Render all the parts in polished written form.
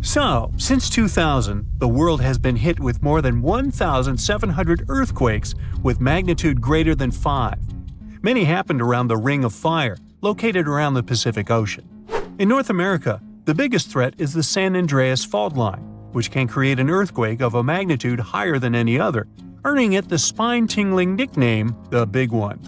So, since 2000, the world has been hit with more than 1,700 earthquakes with magnitude greater than 5. Many happened around the Ring of Fire, located around the Pacific Ocean. In North America, the biggest threat is the San Andreas fault line, which can create an earthquake of a magnitude higher than any other, earning it the spine-tingling nickname, the Big One.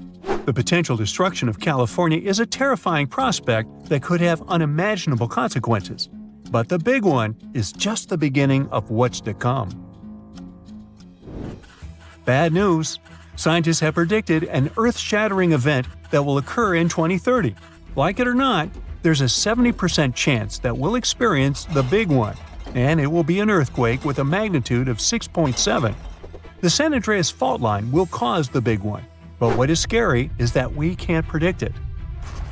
The potential destruction of California is a terrifying prospect that could have unimaginable consequences. But the Big One is just the beginning of what's to come. Bad news! Scientists have predicted an earth-shattering event that will occur in 2030. Like it or not, there's a 70% chance that we'll experience the Big One, and it will be an earthquake with a magnitude of 6.7. The San Andreas fault line will cause the Big One, but what is scary is that we can't predict it.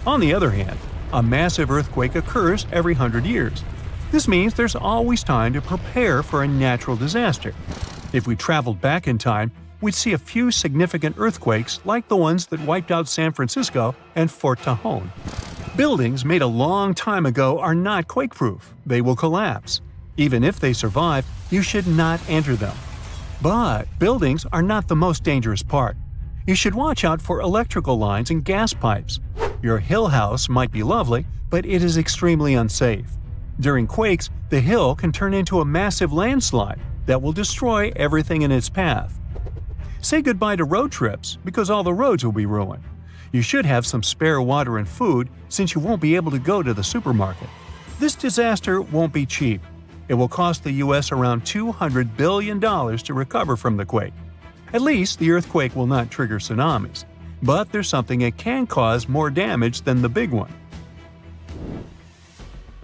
On the other hand, a massive earthquake occurs every 100 years. This means there's always time to prepare for a natural disaster. If we traveled back in time, we'd see a few significant earthquakes like the ones that wiped out San Francisco and Fort Tejon. Buildings made a long time ago are not quake-proof. They will collapse. Even if they survive, you should not enter them. But buildings are not the most dangerous part. You should watch out for electrical lines and gas pipes. Your hill house might be lovely, but it is extremely unsafe. During quakes, the hill can turn into a massive landslide that will destroy everything in its path. Say goodbye to road trips because all the roads will be ruined. You should have some spare water and food since you won't be able to go to the supermarket. This disaster won't be cheap. It will cost the U.S. around $200 billion to recover from the quake. At least the earthquake will not trigger tsunamis. But there's something it can cause more damage than the Big One.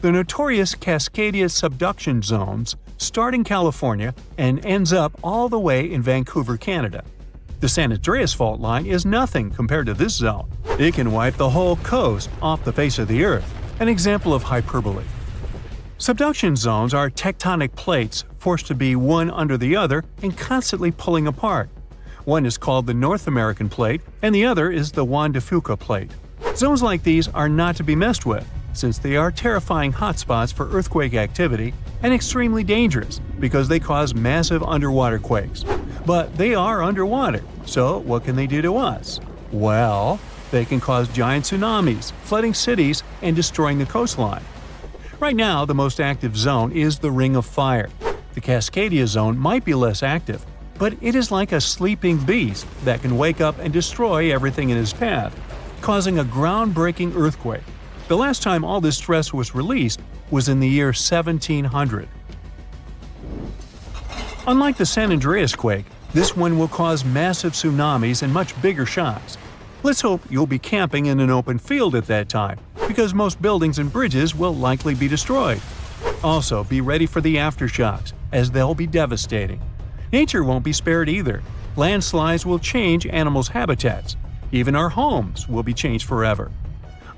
The notorious Cascadia subduction zones start in California and ends up all the way in Vancouver, Canada. The San Andreas fault line is nothing compared to this zone. It can wipe the whole coast off the face of the Earth, an example of hyperbole. Subduction zones are tectonic plates forced to be one under the other and constantly pulling apart. One is called the North American Plate and the other is the Juan de Fuca Plate. Zones like these are not to be messed with, since they are terrifying hotspots for earthquake activity and extremely dangerous because they cause massive underwater quakes. But they are underwater, so what can they do to us? Well, they can cause giant tsunamis, flooding cities, and destroying the coastline. Right now, the most active zone is the Ring of Fire. The Cascadia zone might be less active, but it is like a sleeping beast that can wake up and destroy everything in its path, causing a groundbreaking earthquake. The last time all this stress was released was in the year 1700. Unlike the San Andreas quake, this one will cause massive tsunamis and much bigger shocks. Let's hope you'll be camping in an open field at that time, because most buildings and bridges will likely be destroyed. Also, be ready for the aftershocks, as they'll be devastating. Nature won't be spared either. Landslides will change animals' habitats. Even our homes will be changed forever.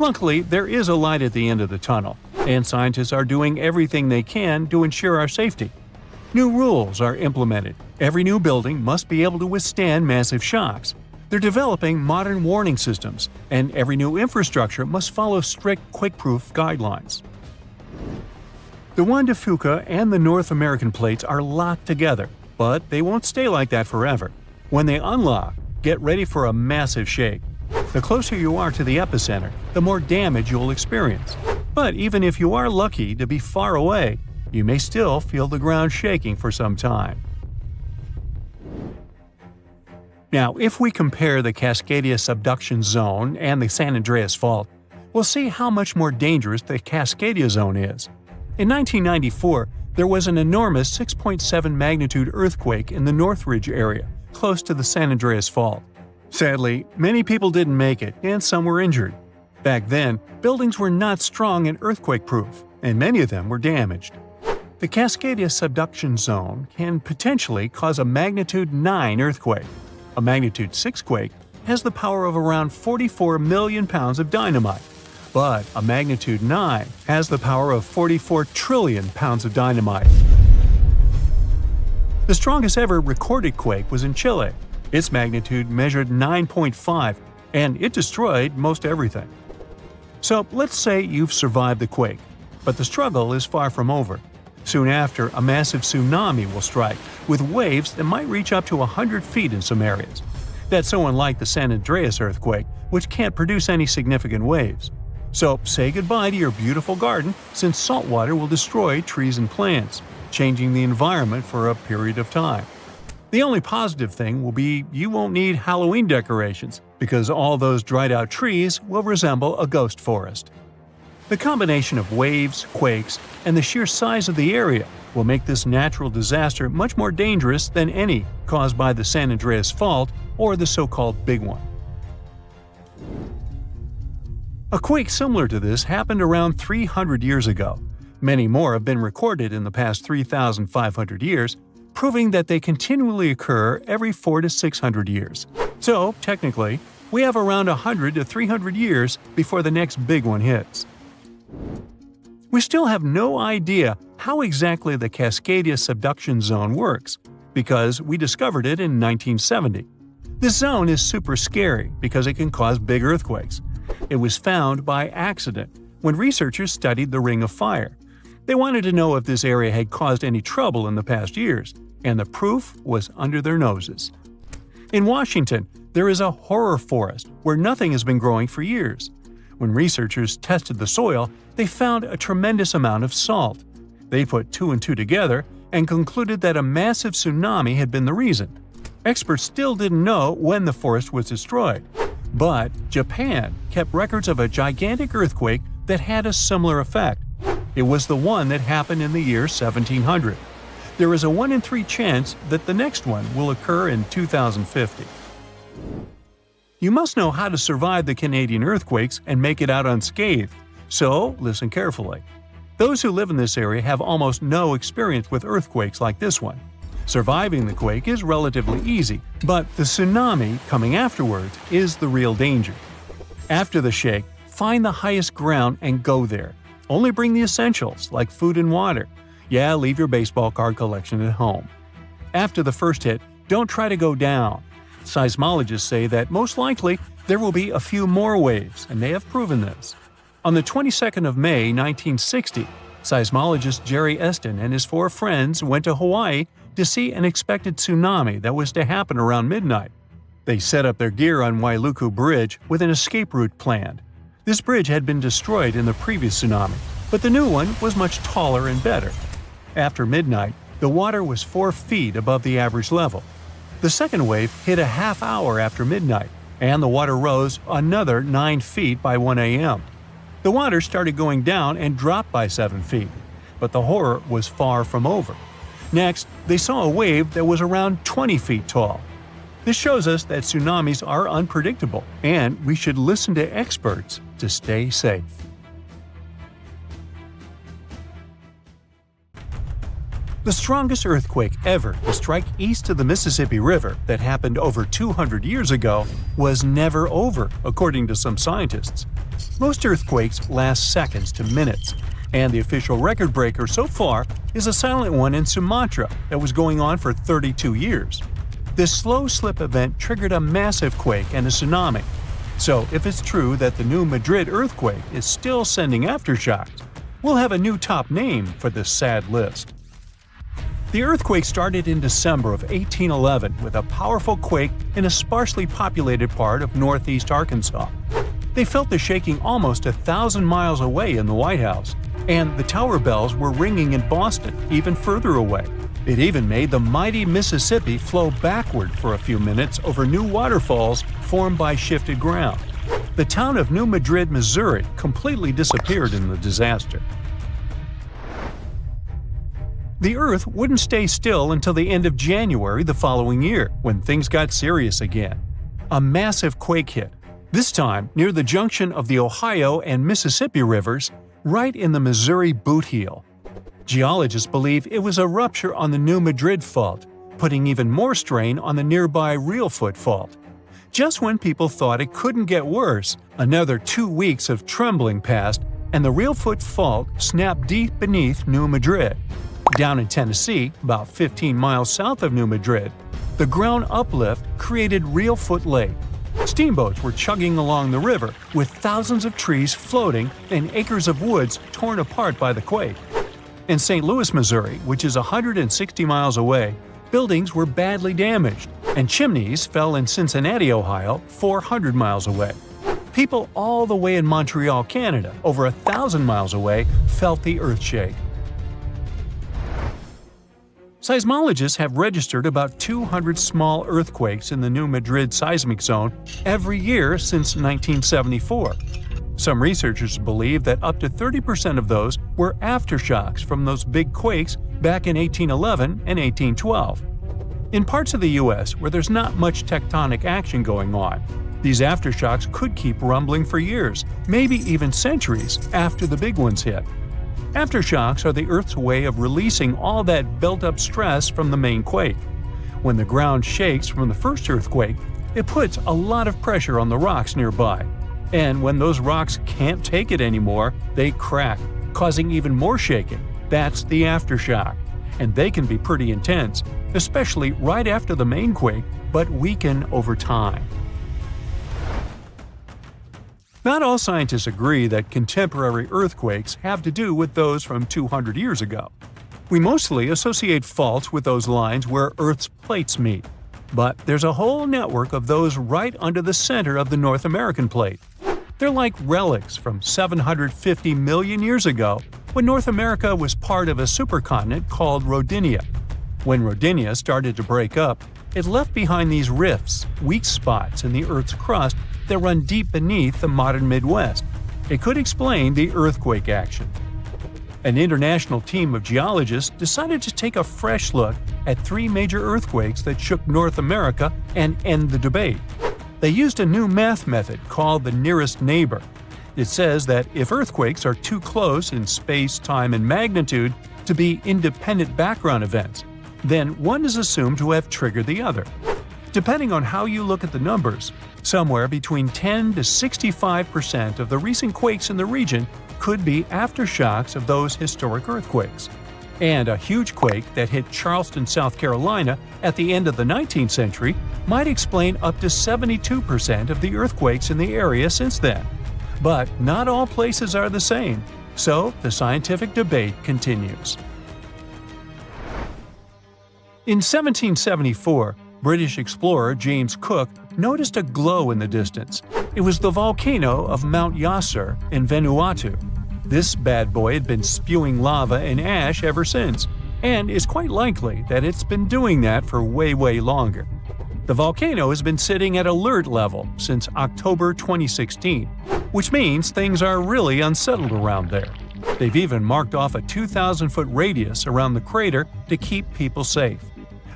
Luckily, there is a light at the end of the tunnel, and scientists are doing everything they can to ensure our safety. New rules are implemented. Every new building must be able to withstand massive shocks. They're developing modern warning systems, and every new infrastructure must follow strict quake-proof guidelines. The Juan de Fuca and the North American plates are locked together, but they won't stay like that forever. When they unlock, get ready for a massive shake. The closer you are to the epicenter, the more damage you'll experience. But even if you are lucky to be far away, you may still feel the ground shaking for some time. Now, if we compare the Cascadia subduction zone and the San Andreas fault, we'll see how much more dangerous the Cascadia zone is. In 1994, there was an enormous 6.7 magnitude earthquake in the Northridge area, close to the San Andreas fault. Sadly, many people didn't make it, and some were injured. Back then, buildings were not strong and earthquake-proof, and many of them were damaged. The Cascadia subduction zone can potentially cause a magnitude 9 earthquake. A magnitude 6 quake has the power of around 44 million pounds of dynamite, but a magnitude 9 has the power of 44 trillion pounds of dynamite. The strongest ever recorded quake was in Chile. Its magnitude measured 9.5, and it destroyed most everything. So let's say you've survived the quake, but the struggle is far from over. Soon after, a massive tsunami will strike, with waves that might reach up to 100 feet in some areas. That's so unlike the San Andreas earthquake, which can't produce any significant waves. So say goodbye to your beautiful garden, since salt water will destroy trees and plants, changing the environment for a period of time. The only positive thing will be you won't need Halloween decorations, because all those dried-out trees will resemble a ghost forest. The combination of waves, quakes, and the sheer size of the area will make this natural disaster much more dangerous than any caused by the San Andreas Fault or the so-called Big One. A quake similar to this happened around 300 years ago. Many more have been recorded in the past 3,500 years, proving that they continually occur every 400 to 600 years. So, technically, we have around 100 to 300 years before the next big one hits. We still have no idea how exactly the Cascadia subduction zone works, because we discovered it in 1970. This zone is super scary because it can cause big earthquakes. It was found by accident when researchers studied the Ring of Fire. They wanted to know if this area had caused any trouble in the past years, and the proof was under their noses. In Washington, there is a horror forest where nothing has been growing for years. When researchers tested the soil, they found a tremendous amount of salt. They put two and two together and concluded that a massive tsunami had been the reason. Experts still didn't know when the forest was destroyed. But Japan kept records of a gigantic earthquake that had a similar effect. It was the one that happened in the year 1700. There is a 1 in 3 chance that the next one will occur in 2050. You must know how to survive the Canadian earthquakes and make it out unscathed, so listen carefully. Those who live in this area have almost no experience with earthquakes like this one. Surviving the quake is relatively easy, but the tsunami coming afterwards is the real danger. After the shake, find the highest ground and go there. Only bring the essentials, like food and water. Yeah, leave your baseball card collection at home. After the first hit, don't try to go down. Seismologists say that most likely there will be a few more waves, and they have proven this. On the 22nd of May, 1960, seismologist Jerry Eston and his 4 friends went to Hawaii to see an expected tsunami that was to happen around midnight. They set up their gear on Wailuku Bridge with an escape route planned. This bridge had been destroyed in the previous tsunami, but the new one was much taller and better. After midnight, the water was 4 feet above the average level. The second wave hit a half hour after midnight, and the water rose another 9 feet by 1 a.m. The water started going down and dropped by 7 feet, but the horror was far from over. Next, they saw a wave that was around 20 feet tall. This shows us that tsunamis are unpredictable, and we should listen to experts to stay safe. The strongest earthquake ever to strike east of the Mississippi River that happened over 200 years ago was never over, according to some scientists. Most earthquakes last seconds to minutes, and the official record breaker so far is a silent one in Sumatra that was going on for 32 years. This slow slip event triggered a massive quake and a tsunami. So if it's true that the New Madrid earthquake is still sending aftershocks, we'll have a new top name for this sad list. The earthquake started in December of 1811 with a powerful quake in a sparsely populated part of northeast Arkansas. They felt the shaking almost 1,000 miles away in the White House, and the tower bells were ringing in Boston, even further away. It even made the mighty Mississippi flow backward for a few minutes over new waterfalls formed by shifted ground. The town of New Madrid, Missouri, completely disappeared in the disaster. The Earth wouldn't stay still until the end of January the following year, when things got serious again. A massive quake hit, this time near the junction of the Ohio and Mississippi rivers, right in the Missouri boot heel. Geologists believe it was a rupture on the New Madrid Fault, putting even more strain on the nearby Reelfoot Fault. Just when people thought it couldn't get worse, another 2 weeks of trembling passed, and the Reelfoot Fault snapped deep beneath New Madrid. Down in Tennessee, about 15 miles south of New Madrid, the ground uplift created Reelfoot Lake. Steamboats were chugging along the river, with thousands of trees floating and acres of woods torn apart by the quake. In St. Louis, Missouri, which is 160 miles away, buildings were badly damaged, and chimneys fell in Cincinnati, Ohio, 400 miles away. People all the way in Montreal, Canada, over 1,000 miles away, felt the earthshake. Seismologists have registered about 200 small earthquakes in the New Madrid seismic zone every year since 1974. Some researchers believe that up to 30% of those were aftershocks from those big quakes back in 1811 and 1812. In parts of the U.S. where there's not much tectonic action going on, these aftershocks could keep rumbling for years, maybe even centuries, after the big ones hit. Aftershocks are the Earth's way of releasing all that built-up stress from the main quake. When the ground shakes from the first earthquake, it puts a lot of pressure on the rocks nearby. And when those rocks can't take it anymore, they crack, causing even more shaking. That's the aftershock. And they can be pretty intense, especially right after the main quake, but weaken over time. Not all scientists agree that contemporary earthquakes have to do with those from 200 years ago. We mostly associate faults with those lines where Earth's plates meet. But there's a whole network of those right under the center of the North American plate. They're like relics from 750 million years ago, when North America was part of a supercontinent called Rodinia. When Rodinia started to break up, it left behind these rifts, weak spots in the Earth's crust that run deep beneath the modern Midwest. It could explain the earthquake action. An international team of geologists decided to take a fresh look at 3 major earthquakes that shook North America and end the debate. They used a new math method called the nearest neighbor. It says that if earthquakes are too close in space, time, and magnitude to be independent background events, then one is assumed to have triggered the other. Depending on how you look at the numbers, somewhere between 10 to 65% of the recent quakes in the region could be aftershocks of those historic earthquakes. And a huge quake that hit Charleston, South Carolina at the end of the 19th century might explain up to 72% of the earthquakes in the area since then. But not all places are the same, so the scientific debate continues. In 1774, British explorer James Cook noticed a glow in the distance. It was the volcano of Mount Yasur in Vanuatu. This bad boy had been spewing lava and ash ever since, and it's quite likely that it's been doing that for way longer. The volcano has been sitting at alert level since October 2016, which means things are really unsettled around there. They've even marked off a 2,000-foot radius around the crater to keep people safe.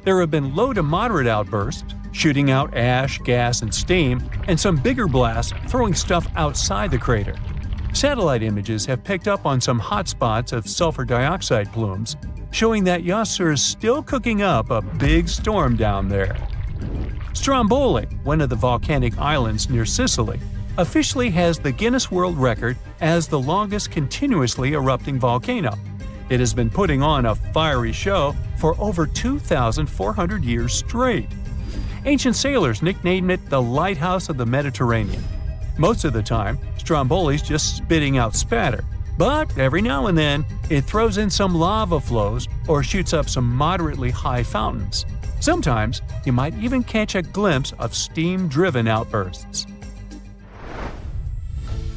There have been low to moderate outbursts, shooting out ash, gas, and steam, and some bigger blasts throwing stuff outside the crater. Satellite images have picked up on some hot spots of sulfur dioxide plumes, showing that Yasur is still cooking up a big storm down there. Stromboli, one of the volcanic islands near Sicily, officially has the Guinness World Record as the longest continuously erupting volcano. It has been putting on a fiery show for over 2,400 years straight. Ancient sailors nicknamed it the Lighthouse of the Mediterranean. Most of the time, Stromboli's just spitting out spatter, but every now and then, it throws in some lava flows or shoots up some moderately high fountains. Sometimes, you might even catch a glimpse of steam-driven outbursts.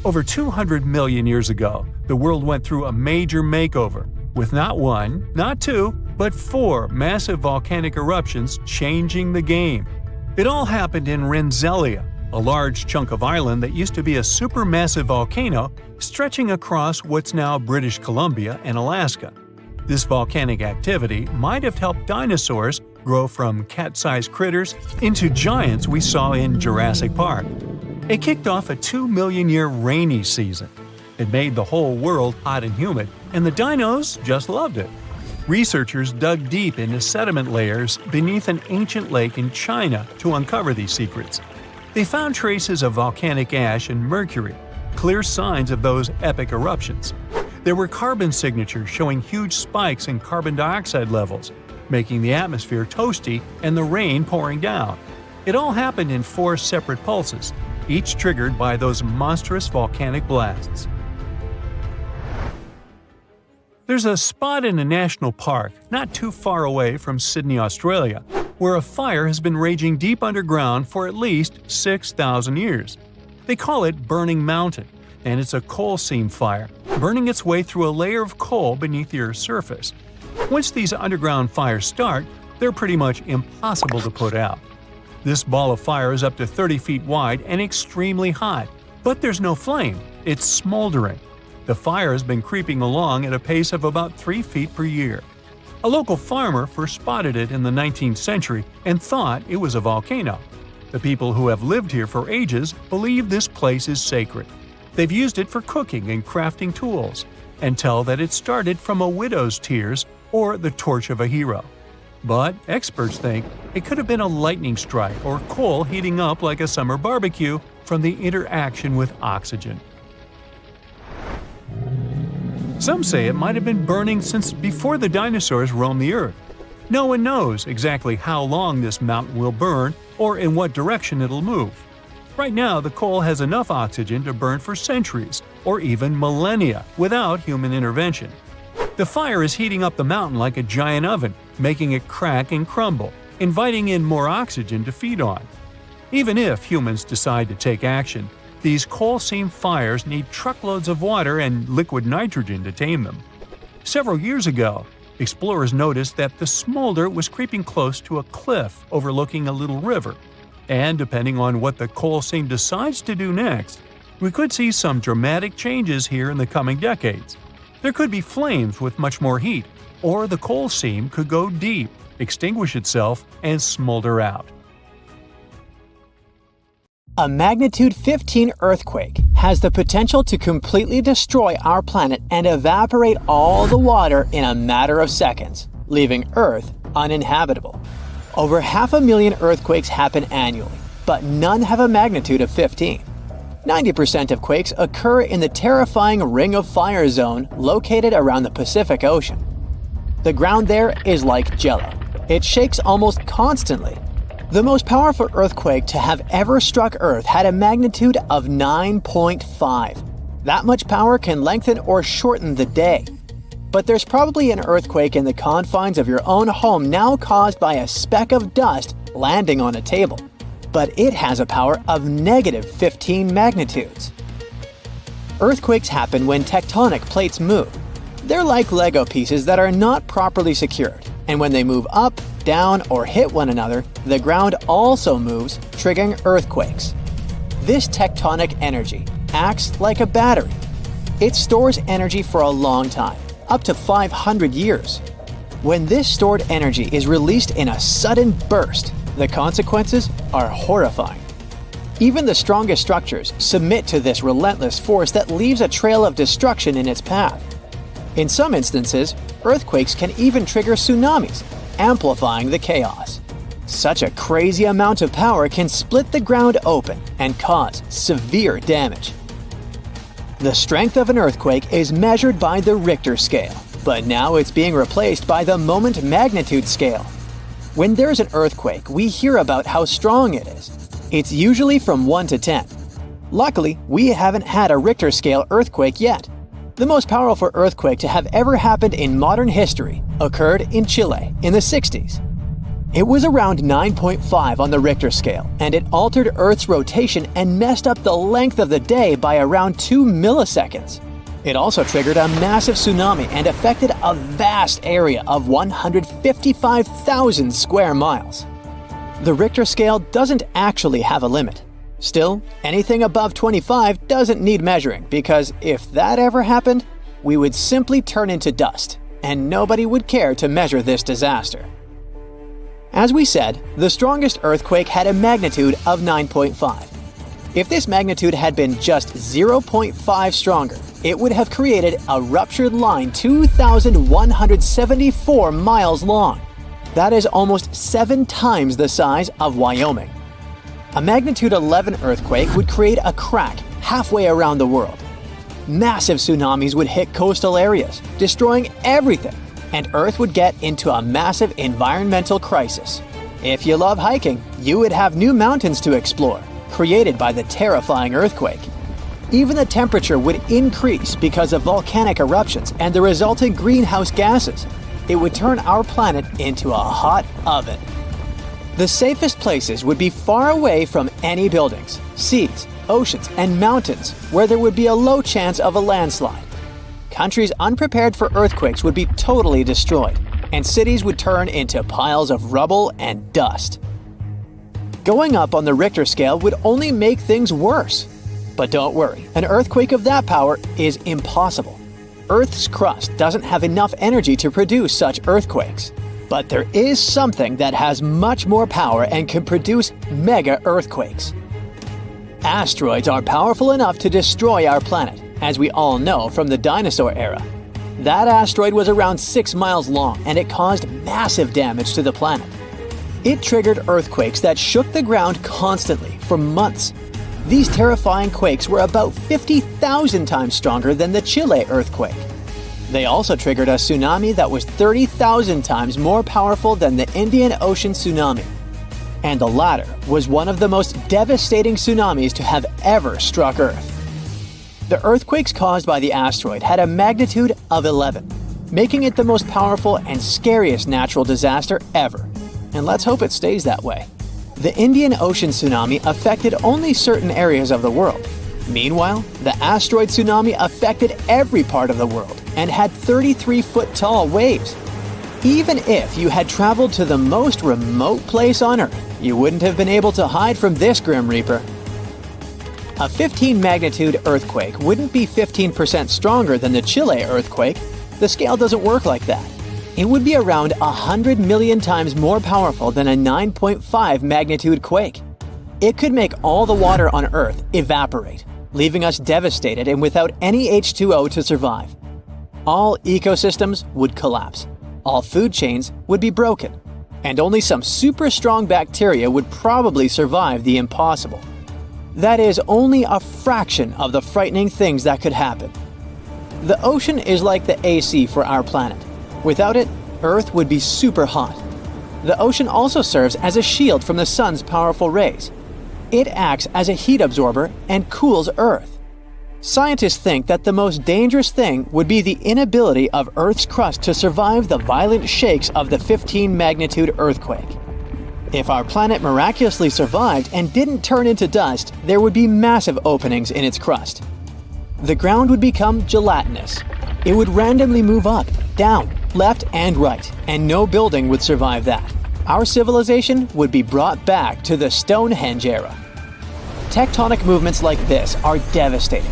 Over 200 million years ago, the world went through a major makeover, with not one, not two, but 4 massive volcanic eruptions changing the game. It all happened in Rensselaer, a large chunk of island that used to be a supermassive volcano stretching across what's now British Columbia and Alaska. This volcanic activity might have helped dinosaurs grow from cat-sized critters into giants we saw in Jurassic Park. It kicked off a 2-million-year rainy season. It made the whole world hot and humid, and the dinos just loved it. Researchers dug deep into sediment layers beneath an ancient lake in China to uncover these secrets. They found traces of volcanic ash and mercury, clear signs of those epic eruptions. There were carbon signatures showing huge spikes in carbon dioxide levels, making the atmosphere toasty and the rain pouring down. It all happened in 4 separate pulses, each triggered by those monstrous volcanic blasts. There's a spot in a national park not too far away from Sydney, Australia, where a fire has been raging deep underground for at least 6,000 years. They call it Burning Mountain, and it's a coal seam fire, burning its way through a layer of coal beneath the Earth's surface. Once these underground fires start, they're pretty much impossible to put out. This ball of fire is up to 30 feet wide and extremely hot, but there's no flame, it's smoldering. The fire has been creeping along at a pace of about 3 feet per year. A local farmer first spotted it in the 19th century and thought it was a volcano. The people who have lived here for ages believe this place is sacred. They've used it for cooking and crafting tools, and tell that it started from a widow's tears or the torch of a hero. But experts think it could have been a lightning strike or coal heating up like a summer barbecue from the interaction with oxygen. Some say it might have been burning since before the dinosaurs roamed the Earth. No one knows exactly how long this mountain will burn or in what direction it'll move. Right now, the coal has enough oxygen to burn for centuries or even millennia without human intervention. The fire is heating up the mountain like a giant oven, making it crack and crumble, inviting in more oxygen to feed on. Even if humans decide to take action, these coal seam fires need truckloads of water and liquid nitrogen to tame them. Several years ago, explorers noticed that the smolder was creeping close to a cliff overlooking a little river. And depending on what the coal seam decides to do next, we could see some dramatic changes here in the coming decades. There could be flames with much more heat, or the coal seam could go deep, extinguish itself, and smolder out. A magnitude 15 earthquake has the potential to completely destroy our planet and evaporate all the water in a matter of seconds, leaving Earth uninhabitable. Over 500,000 earthquakes happen annually, but none have a magnitude of 15. 90% of quakes occur in the terrifying Ring of Fire zone located around the Pacific Ocean. The ground there is like jello. It shakes almost constantly. The most powerful earthquake to have ever struck Earth had a magnitude of 9.5. That much power can lengthen or shorten the day. But there's probably an earthquake in the confines of your own home now caused by a speck of dust landing on a table. But it has a power of negative 15 magnitudes. Earthquakes happen when tectonic plates move. They're like Lego pieces that are not properly secured, and when they move up, down, or hit one another, the ground also moves, triggering earthquakes. This tectonic energy acts like a battery. It stores energy for a long time, up to 500 years. When this stored energy is released in a sudden burst, the consequences are horrifying. Even the strongest structures submit to this relentless force that leaves a trail of destruction in its path. In some instances, earthquakes can even trigger tsunamis, amplifying the chaos. Such a crazy amount of power can split the ground open and cause severe damage. The strength of an earthquake is measured by the Richter scale, but now it's being replaced by the moment magnitude scale. When there's an earthquake, we hear about how strong it is. It's usually from 1 to 10. Luckily, we haven't had a Richter scale earthquake yet. The most powerful earthquake to have ever happened in modern history occurred in Chile in the 60s. It was around 9.5 on the Richter scale, and it altered Earth's rotation and messed up the length of the day by around 2 milliseconds. It also triggered a massive tsunami and affected a vast area of 155,000 square miles. The Richter scale doesn't actually have a limit. Still, anything above 25 doesn't need measuring, because if that ever happened, we would simply turn into dust, and nobody would care to measure this disaster. As we said, the strongest earthquake had a magnitude of 9.5. If this magnitude had been just 0.5 stronger, it would have created a ruptured line 2,174 miles long. That is almost 7 times the size of Wyoming. A magnitude 11 earthquake would create a crack halfway around the world. Massive tsunamis would hit coastal areas, destroying everything, and Earth would get into a massive environmental crisis. If you love hiking, you would have new mountains to explore, created by the terrifying earthquake. Even the temperature would increase because of volcanic eruptions and the resulting greenhouse gases. It would turn our planet into a hot oven. The safest places would be far away from any buildings, seas, oceans, and mountains where there would be a low chance of a landslide. Countries unprepared for earthquakes would be totally destroyed, and cities would turn into piles of rubble and dust. Going up on the Richter scale would only make things worse. But don't worry, an earthquake of that power is impossible. Earth's crust doesn't have enough energy to produce such earthquakes. But there is something that has much more power and can produce mega earthquakes. Asteroids are powerful enough to destroy our planet, as we all know from the dinosaur era. That asteroid was around 6 miles long and it caused massive damage to the planet. It triggered earthquakes that shook the ground constantly for months. These terrifying quakes were about 50,000 times stronger than the Chile earthquake. They also triggered a tsunami that was 30,000 times more powerful than the Indian Ocean tsunami. And the latter was one of the most devastating tsunamis to have ever struck Earth. The earthquakes caused by the asteroid had a magnitude of 11, making it the most powerful and scariest natural disaster ever. And let's hope it stays that way. The Indian Ocean tsunami affected only certain areas of the world. Meanwhile, the asteroid tsunami affected every part of the world and had 33-foot-tall waves. Even if you had traveled to the most remote place on Earth, you wouldn't have been able to hide from this Grim Reaper. A 15-magnitude earthquake wouldn't be 15% stronger than the Chile earthquake. The scale doesn't work like that. It would be around 100 million times more powerful than a 9.5 magnitude quake. It could make all the water on Earth evaporate, leaving us devastated and without any H2O to survive. All ecosystems would collapse, all food chains would be broken, and only some super strong bacteria would probably survive the impossible. That is only a fraction of the frightening things that could happen. The ocean is like the AC for our planet. Without it, Earth would be super hot. The ocean also serves as a shield from the sun's powerful rays. It acts as a heat absorber and cools Earth. Scientists think that the most dangerous thing would be the inability of Earth's crust to survive the violent shakes of the 15-magnitude earthquake. If our planet miraculously survived and didn't turn into dust, there would be massive openings in its crust. The ground would become gelatinous. It would randomly move up, down, left, and right, and no building would survive that. Our civilization would be brought back to the Stonehenge era. Tectonic movements like this are devastating.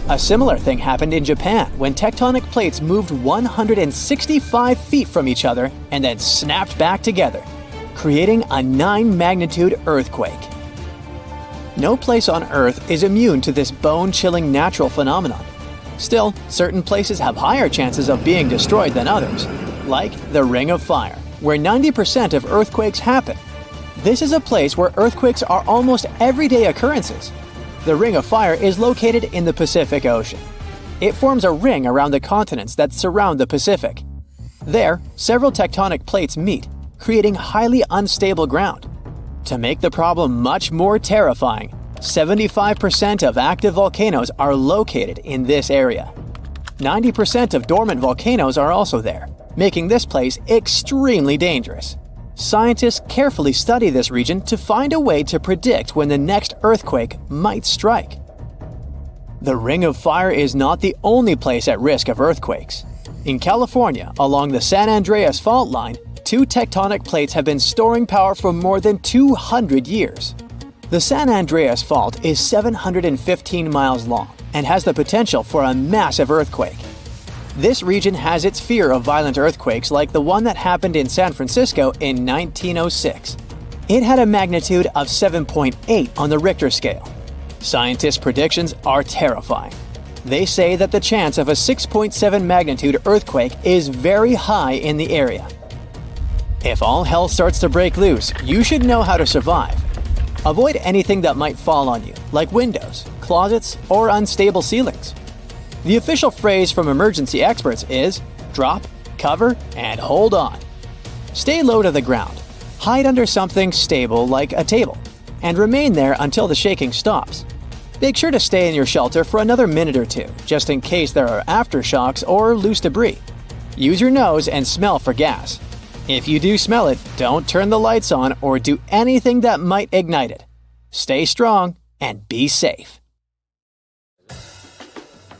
A similar thing happened in Japan when tectonic plates moved 165 feet from each other and then snapped back together, creating a 9-magnitude earthquake. No place on Earth is immune to this bone-chilling natural phenomenon. Still, certain places have higher chances of being destroyed than others, like the Ring of Fire, where 90% of earthquakes happen. This is a place where earthquakes are almost everyday occurrences. The Ring of Fire is located in the Pacific Ocean. It forms a ring around the continents that surround the Pacific. There, several tectonic plates meet, creating highly unstable ground. To make the problem much more terrifying, 75% of active volcanoes are located in this area. 90% of dormant volcanoes are also there, making this place extremely dangerous. Scientists carefully study this region to find a way to predict when the next earthquake might strike. The Ring of Fire is not the only place at risk of earthquakes. In California, along the San Andreas fault line, 2 tectonic plates have been storing power for more than 200 years. The San Andreas Fault is 715 miles long and has the potential for a massive earthquake. This region has its fear of violent earthquakes like the one that happened in San Francisco in 1906. It had a magnitude of 7.8 on the Richter scale. Scientists' predictions are terrifying. They say that the chance of a 6.7 magnitude earthquake is very high in the area. If all hell starts to break loose, you should know how to survive. Avoid anything that might fall on you, like windows, closets, or unstable ceilings. The official phrase from emergency experts is drop, cover, and hold on. Stay low to the ground. Hide under something stable like a table, and remain there until the shaking stops. Make sure to stay in your shelter for another minute or two, just in case there are aftershocks or loose debris. Use your nose and smell for gas. If you do smell it, don't turn the lights on or do anything that might ignite it. Stay strong and be safe.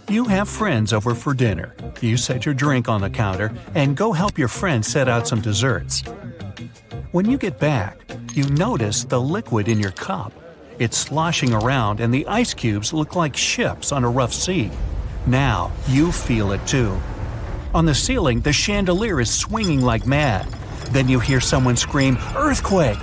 You have friends over for dinner. You set your drink on the counter and go help your friend set out some desserts. When you get back, you notice the liquid in your cup. It's sloshing around and the ice cubes look like ships on a rough sea. Now you feel it too. On the ceiling, the chandelier is swinging like mad. Then you hear someone scream, "Earthquake!"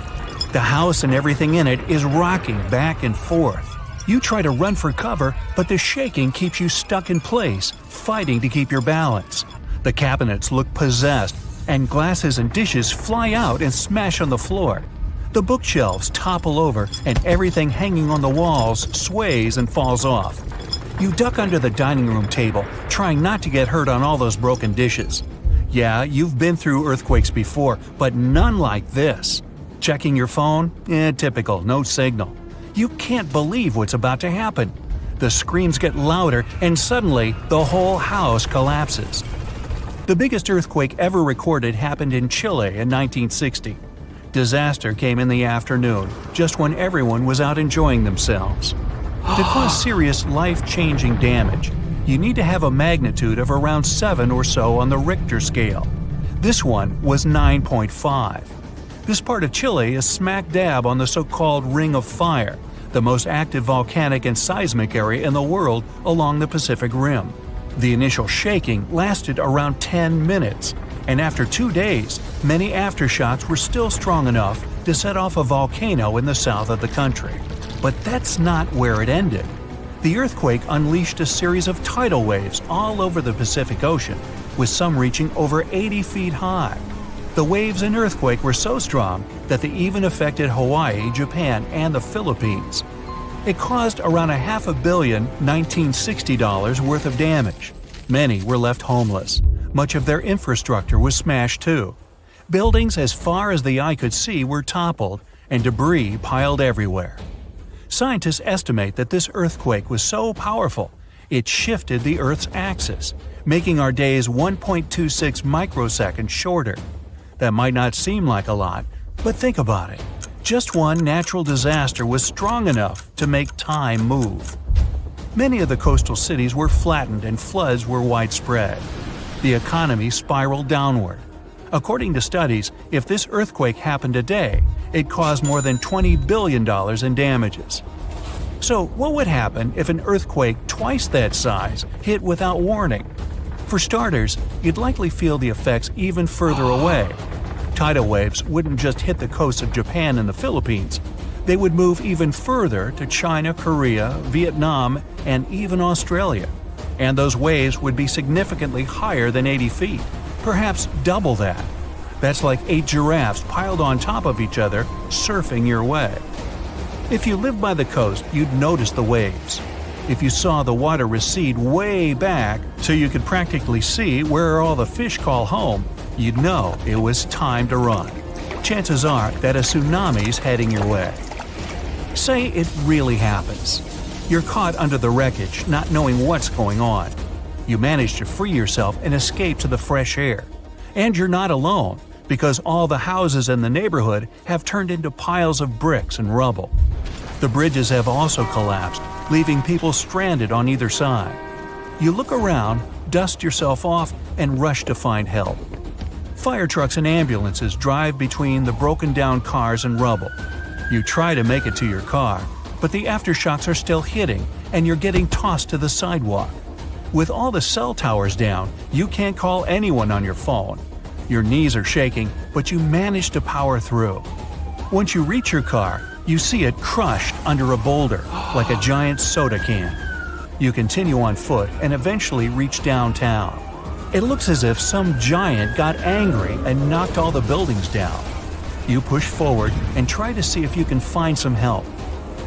The house and everything in it is rocking back and forth. You try to run for cover, but the shaking keeps you stuck in place, fighting to keep your balance. The cabinets look possessed, and glasses and dishes fly out and smash on the floor. The bookshelves topple over, and everything hanging on the walls sways and falls off. You duck under the dining room table, trying not to get hurt on all those broken dishes. Yeah, you've been through earthquakes before, but none like this. Checking your phone? Typical, no signal. You can't believe what's about to happen. The screams get louder, and suddenly, the whole house collapses. The biggest earthquake ever recorded happened in Chile in 1960. Disaster came in the afternoon, just when everyone was out enjoying themselves. To cause serious, life-changing damage, you need to have a magnitude of around 7 or so on the Richter scale. This one was 9.5. This part of Chile is smack dab on the so-called Ring of Fire, the most active volcanic and seismic area in the world along the Pacific Rim. The initial shaking lasted around 10 minutes, and after 2 days, many aftershocks were still strong enough to set off a volcano in the south of the country. But that's not where it ended. The earthquake unleashed a series of tidal waves all over the Pacific Ocean, with some reaching over 80 feet high. The waves and earthquake were so strong that they even affected Hawaii, Japan, and the Philippines. It caused around $500 million $1960 worth of damage. Many were left homeless. Much of their infrastructure was smashed too. Buildings as far as the eye could see were toppled, and debris piled everywhere. Scientists estimate that this earthquake was so powerful, it shifted the Earth's axis, making our days 1.26 microseconds shorter. That might not seem like a lot, but think about it. Just one natural disaster was strong enough to make time move. Many of the coastal cities were flattened and floods were widespread. The economy spiraled downward. According to studies, if this earthquake happened today, it caused more than $20 billion in damages. So what would happen if an earthquake twice that size hit without warning? For starters, you'd likely feel the effects even further away. Tidal waves wouldn't just hit the coasts of Japan and the Philippines. They would move even further to China, Korea, Vietnam, and even Australia. And those waves would be significantly higher than 80 feet, perhaps double that. That's like 8 giraffes piled on top of each other, surfing your way. If you lived by the coast, you'd notice the waves. If you saw the water recede way back so you could practically see where all the fish call home, you'd know it was time to run. Chances are that a tsunami's heading your way. Say it really happens. You're caught under the wreckage, not knowing what's going on. You manage to free yourself and escape to the fresh air. And you're not alone, because all the houses in the neighborhood have turned into piles of bricks and rubble. The bridges have also collapsed, leaving people stranded on either side. You look around, dust yourself off, and rush to find help. Fire trucks and ambulances drive between the broken-down cars and rubble. You try to make it to your car, but the aftershocks are still hitting, and you're getting tossed to the sidewalk. With all the cell towers down, you can't call anyone on your phone. Your knees are shaking, but you manage to power through. Once you reach your car, you see it crushed under a boulder, like a giant soda can. You continue on foot and eventually reach downtown. It looks as if some giant got angry and knocked all the buildings down. You push forward and try to see if you can find some help.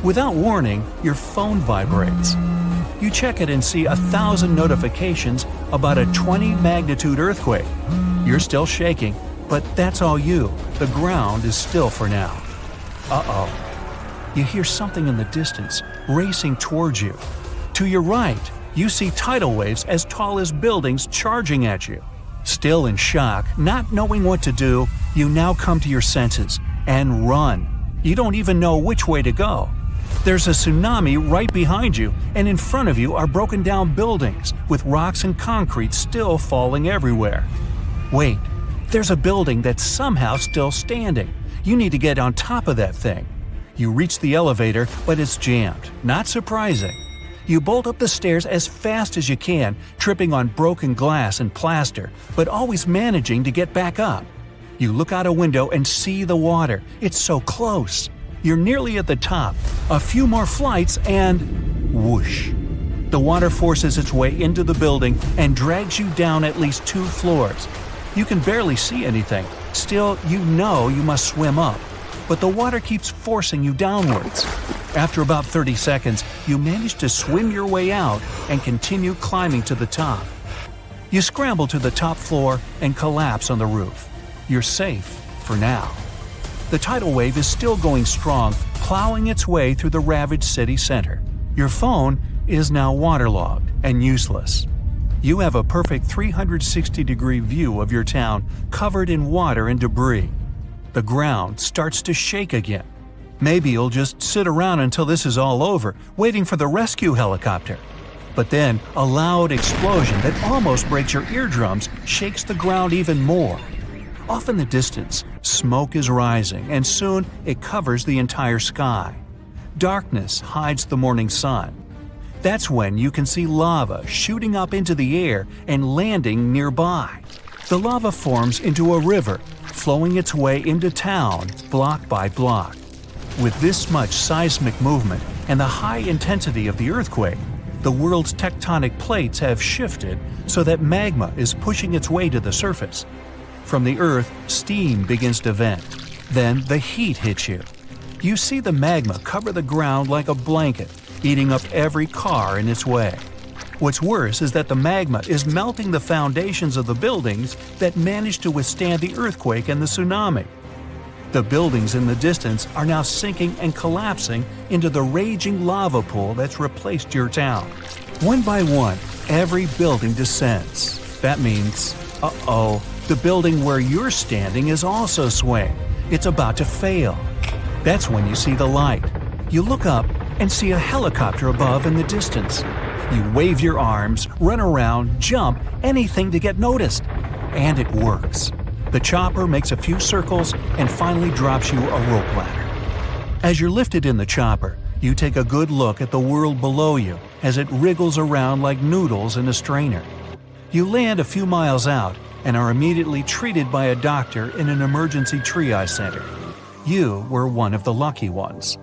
Without warning, your phone vibrates. You check it and see 1,000 notifications about a 20-magnitude earthquake. You're still shaking, but that's all you. The ground is still for now. Uh-oh. You hear something in the distance, racing towards you. To your right, you see tidal waves as tall as buildings charging at you. Still in shock, not knowing what to do, you now come to your senses and run. You don't even know which way to go. There's a tsunami right behind you, and in front of you are broken down buildings with rocks and concrete still falling everywhere. Wait, there's a building that's somehow still standing. You need to get on top of that thing. You reach the elevator, but it's jammed. Not surprising. You bolt up the stairs as fast as you can, tripping on broken glass and plaster, but always managing to get back up. You look out a window and see the water. It's so close. You're nearly at the top. A few more flights and… whoosh. The water forces its way into the building and drags you down at least 2 floors. You can barely see anything. Still, you know you must swim up. But the water keeps forcing you downwards. After about 30 seconds, you manage to swim your way out and continue climbing to the top. You scramble to the top floor and collapse on the roof. You're safe for now. The tidal wave is still going strong, plowing its way through the ravaged city center. Your phone is now waterlogged and useless. You have a perfect 360-degree view of your town covered in water and debris. The ground starts to shake again. Maybe you'll just sit around until this is all over, waiting for the rescue helicopter. But then, a loud explosion that almost breaks your eardrums shakes the ground even more. Off in the distance, smoke is rising, and soon it covers the entire sky. Darkness hides the morning sun. That's when you can see lava shooting up into the air and landing nearby. The lava forms into a river, flowing its way into town block by block. With this much seismic movement and the high intensity of the earthquake, the world's tectonic plates have shifted so that magma is pushing its way to the surface. From the earth, steam begins to vent. Then the heat hits you. You see the magma cover the ground like a blanket, eating up every car in its way. What's worse is that the magma is melting the foundations of the buildings that managed to withstand the earthquake and the tsunami. The buildings in the distance are now sinking and collapsing into the raging lava pool that's replaced your town. One by one, every building descends. That means, the building where you're standing is also swaying. It's about to fail. That's when you see the light. You look up and see a helicopter above in the distance. You wave your arms, run around, jump, anything to get noticed. And it works. The chopper makes a few circles and finally drops you a rope ladder. As you're lifted in the chopper, you take a good look at the world below you as it wriggles around like noodles in a strainer. You land a few miles out and are immediately treated by a doctor in an emergency triage center. You were one of the lucky ones.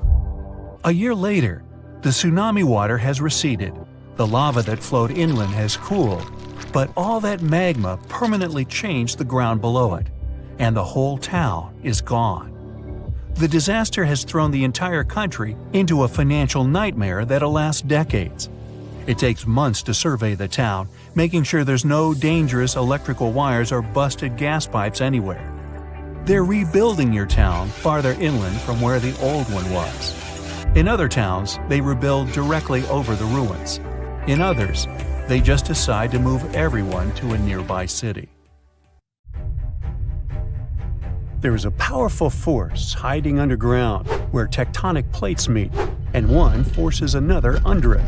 A year later, the tsunami water has receded. The lava that flowed inland has cooled. But all that magma permanently changed the ground below it, and the whole town is gone. The disaster has thrown the entire country into a financial nightmare that'll last decades. It takes months to survey the town, making sure there's no dangerous electrical wires or busted gas pipes anywhere. They're rebuilding your town farther inland from where the old one was. In other towns, they rebuild directly over the ruins. In others, they just decide to move everyone to a nearby city. There is a powerful force hiding underground where tectonic plates meet, and one forces another under it.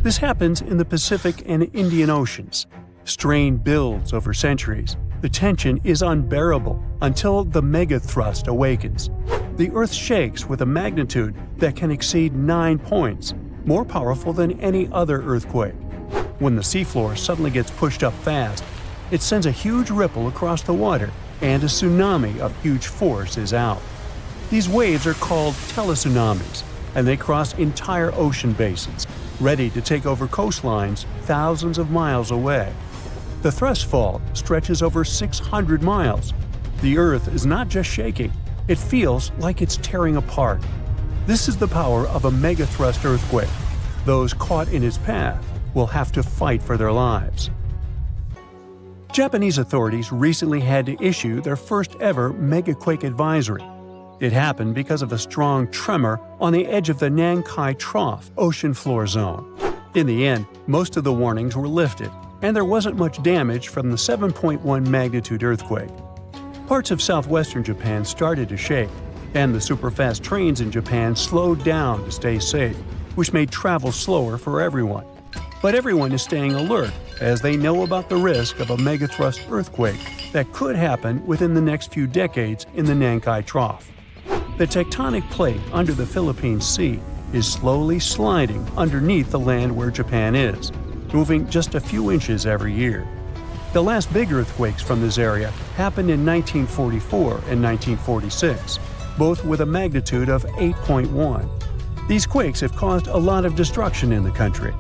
This happens in the Pacific and Indian Oceans. Strain builds over centuries. The tension is unbearable until the megathrust awakens. The Earth shakes with a magnitude that can exceed 9 points, more powerful than any other earthquake. When the seafloor suddenly gets pushed up fast, it sends a huge ripple across the water, and a tsunami of huge force is out. These waves are called teletsunamis, and they cross entire ocean basins, ready to take over coastlines thousands of miles away. The thrust fault stretches over 600 miles. The Earth is not just shaking, it feels like it's tearing apart. This is the power of a megathrust earthquake. Those caught in its path will have to fight for their lives. Japanese authorities recently had to issue their first ever megaquake advisory. It happened because of a strong tremor on the edge of the Nankai Trough ocean floor zone. In the end, most of the warnings were lifted, and there wasn't much damage from the 7.1 magnitude earthquake. Parts of southwestern Japan started to shake, and the superfast trains in Japan slowed down to stay safe, which made travel slower for everyone. But everyone is staying alert as they know about the risk of a megathrust earthquake that could happen within the next few decades in the Nankai Trough. The tectonic plate under the Philippine Sea is slowly sliding underneath the land where Japan is, moving just a few inches every year. The last big earthquakes from this area happened in 1944 and 1946, both with a magnitude of 8.1. These quakes have caused a lot of destruction in the country.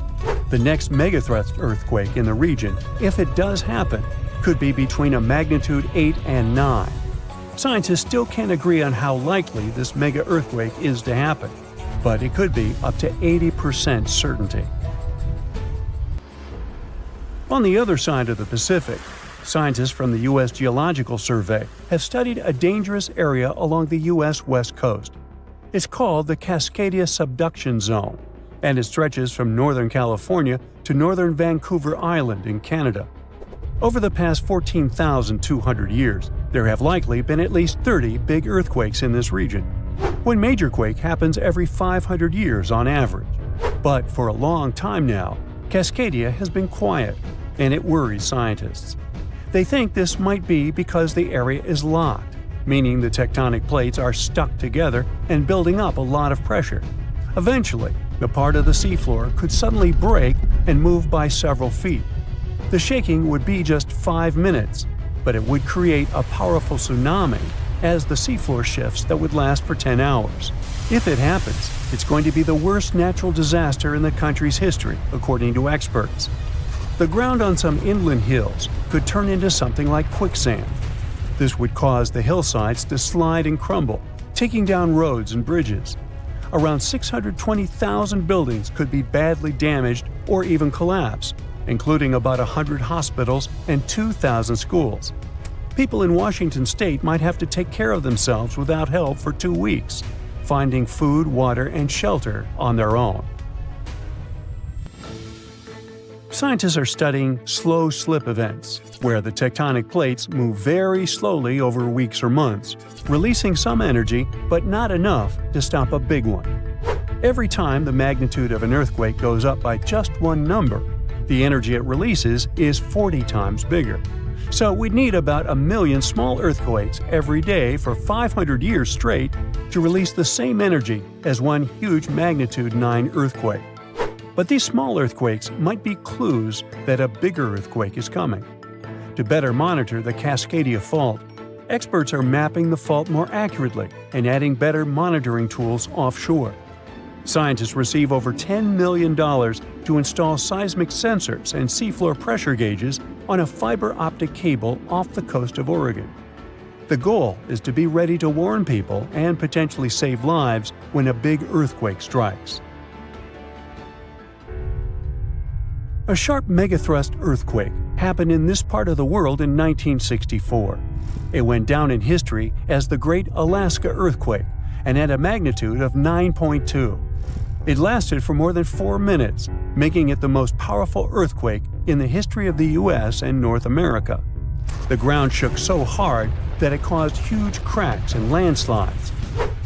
The next megathrust earthquake in the region, if it does happen, could be between a magnitude 8 and 9. Scientists still can't agree on how likely this mega earthquake is to happen, but it could be up to 80% certainty. On the other side of the Pacific, scientists from the U.S. Geological Survey have studied a dangerous area along the U.S. West Coast. It's called the Cascadia Subduction Zone, and it stretches from northern California to northern Vancouver Island in Canada. Over the past 14,200 years, there have likely been at least 30 big earthquakes in this region. One major quake happens every 500 years on average. But for a long time now, Cascadia has been quiet, and it worries scientists. They think this might be because the area is locked, meaning the tectonic plates are stuck together and building up a lot of pressure. Eventually, the part of the seafloor could suddenly break and move by several feet. The shaking would be just 5 minutes, but it would create a powerful tsunami as the seafloor shifts that would last for 10 hours. If it happens, it's going to be the worst natural disaster in the country's history, according to experts. The ground on some inland hills could turn into something like quicksand. This would cause the hillsides to slide and crumble, taking down roads and bridges. Around 620,000 buildings could be badly damaged or even collapse, including about 100 hospitals and 2,000 schools. People in Washington state might have to take care of themselves without help for 2 weeks, finding food, water, and shelter on their own. Scientists are studying slow slip events, where the tectonic plates move very slowly over weeks or months, releasing some energy but not enough to stop a big one. Every time the magnitude of an earthquake goes up by just one number, the energy it releases is 40 times bigger. So we'd need about 1 million small earthquakes every day for 500 years straight to release the same energy as one huge magnitude 9 earthquake. But these small earthquakes might be clues that a bigger earthquake is coming. To better monitor the Cascadia Fault, experts are mapping the fault more accurately and adding better monitoring tools offshore. Scientists receive over $10 million to install seismic sensors and seafloor pressure gauges on a fiber optic cable off the coast of Oregon. The goal is to be ready to warn people and potentially save lives when a big earthquake strikes. A sharp megathrust earthquake happened in this part of the world in 1964. It went down in history as the Great Alaska Earthquake and had a magnitude of 9.2. It lasted for more than 4 minutes, making it the most powerful earthquake in the history of the U.S. and North America. The ground shook so hard that it caused huge cracks and landslides.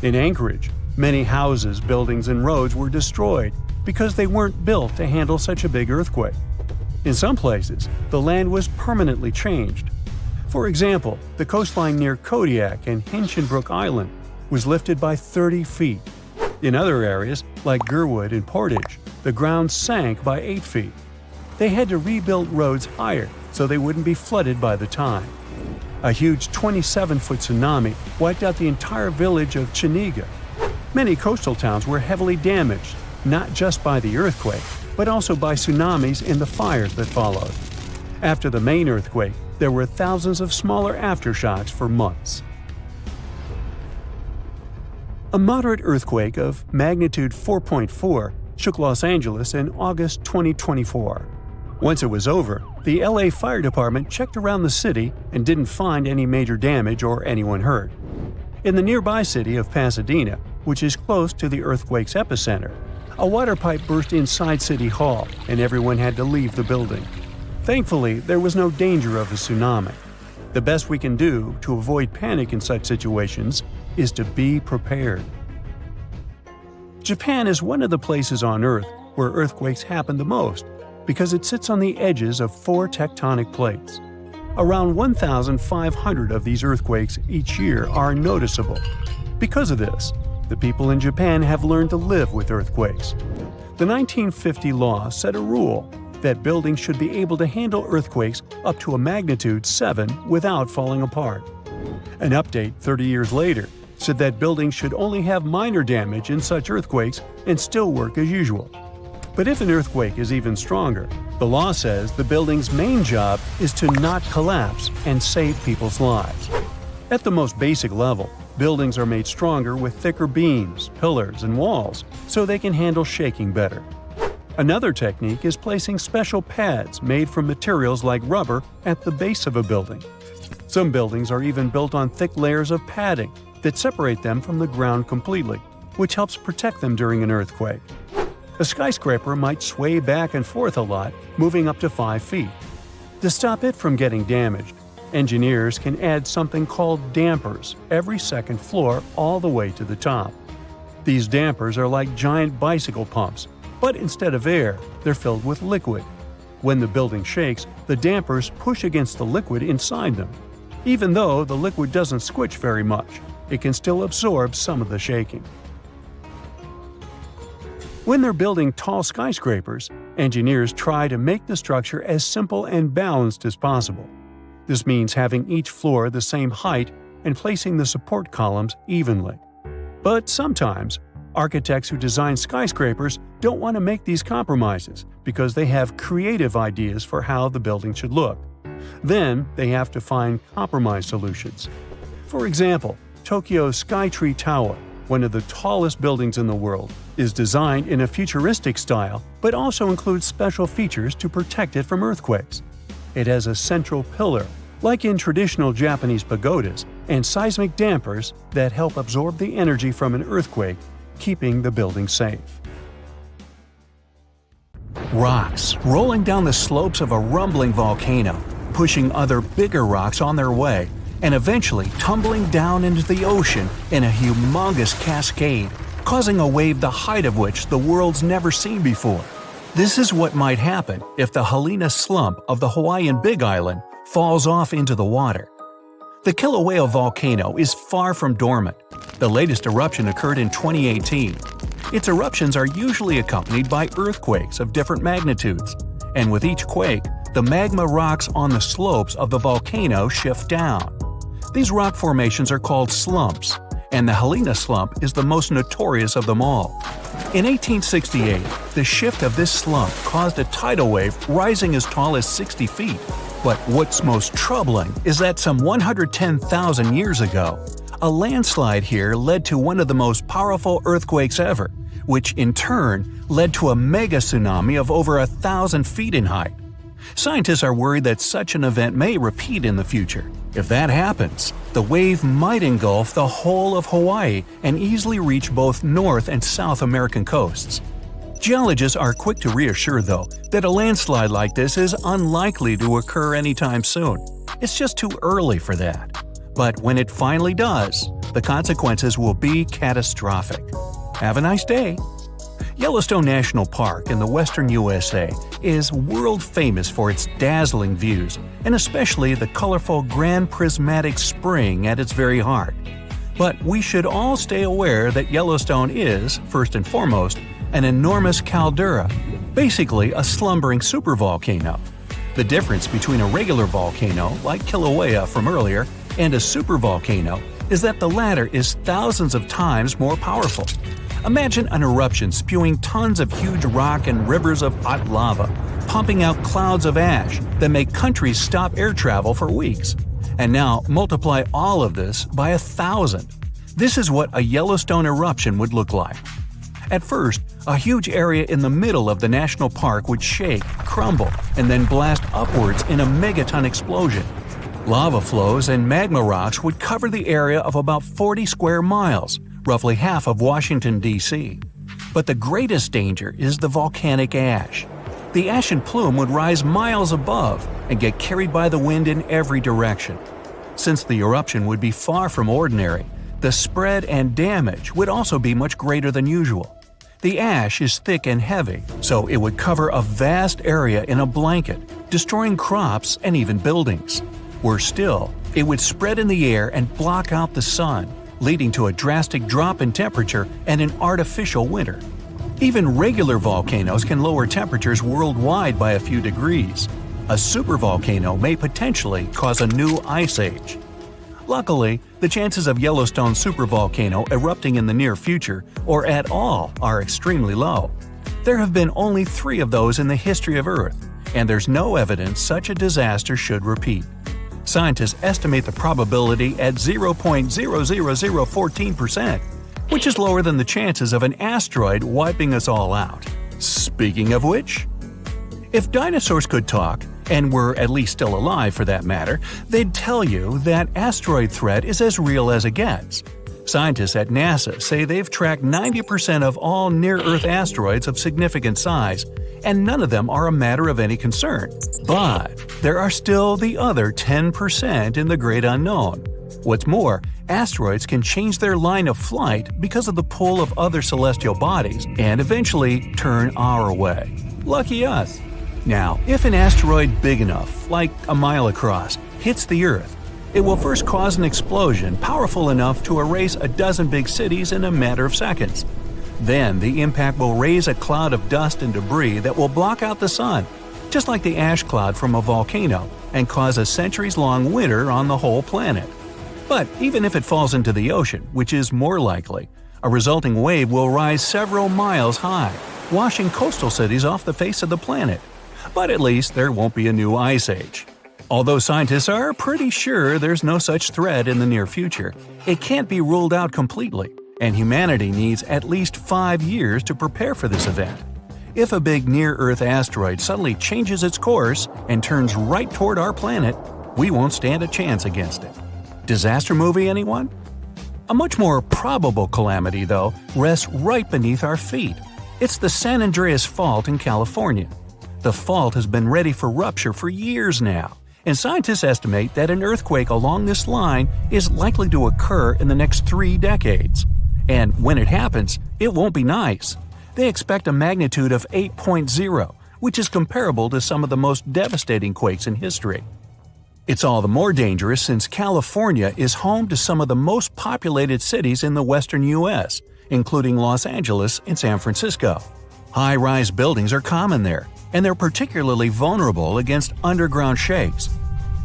In Anchorage, many houses, buildings, and roads were destroyed because they weren't built to handle such a big earthquake. In some places, the land was permanently changed. For example, the coastline near Kodiak and Hinchinbrook Island was lifted by 30 feet. In other areas, like Gerwood and Portage, the ground sank by 8 feet. They had to rebuild roads higher so they wouldn't be flooded by the time. A huge 27-foot tsunami wiped out the entire village of Chiniga. Many coastal towns were heavily damaged, not just by the earthquake, but also by tsunamis and the fires that followed. After the main earthquake, there were thousands of smaller aftershocks for months. A moderate earthquake of magnitude 4.4 shook Los Angeles in August 2024. Once it was over, the LA Fire Department checked around the city and didn't find any major damage or anyone hurt. In the nearby city of Pasadena, which is close to the earthquake's epicenter, a water pipe burst inside City Hall and everyone had to leave the building. Thankfully, there was no danger of a tsunami. The best we can do to avoid panic in such situations is to be prepared. Japan is one of the places on Earth where earthquakes happen the most because it sits on the edges of 4 tectonic plates. Around 1,500 of these earthquakes each year are noticeable. Because of this, the people in Japan have learned to live with earthquakes. The 1950 law set a rule that buildings should be able to handle earthquakes up to a magnitude 7 without falling apart. An update 30 years later said that buildings should only have minor damage in such earthquakes and still work as usual. But if an earthquake is even stronger, the law says the building's main job is to not collapse and save people's lives. At the most basic level, buildings are made stronger with thicker beams, pillars, and walls so they can handle shaking better. Another technique is placing special pads made from materials like rubber at the base of a building. Some buildings are even built on thick layers of padding that separate them from the ground completely, which helps protect them during an earthquake. A skyscraper might sway back and forth a lot, moving up to 5 feet. To stop it from getting damaged, engineers can add something called dampers every second floor all the way to the top. These dampers are like giant bicycle pumps, but instead of air, they're filled with liquid. When the building shakes, the dampers push against the liquid inside them. Even though the liquid doesn't squish very much, it can still absorb some of the shaking. When they're building tall skyscrapers, engineers try to make the structure as simple and balanced as possible. This means having each floor the same height and placing the support columns evenly. But sometimes, architects who design skyscrapers don't want to make these compromises because they have creative ideas for how the building should look. Then they have to find compromise solutions. For example, Tokyo's Skytree Tower, one of the tallest buildings in the world, is designed in a futuristic style but also includes special features to protect it from earthquakes. It has a central pillar, like in traditional Japanese pagodas, and seismic dampers that help absorb the energy from an earthquake, keeping the building safe. Rocks rolling down the slopes of a rumbling volcano, pushing other bigger rocks on their way, and eventually tumbling down into the ocean in a humongous cascade, causing a wave the height of which the world's never seen before. This is what might happen if the Helena slump of the Hawaiian Big Island falls off into the water. The Kilauea volcano is far from dormant. The latest eruption occurred in 2018. Its eruptions are usually accompanied by earthquakes of different magnitudes, and with each quake, the magma rocks on the slopes of the volcano shift down. These rock formations are called slumps, and the Helena slump is the most notorious of them all. In 1868, the shift of this slump caused a tidal wave rising as tall as 60 feet. But what's most troubling is that some 110,000 years ago, a landslide here led to one of the most powerful earthquakes ever, which in turn led to a mega tsunami of over 1,000 feet in height. Scientists are worried that such an event may repeat in the future. If that happens, the wave might engulf the whole of Hawaii and easily reach both North and South American coasts. Geologists are quick to reassure, though, that a landslide like this is unlikely to occur anytime soon. It's just too early for that. But when it finally does, the consequences will be catastrophic. Have a nice day! Yellowstone National Park in the western USA is world famous for its dazzling views, and especially the colorful Grand Prismatic Spring at its very heart. But we should all stay aware that Yellowstone is, first and foremost, an enormous caldera, basically a slumbering supervolcano. The difference between a regular volcano, like Kilauea from earlier, and a supervolcano is that the latter is thousands of times more powerful. Imagine an eruption spewing tons of huge rock and rivers of hot lava, pumping out clouds of ash that make countries stop air travel for weeks. And now multiply all of this by 1,000. This is what a Yellowstone eruption would look like. At first, a huge area in the middle of the national park would shake, crumble, and then blast upwards in a megaton explosion. Lava flows and magma rocks would cover the area of about 40 square miles, roughly half of Washington, D.C. But the greatest danger is the volcanic ash. The ashen plume would rise miles above and get carried by the wind in every direction. Since the eruption would be far from ordinary, the spread and damage would also be much greater than usual. The ash is thick and heavy, so it would cover a vast area in a blanket, destroying crops and even buildings. Worse still, it would spread in the air and block out the sun, leading to a drastic drop in temperature and an artificial winter. Even regular volcanoes can lower temperatures worldwide by a few degrees. A supervolcano may potentially cause a new ice age. Luckily, the chances of Yellowstone supervolcano erupting in the near future, or at all, are extremely low. There have been only 3 of those in the history of Earth, and there's no evidence such a disaster should repeat. Scientists estimate the probability at 0.00014%, which is lower than the chances of an asteroid wiping us all out. Speaking of which, if dinosaurs could talk, and were at least still alive for that matter, they'd tell you that asteroid threat is as real as it gets. Scientists at NASA say they've tracked 90% of all near-Earth asteroids of significant size, and none of them are a matter of any concern. But there are still the other 10% in the great unknown. What's more, asteroids can change their line of flight because of the pull of other celestial bodies and eventually turn our way. Lucky us. Now, if an asteroid big enough, like a mile across, hits the Earth, it will first cause an explosion powerful enough to erase a dozen big cities in a matter of seconds. Then the impact will raise a cloud of dust and debris that will block out the sun, just like the ash cloud from a volcano, and cause a centuries-long winter on the whole planet. But even if it falls into the ocean, which is more likely, a resulting wave will rise several miles high, washing coastal cities off the face of the planet. But at least there won't be a new ice age. Although scientists are pretty sure there's no such threat in the near future, it can't be ruled out completely, and humanity needs at least 5 years to prepare for this event. If a big near-Earth asteroid suddenly changes its course and turns right toward our planet, we won't stand a chance against it. Disaster movie, anyone? A much more probable calamity, though, rests right beneath our feet. It's the San Andreas Fault in California. The fault has been ready for rupture for years now, and scientists estimate that an earthquake along this line is likely to occur in the next 3 decades. And when it happens, it won't be nice. They expect a magnitude of 8.0, which is comparable to some of the most devastating quakes in history. It's all the more dangerous since California is home to some of the most populated cities in the western U.S., including Los Angeles and San Francisco. High-rise buildings are common there, and they're particularly vulnerable against underground shakes.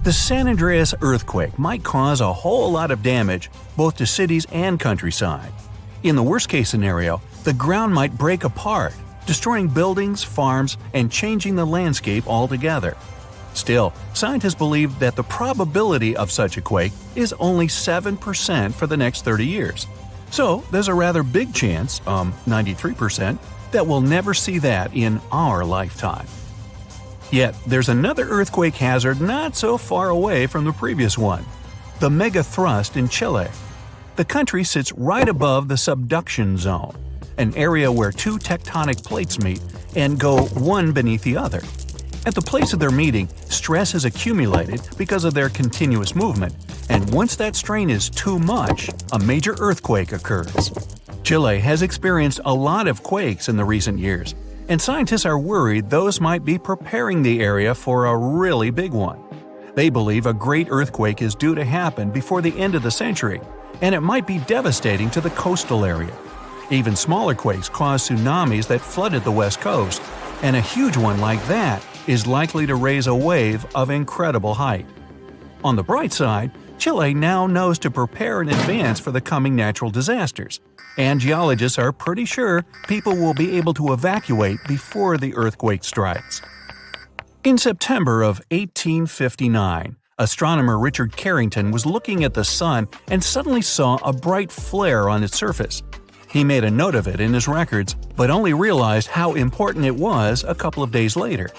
The San Andreas earthquake might cause a whole lot of damage both to cities and countryside. In the worst-case scenario, the ground might break apart, destroying buildings, farms, and changing the landscape altogether. Still, scientists believe that the probability of such a quake is only 7% for the next 30 years. So there's a rather big chance, 93%, that we'll never see that in our lifetime. Yet, there's another earthquake hazard not so far away from the previous one: the megathrust in Chile. The country sits right above the subduction zone, an area where 2 tectonic plates meet and go one beneath the other. At the place of their meeting, stress has accumulated because of their continuous movement, and once that strain is too much, a major earthquake occurs. Chile has experienced a lot of quakes in the recent years, and scientists are worried those might be preparing the area for a really big one. They believe a great earthquake is due to happen before the end of the century, and it might be devastating to the coastal area. Even smaller quakes caused tsunamis that flooded the west coast, and a huge one like that is likely to raise a wave of incredible height. On the bright side, Chile now knows to prepare in advance for the coming natural disasters, and geologists are pretty sure people will be able to evacuate before the earthquake strikes. In September of 1859, astronomer Richard Carrington was looking at the sun and suddenly saw a bright flare on its surface. He made a note of it in his records, but only realized how important it was a couple of days later.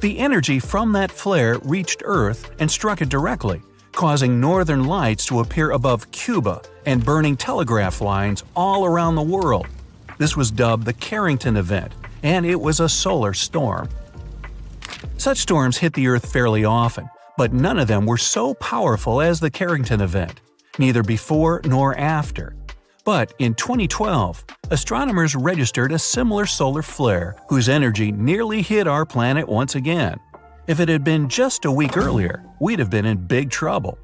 The energy from that flare reached Earth and struck it directly, causing northern lights to appear above Cuba and burning telegraph lines all around the world. This was dubbed the Carrington event, and it was a solar storm. Such storms hit the Earth fairly often, but none of them were so powerful as the Carrington event, neither before nor after. But in 2012, astronomers registered a similar solar flare whose energy nearly hit our planet once again. If it had been just a week earlier, we'd have been in big trouble.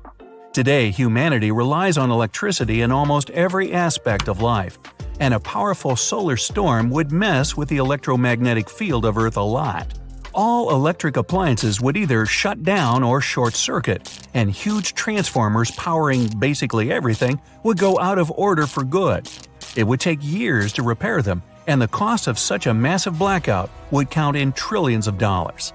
Today, humanity relies on electricity in almost every aspect of life, and a powerful solar storm would mess with the electromagnetic field of Earth a lot. All electric appliances would either shut down or short-circuit, and huge transformers powering basically everything would go out of order for good. It would take years to repair them, and the cost of such a massive blackout would count in trillions of dollars.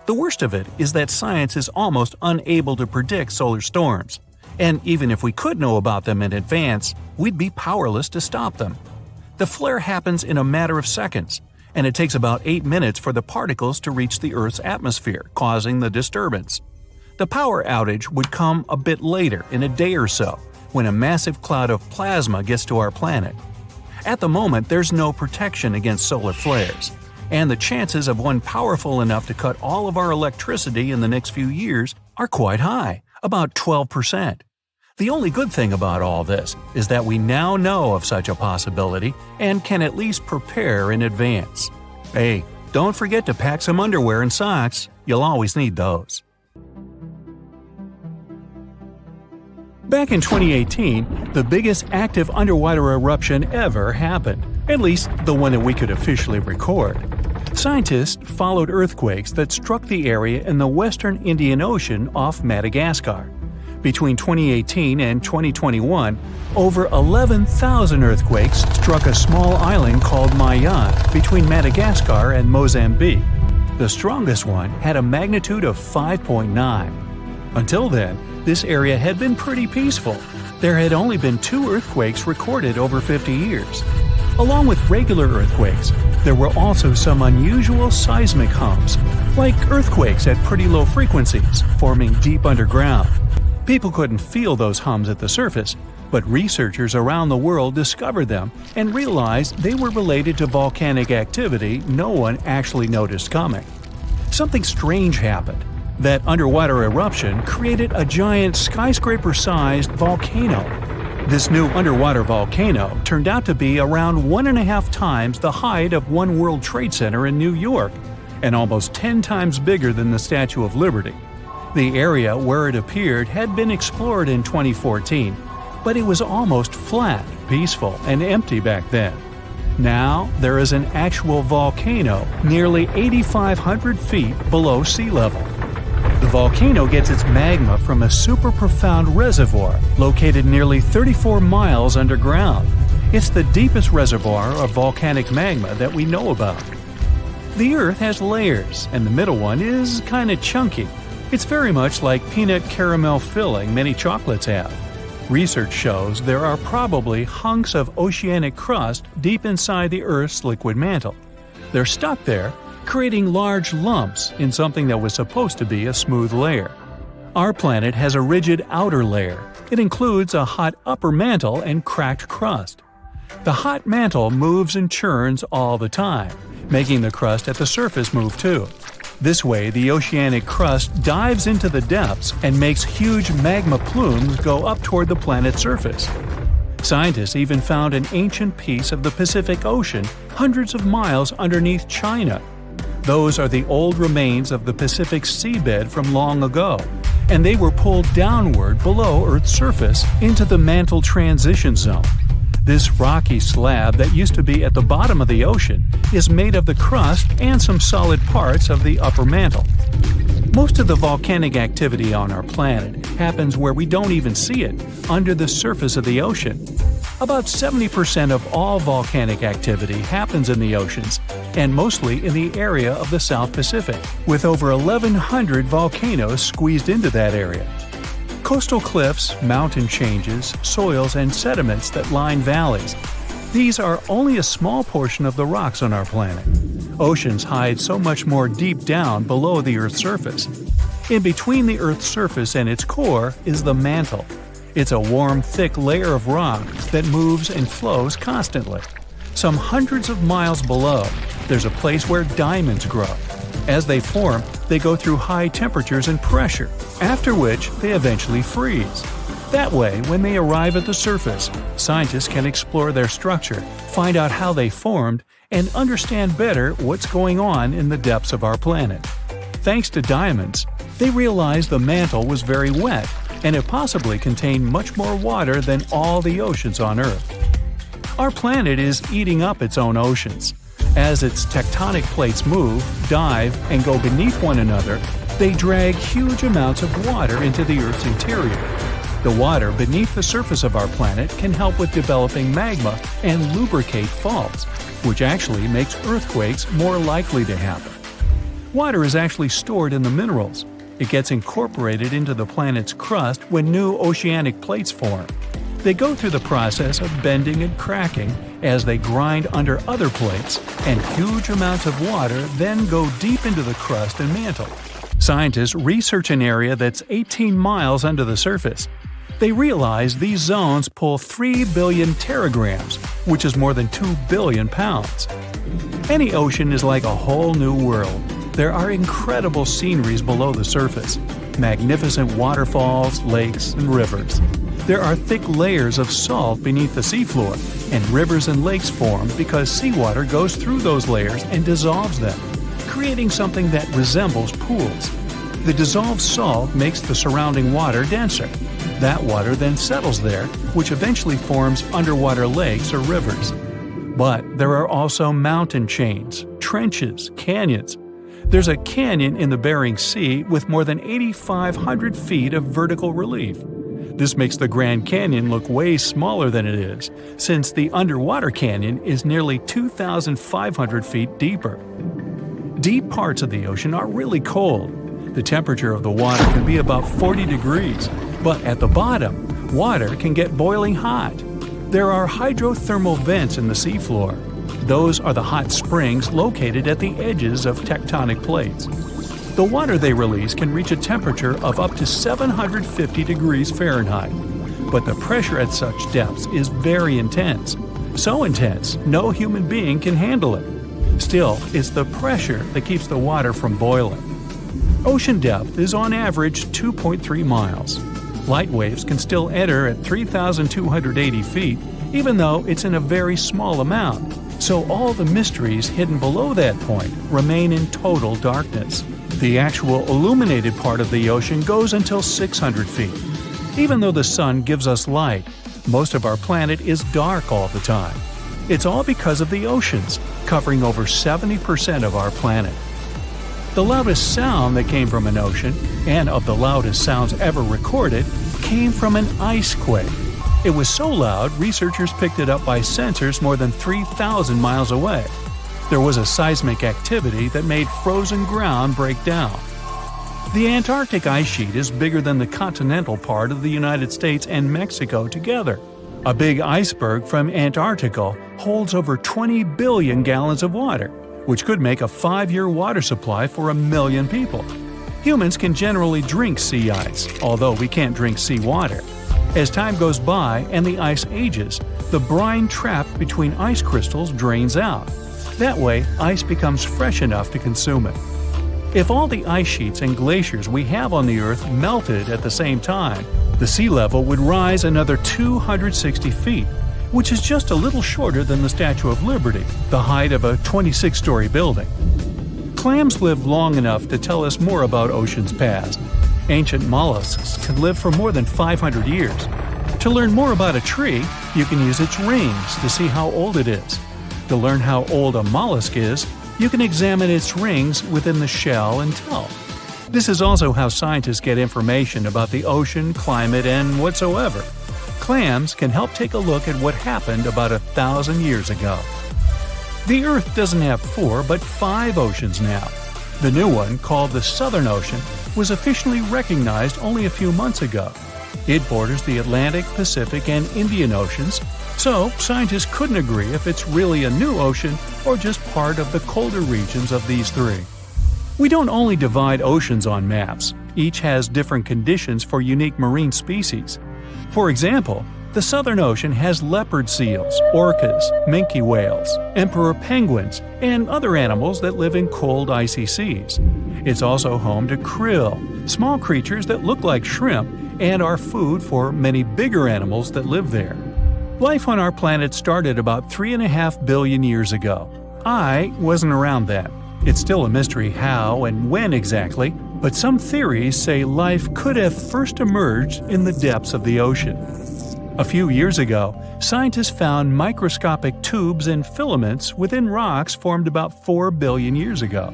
The worst of it is that science is almost unable to predict solar storms, and even if we could know about them in advance, we'd be powerless to stop them. The flare happens in a matter of seconds, and it takes about 8 minutes for the particles to reach the Earth's atmosphere, causing the disturbance. The power outage would come a bit later, in a day or so, when a massive cloud of plasma gets to our planet. At the moment, there's no protection against solar flares, and the chances of one powerful enough to cut all of our electricity in the next few years are quite high, about 12%. The only good thing about all this is that we now know of such a possibility and can at least prepare in advance. Hey, don't forget to pack some underwear and socks. You'll always need those. Back in 2018, the biggest active underwater eruption ever happened, at least the one that we could officially record. Scientists followed earthquakes that struck the area in the western Indian Ocean off Madagascar. Between 2018 and 2021, over 11,000 earthquakes struck a small island called Mayan between Madagascar and Mozambique. The strongest one had a magnitude of 5.9. Until then, this area had been pretty peaceful. There had only been 2 earthquakes recorded over 50 years. Along with regular earthquakes, there were also some unusual seismic hums, like earthquakes at pretty low frequencies, forming deep underground. People couldn't feel those hums at the surface, but researchers around the world discovered them and realized they were related to volcanic activity no one actually noticed coming. Something strange happened. That underwater eruption created a giant skyscraper-sized volcano. This new underwater volcano turned out to be around 1.5 times the height of One World Trade Center in New York, and almost 10 times bigger than the Statue of Liberty. The area where it appeared had been explored in 2014, but it was almost flat, peaceful, and empty back then. Now, there is an actual volcano nearly 8,500 feet below sea level. The volcano gets its magma from a super profound reservoir located nearly 34 miles underground. It's the deepest reservoir of volcanic magma that we know about. The Earth has layers, and the middle one is kinda chunky. It's very much like peanut caramel filling many chocolates have. Research shows there are probably hunks of oceanic crust deep inside the Earth's liquid mantle. They're stuck there, creating large lumps in something that was supposed to be a smooth layer. Our planet has a rigid outer layer. It includes a hot upper mantle and cracked crust. The hot mantle moves and churns all the time, making the crust at the surface move too. This way, the oceanic crust dives into the depths and makes huge magma plumes go up toward the planet's surface. Scientists even found an ancient piece of the Pacific Ocean hundreds of miles underneath China. Those are the old remains of the Pacific seabed from long ago, and they were pulled downward below Earth's surface into the mantle transition zone. This rocky slab that used to be at the bottom of the ocean is made of the crust and some solid parts of the upper mantle. Most of the volcanic activity on our planet happens where we don't even see it, under the surface of the ocean. About 70% of all volcanic activity happens in the oceans, and mostly in the area of the South Pacific, with over 1,100 volcanoes squeezed into that area. Coastal cliffs, mountain changes, soils, and sediments that line valleys. These are only a small portion of the rocks on our planet. Oceans hide so much more deep down below the Earth's surface. In between the Earth's surface and its core is the mantle. It's a warm, thick layer of rock that moves and flows constantly. Some hundreds of miles below, there's a place where diamonds grow. As they form, they go through high temperatures and pressure, after which they eventually freeze. That way, when they arrive at the surface, scientists can explore their structure, find out how they formed, and understand better what's going on in the depths of our planet. Thanks to diamonds, they realized the mantle was very wet, and it possibly contained much more water than all the oceans on Earth. Our planet is eating up its own oceans. As its tectonic plates move, dive, and go beneath one another, they drag huge amounts of water into the Earth's interior. The water beneath the surface of our planet can help with developing magma and lubricate faults, which actually makes earthquakes more likely to happen. Water is actually stored in the minerals. It gets incorporated into the planet's crust when new oceanic plates form. They go through the process of bending and cracking as they grind under other plates, and huge amounts of water then go deep into the crust and mantle. Scientists research an area that's 18 miles under the surface. They realize these zones pull 3 billion teragrams, which is more than 2 billion pounds. Any ocean is like a whole new world. There are incredible sceneries below the surface, magnificent waterfalls, lakes, and rivers. There are thick layers of salt beneath the seafloor, and rivers and lakes form because seawater goes through those layers and dissolves them, creating something that resembles pools. The dissolved salt makes the surrounding water denser. That water then settles there, which eventually forms underwater lakes or rivers. But there are also mountain chains, trenches, canyons. There's a canyon in the Bering Sea with more than 8,500 feet of vertical relief. This makes the Grand Canyon look way smaller than it is, since the underwater canyon is nearly 2,500 feet deeper. Deep parts of the ocean are really cold. The temperature of the water can be about 40 degrees, but at the bottom, water can get boiling hot. There are hydrothermal vents in the seafloor. Those are the hot springs located at the edges of tectonic plates. The water they release can reach a temperature of up to 750 degrees Fahrenheit. But the pressure at such depths is very intense. So intense, no human being can handle it. Still, it's the pressure that keeps the water from boiling. Ocean depth is on average 2.3 miles. Light waves can still enter at 3,280 feet, even though it's in a very small amount. So all the mysteries hidden below that point remain in total darkness. The actual illuminated part of the ocean goes until 600 feet. Even though the sun gives us light, most of our planet is dark all the time. It's all because of the oceans, covering over 70% of our planet. The loudest sound that came from an ocean, and of the loudest sounds ever recorded, came from an ice quake. It was so loud, researchers picked it up by sensors more than 3,000 miles away. There was a seismic activity that made frozen ground break down. The Antarctic ice sheet is bigger than the continental part of the United States and Mexico together. A big iceberg from Antarctica holds over 20 billion gallons of water, which could make a 5-year water supply for 1 million people. Humans can generally drink sea ice, although we can't drink seawater. As time goes by and the ice ages, the brine trapped between ice crystals drains out. That way, ice becomes fresh enough to consume it. If all the ice sheets and glaciers we have on the Earth melted at the same time, the sea level would rise another 260 feet, which is just a little shorter than the Statue of Liberty, the height of a 26-story building. Clams live long enough to tell us more about oceans past. Ancient mollusks can live for more than 500 years. To learn more about a tree, you can use its rings to see how old it is. To learn how old a mollusk is, you can examine its rings within the shell and tell. This is also how scientists get information about the ocean, climate, and whatsoever. Clams can help take a look at what happened about 1,000 years ago. The Earth doesn't have 4 but 5 oceans now. The new one, called the Southern Ocean, was officially recognized only a few months ago. It borders the Atlantic, Pacific, and Indian Oceans, so scientists couldn't agree if it's really a new ocean or just part of the colder regions of these 3. We don't only divide oceans on maps, each has different conditions for unique marine species. For example, the Southern Ocean has leopard seals, orcas, minke whales, emperor penguins, and other animals that live in cold icy seas. It's also home to krill, small creatures that look like shrimp and are food for many bigger animals that live there. Life on our planet started about 3.5 billion years ago. I wasn't around then. It's still a mystery how and when exactly, but some theories say life could have first emerged in the depths of the ocean. A few years ago, scientists found microscopic tubes and filaments within rocks formed about 4 billion years ago.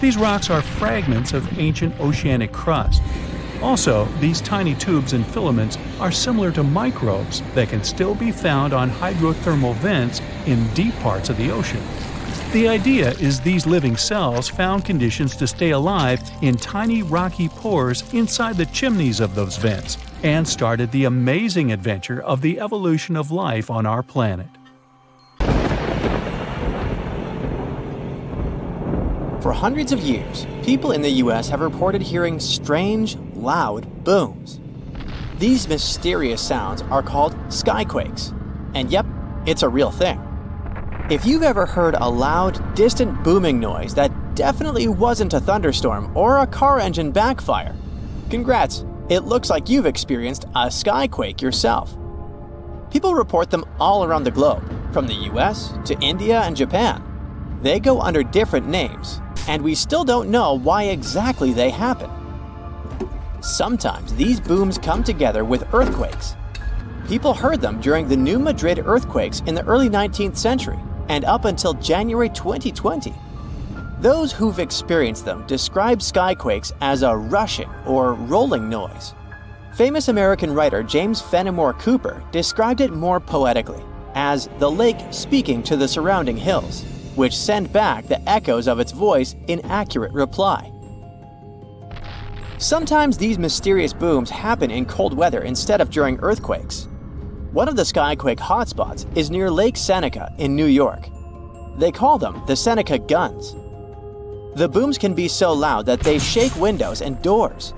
These rocks are fragments of ancient oceanic crust. Also, these tiny tubes and filaments are similar to microbes that can still be found on hydrothermal vents in deep parts of the ocean. The idea is these living cells found conditions to stay alive in tiny rocky pores inside the chimneys of those vents, and started the amazing adventure of the evolution of life on our planet. For hundreds of years, people in the US have reported hearing strange, loud booms. These mysterious sounds are called skyquakes. And yep, it's a real thing. If you've ever heard a loud, distant booming noise that definitely wasn't a thunderstorm or a car engine backfire, congrats, it looks like you've experienced a skyquake yourself. People report them all around the globe, from the US to India and Japan. They go under different names, and we still don't know why exactly they happen. Sometimes these booms come together with earthquakes. People heard them during the New Madrid earthquakes in the early 19th century and up until January 2020. Those who've experienced them describe skyquakes as a rushing or rolling noise. Famous American writer James Fenimore Cooper described it more poetically as the lake speaking to the surrounding hills, which send back the echoes of its voice in accurate reply. Sometimes these mysterious booms happen in cold weather instead of during earthquakes. One of the skyquake hotspots is near Lake Seneca in New York. They call them the Seneca Guns. The booms can be so loud that they shake windows and doors.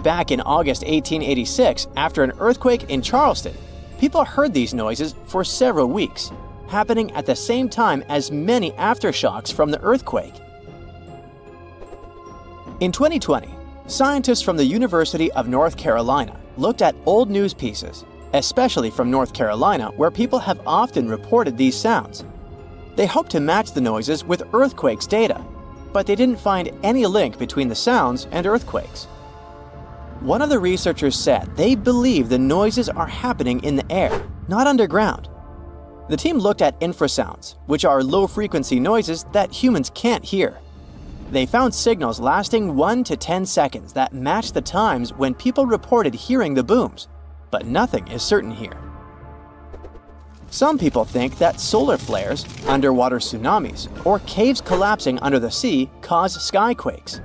Back in August 1886, after an earthquake in Charleston, people heard these noises for several weeks, happening at the same time as many aftershocks from the earthquake. In 2020, scientists from the University of North Carolina looked at old news pieces, especially from North Carolina, where people have often reported these sounds. They hoped to match the noises with earthquakes data, but they didn't find any link between the sounds and earthquakes. One of the researchers said they believe the noises are happening in the air, not underground. The team looked at infrasounds, which are low-frequency noises that humans can't hear. They found signals lasting 1 to 10 seconds that matched the times when people reported hearing the booms, but nothing is certain here. Some people think that solar flares, underwater tsunamis, or caves collapsing under the sea cause skyquakes.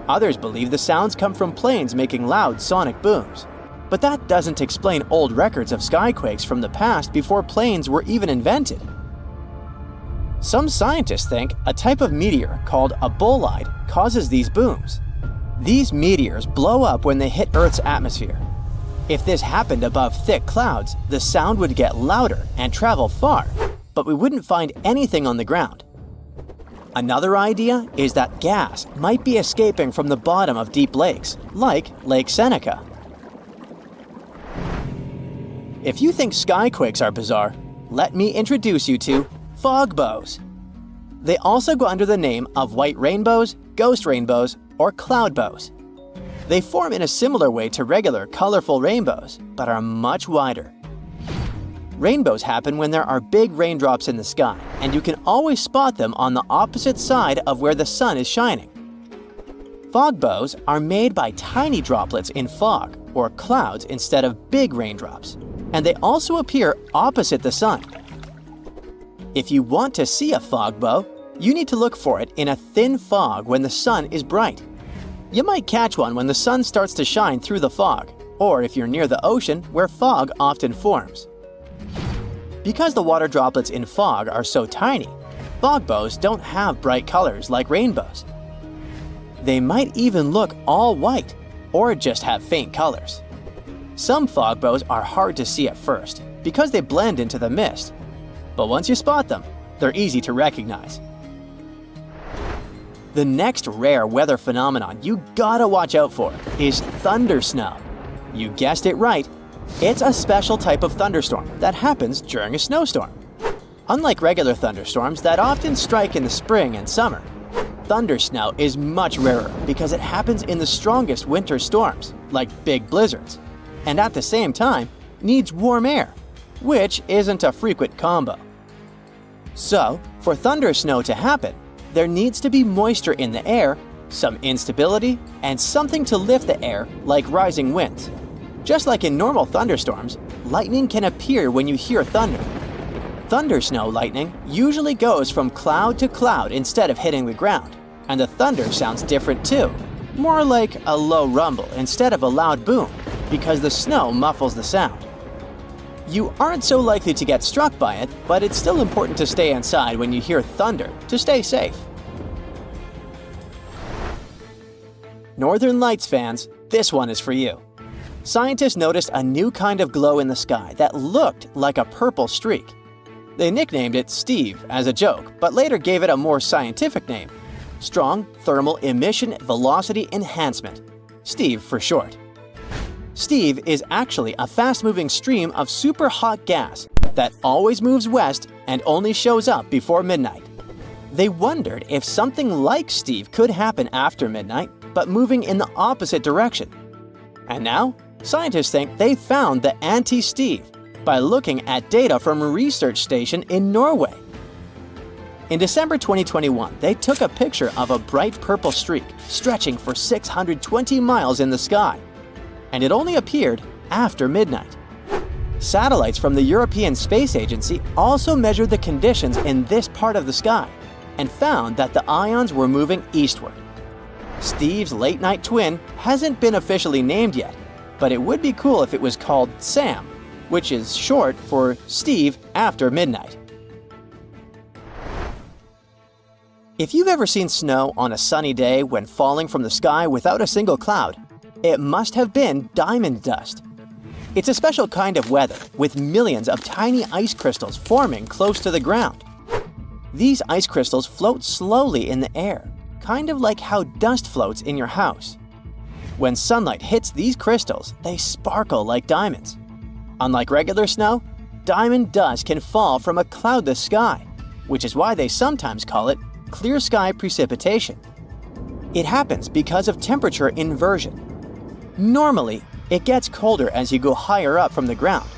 Others believe the sounds come from planes making loud sonic booms. But that doesn't explain old records of skyquakes from the past before planes were even invented. Some scientists think a type of meteor called a bolide causes these booms. These meteors blow up when they hit Earth's atmosphere. If this happened above thick clouds, the sound would get louder and travel far, but we wouldn't find anything on the ground. Another idea is that gas might be escaping from the bottom of deep lakes, like Lake Seneca. If you think skyquakes are bizarre, let me introduce you to fog bows. They also go under the name of white rainbows, ghost rainbows, or cloud bows. They form in a similar way to regular colorful rainbows, but are much wider. Rainbows happen when there are big raindrops in the sky, and you can always spot them on the opposite side of where the sun is shining. Fog bows are made by tiny droplets in fog, or clouds, instead of big raindrops, and they also appear opposite the sun. If you want to see a fog bow, you need to look for it in a thin fog when the sun is bright. You might catch one when the sun starts to shine through the fog, or if you're near the ocean where fog often forms. Because the water droplets in fog are so tiny, fog bows don't have bright colors like rainbows. They might even look all white or just have faint colors. Some fog bows are hard to see at first because they blend into the mist, but once you spot them, they're easy to recognize. The next rare weather phenomenon you gotta watch out for is thunder snow. You guessed it right, it's a special type of thunderstorm that happens during a snowstorm. Unlike regular thunderstorms that often strike in the spring and summer, thunder snow is much rarer because it happens in the strongest winter storms, like big blizzards, and at the same time needs warm air, which isn't a frequent combo. So, for thunder snow to happen, there needs to be moisture in the air, some instability, and something to lift the air like rising winds. Just like in normal thunderstorms, lightning can appear when you hear thunder. Thunder snow lightning usually goes from cloud to cloud instead of hitting the ground, and the thunder sounds different too, more like a low rumble instead of a loud boom, because the snow muffles the sound. You aren't so likely to get struck by it, but it's still important to stay inside when you hear thunder to stay safe. Northern Lights fans, this one is for you. Scientists noticed a new kind of glow in the sky that looked like a purple streak. They nicknamed it Steve as a joke, but later gave it a more scientific name: Strong Thermal Emission Velocity Enhancement, Steve for short. Steve is actually a fast-moving stream of super hot gas that always moves west and only shows up before midnight. They wondered if something like Steve could happen after midnight, but moving in the opposite direction. And now, scientists think they found the anti-Steve by looking at data from a research station in Norway. In December 2021, they took a picture of a bright purple streak stretching for 620 miles in the sky, and it only appeared after midnight. Satellites from the European Space Agency also measured the conditions in this part of the sky and found that the ions were moving eastward. Steve's late-night twin hasn't been officially named yet, but it would be cool if it was called SAM, which is short for Steve after midnight. If you've ever seen snow on a sunny day when falling from the sky without a single cloud, it must have been diamond dust. It's a special kind of weather with millions of tiny ice crystals forming close to the ground. These ice crystals float slowly in the air, kind of like how dust floats in your house. When sunlight hits these crystals, they sparkle like diamonds. Unlike regular snow, diamond dust can fall from a cloudless sky, which is why they sometimes call it clear sky precipitation. It happens because of temperature inversion. Normally, it gets colder as you go higher up from the ground.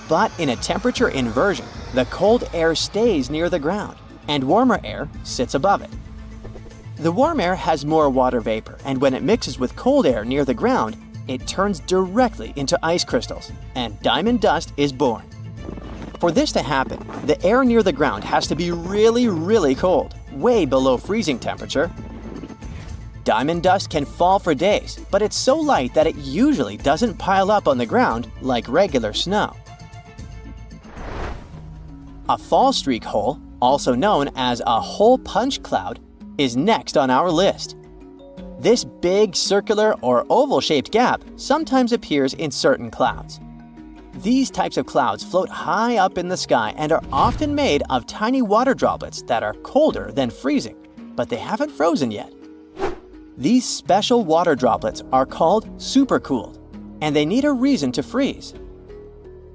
But in a temperature inversion, the cold air stays near the ground, and warmer air sits above it. The warm air has more water vapor, and when it mixes with cold air near the ground, it turns directly into ice crystals, and diamond dust is born. For this to happen, the air near the ground has to be really, really cold, way below freezing temperature. Diamond dust can fall for days, but it's so light that it usually doesn't pile up on the ground like regular snow. A fall streak hole, also known as a hole punch cloud, is next on our list. This big circular or oval-shaped gap sometimes appears in certain clouds. These types of clouds float high up in the sky and are often made of tiny water droplets that are colder than freezing, but they haven't frozen yet. These special water droplets are called supercooled, and they need a reason to freeze.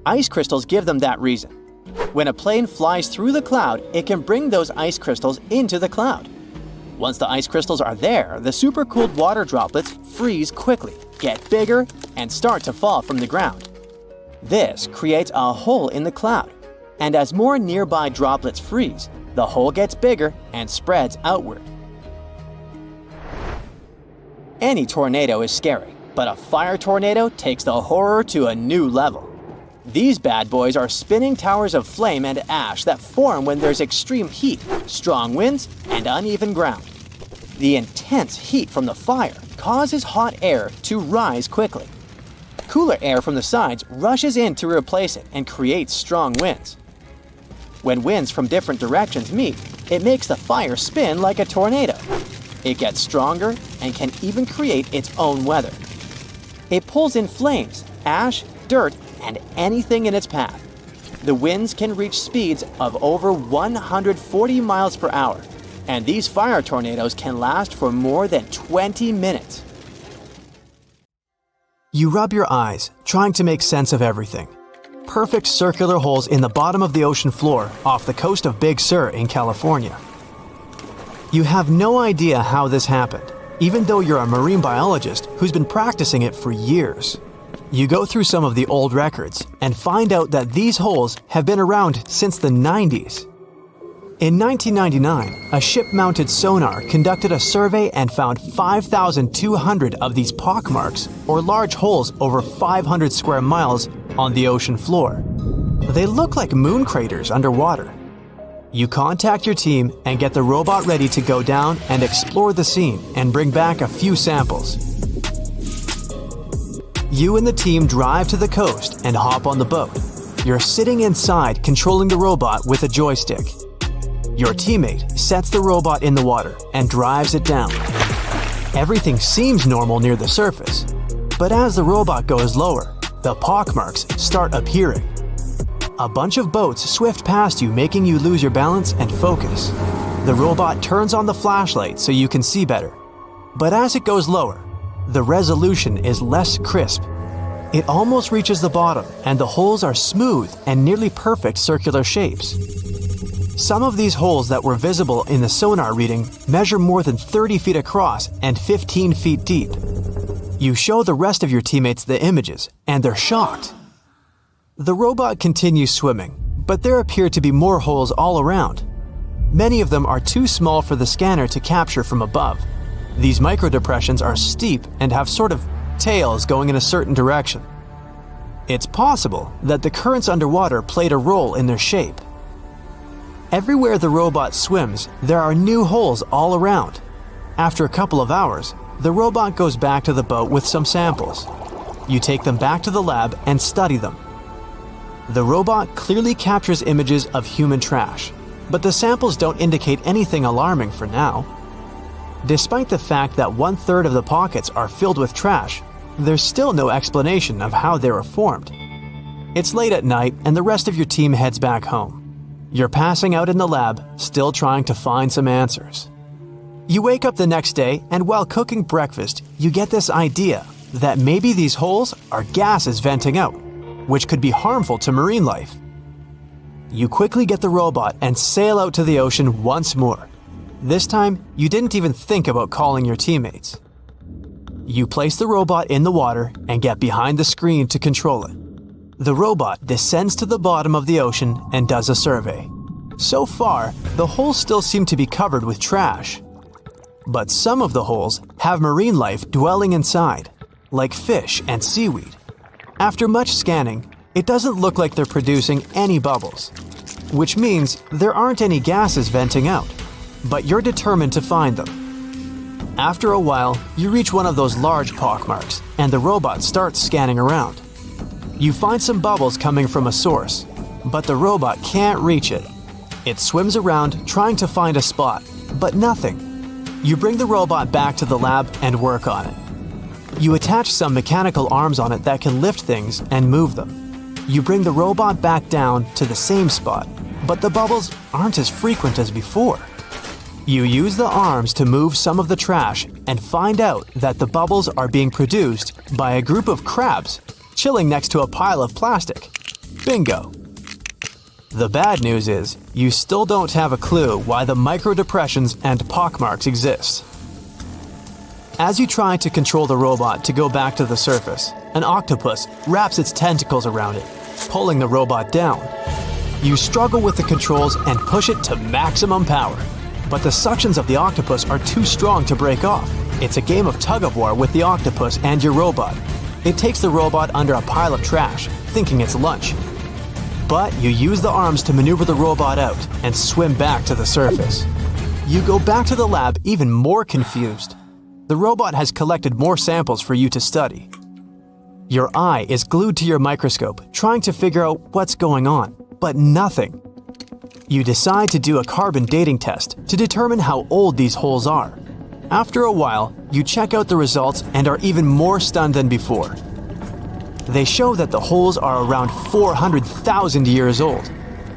Ice crystals give them that reason. When a plane flies through the cloud, it can bring those ice crystals into the cloud. Once the ice crystals are there, the supercooled water droplets freeze quickly, get bigger, and start to fall from the ground. This creates a hole in the cloud, and as more nearby droplets freeze, the hole gets bigger and spreads outward. Any tornado is scary, but a fire tornado takes the horror to a new level. These bad boys are spinning towers of flame and ash that form when there's extreme heat, strong winds, and uneven ground. The intense heat from the fire causes hot air to rise quickly. Cooler air from the sides rushes in to replace it and creates strong winds. When winds from different directions meet, it makes the fire spin like a tornado. It gets stronger and can even create its own weather. It pulls in flames, ash, dirt, and anything in its path. The winds can reach speeds of over 140 miles per hour, and these fire tornadoes can last for more than 20 minutes. You rub your eyes, trying to make sense of everything. Perfect circular holes in the bottom of the ocean floor off the coast of Big Sur in California. You have no idea how this happened, even though you're a marine biologist who's been practicing it for years. You go through some of the old records and find out that these holes have been around since the 90s. In 1999, a ship-mounted sonar conducted a survey and found 5,200 of these pockmarks, or large holes over 500 square miles, on the ocean floor. They look like moon craters underwater. You contact your team and get the robot ready to go down and explore the scene and bring back a few samples. You and the team drive to the coast and hop on the boat. You're sitting inside controlling the robot with a joystick. Your teammate sets the robot in the water and drives it down. Everything seems normal near the surface, but as the robot goes lower, the pockmarks start appearing. A bunch of boats swift past you, making you lose your balance and focus. The robot turns on the flashlight so you can see better. But as it goes lower, the resolution is less crisp. It almost reaches the bottom, and the holes are smooth and nearly perfect circular shapes. Some of these holes that were visible in the sonar reading measure more than 30 feet across and 15 feet deep. You show the rest of your teammates the images, and they're shocked. The robot continues swimming, but there appear to be more holes all around. Many of them are too small for the scanner to capture from above. These microdepressions are steep and have sort of tails going in a certain direction. It's possible that the currents underwater played a role in their shape. Everywhere the robot swims, there are new holes all around. After a couple of hours, the robot goes back to the boat with some samples. You take them back to the lab and study them. The robot clearly captures images of human trash, but the samples don't indicate anything alarming for now. Despite the fact that 1/3 of the pockets are filled with trash, there's still no explanation of how they were formed. It's late at night and the rest of your team heads back home. You're passing out in the lab, still trying to find some answers. You wake up the next day, and while cooking breakfast, you get this idea that maybe these holes are gases venting out, which could be harmful to marine life. You quickly get the robot and sail out to the ocean once more. This time, you didn't even think about calling your teammates. You place the robot in the water and get behind the screen to control it. The robot descends to the bottom of the ocean and does a survey. So far, the holes still seem to be covered with trash. But some of the holes have marine life dwelling inside, like fish and seaweed. After much scanning, it doesn't look like they're producing any bubbles, which means there aren't any gases venting out, but you're determined to find them. After a while, you reach one of those large pockmarks, and the robot starts scanning around. You find some bubbles coming from a source, but the robot can't reach it. It swims around trying to find a spot, but nothing. You bring the robot back to the lab and work on it. You attach some mechanical arms on it that can lift things and move them. You bring the robot back down to the same spot, but the bubbles aren't as frequent as before. You use the arms to move some of the trash and find out that the bubbles are being produced by a group of crabs chilling next to a pile of plastic. Bingo! The bad news is, you still don't have a clue why the microdepressions and pockmarks exist. As you try to control the robot to go back to the surface, an octopus wraps its tentacles around it, pulling the robot down. You struggle with the controls and push it to maximum power, but the suctions of the octopus are too strong to break off. It's a game of tug-of-war with the octopus and your robot. It takes the robot under a pile of trash, thinking it's lunch. But you use the arms to maneuver the robot out and swim back to the surface. You go back to the lab even more confused. The robot has collected more samples for you to study. Your eye is glued to your microscope, trying to figure out what's going on, but nothing. You decide to do a carbon dating test to determine how old these holes are. After a while, you check out the results and are even more stunned than before. They show that the holes are around 400,000 years old,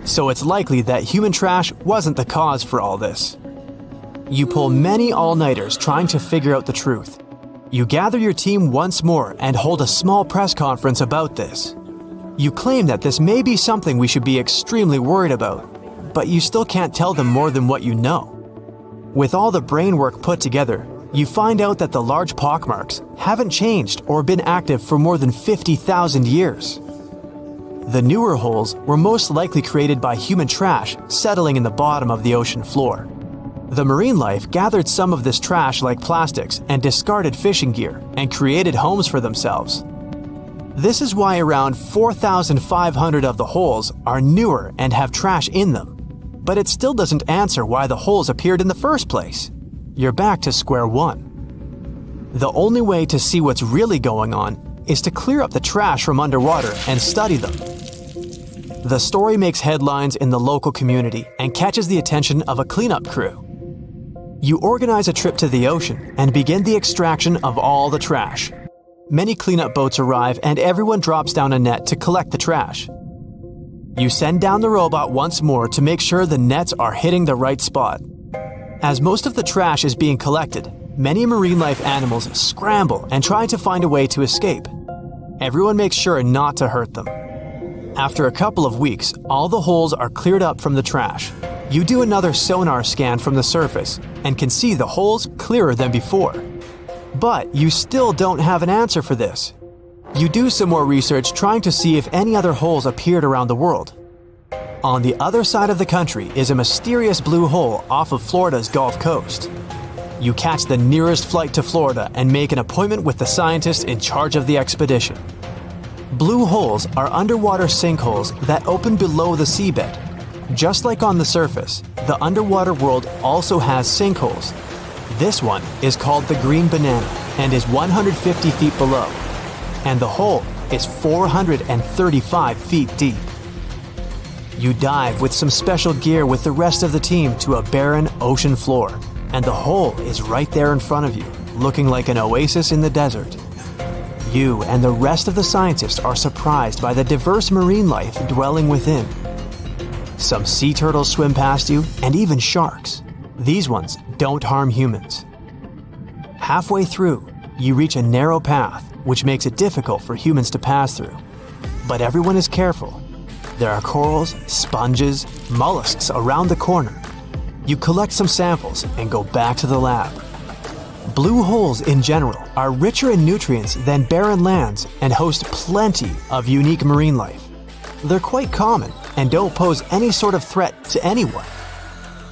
so it's likely that human trash wasn't the cause for all this. You pull many all-nighters trying to figure out the truth. You gather your team once more and hold a small press conference about this. You claim that this may be something we should be extremely worried about, but you still can't tell them more than what you know. With all the brain work put together, you find out that the large pockmarks haven't changed or been active for more than 50,000 years. The newer holes were most likely created by human trash settling in the bottom of the ocean floor. The marine life gathered some of this trash like plastics and discarded fishing gear and created homes for themselves. This is why around 4,500 of the holes are newer and have trash in them. But it still doesn't answer why the holes appeared in the first place. You're back to square one. The only way to see what's really going on is to clear up the trash from underwater and study them. The story makes headlines in the local community and catches the attention of a cleanup crew. You organize a trip to the ocean and begin the extraction of all the trash. Many cleanup boats arrive and everyone drops down a net to collect the trash. You send down the robot once more to make sure the nets are hitting the right spot. As most of the trash is being collected, many marine life animals scramble and try to find a way to escape. Everyone makes sure not to hurt them. After a couple of weeks, all the holes are cleared up from the trash. You do another sonar scan from the surface and can see the holes clearer than before. But you still don't have an answer for this. You do some more research trying to see if any other holes appeared around the world. On the other side of the country is a mysterious blue hole off of Florida's Gulf Coast. You catch the nearest flight to Florida and make an appointment with the scientists in charge of the expedition. Blue holes are underwater sinkholes that open below the seabed. Just like on the surface, the underwater world also has sinkholes. This one is called the Green Banana and is 150 feet below. And the hole is 435 feet deep. You dive with some special gear with the rest of the team to a barren ocean floor, and the hole is right there in front of you, looking like an oasis in the desert. You and the rest of the scientists are surprised by the diverse marine life dwelling within. Some sea turtles swim past you, and even sharks. These ones don't harm humans. Halfway through, you reach a narrow path, which makes it difficult for humans to pass through. But everyone is careful. There are corals, sponges, mollusks around the corner. You collect some samples and go back to the lab. Blue holes in general are richer in nutrients than barren lands and host plenty of unique marine life. They're quite common and don't pose any sort of threat to anyone.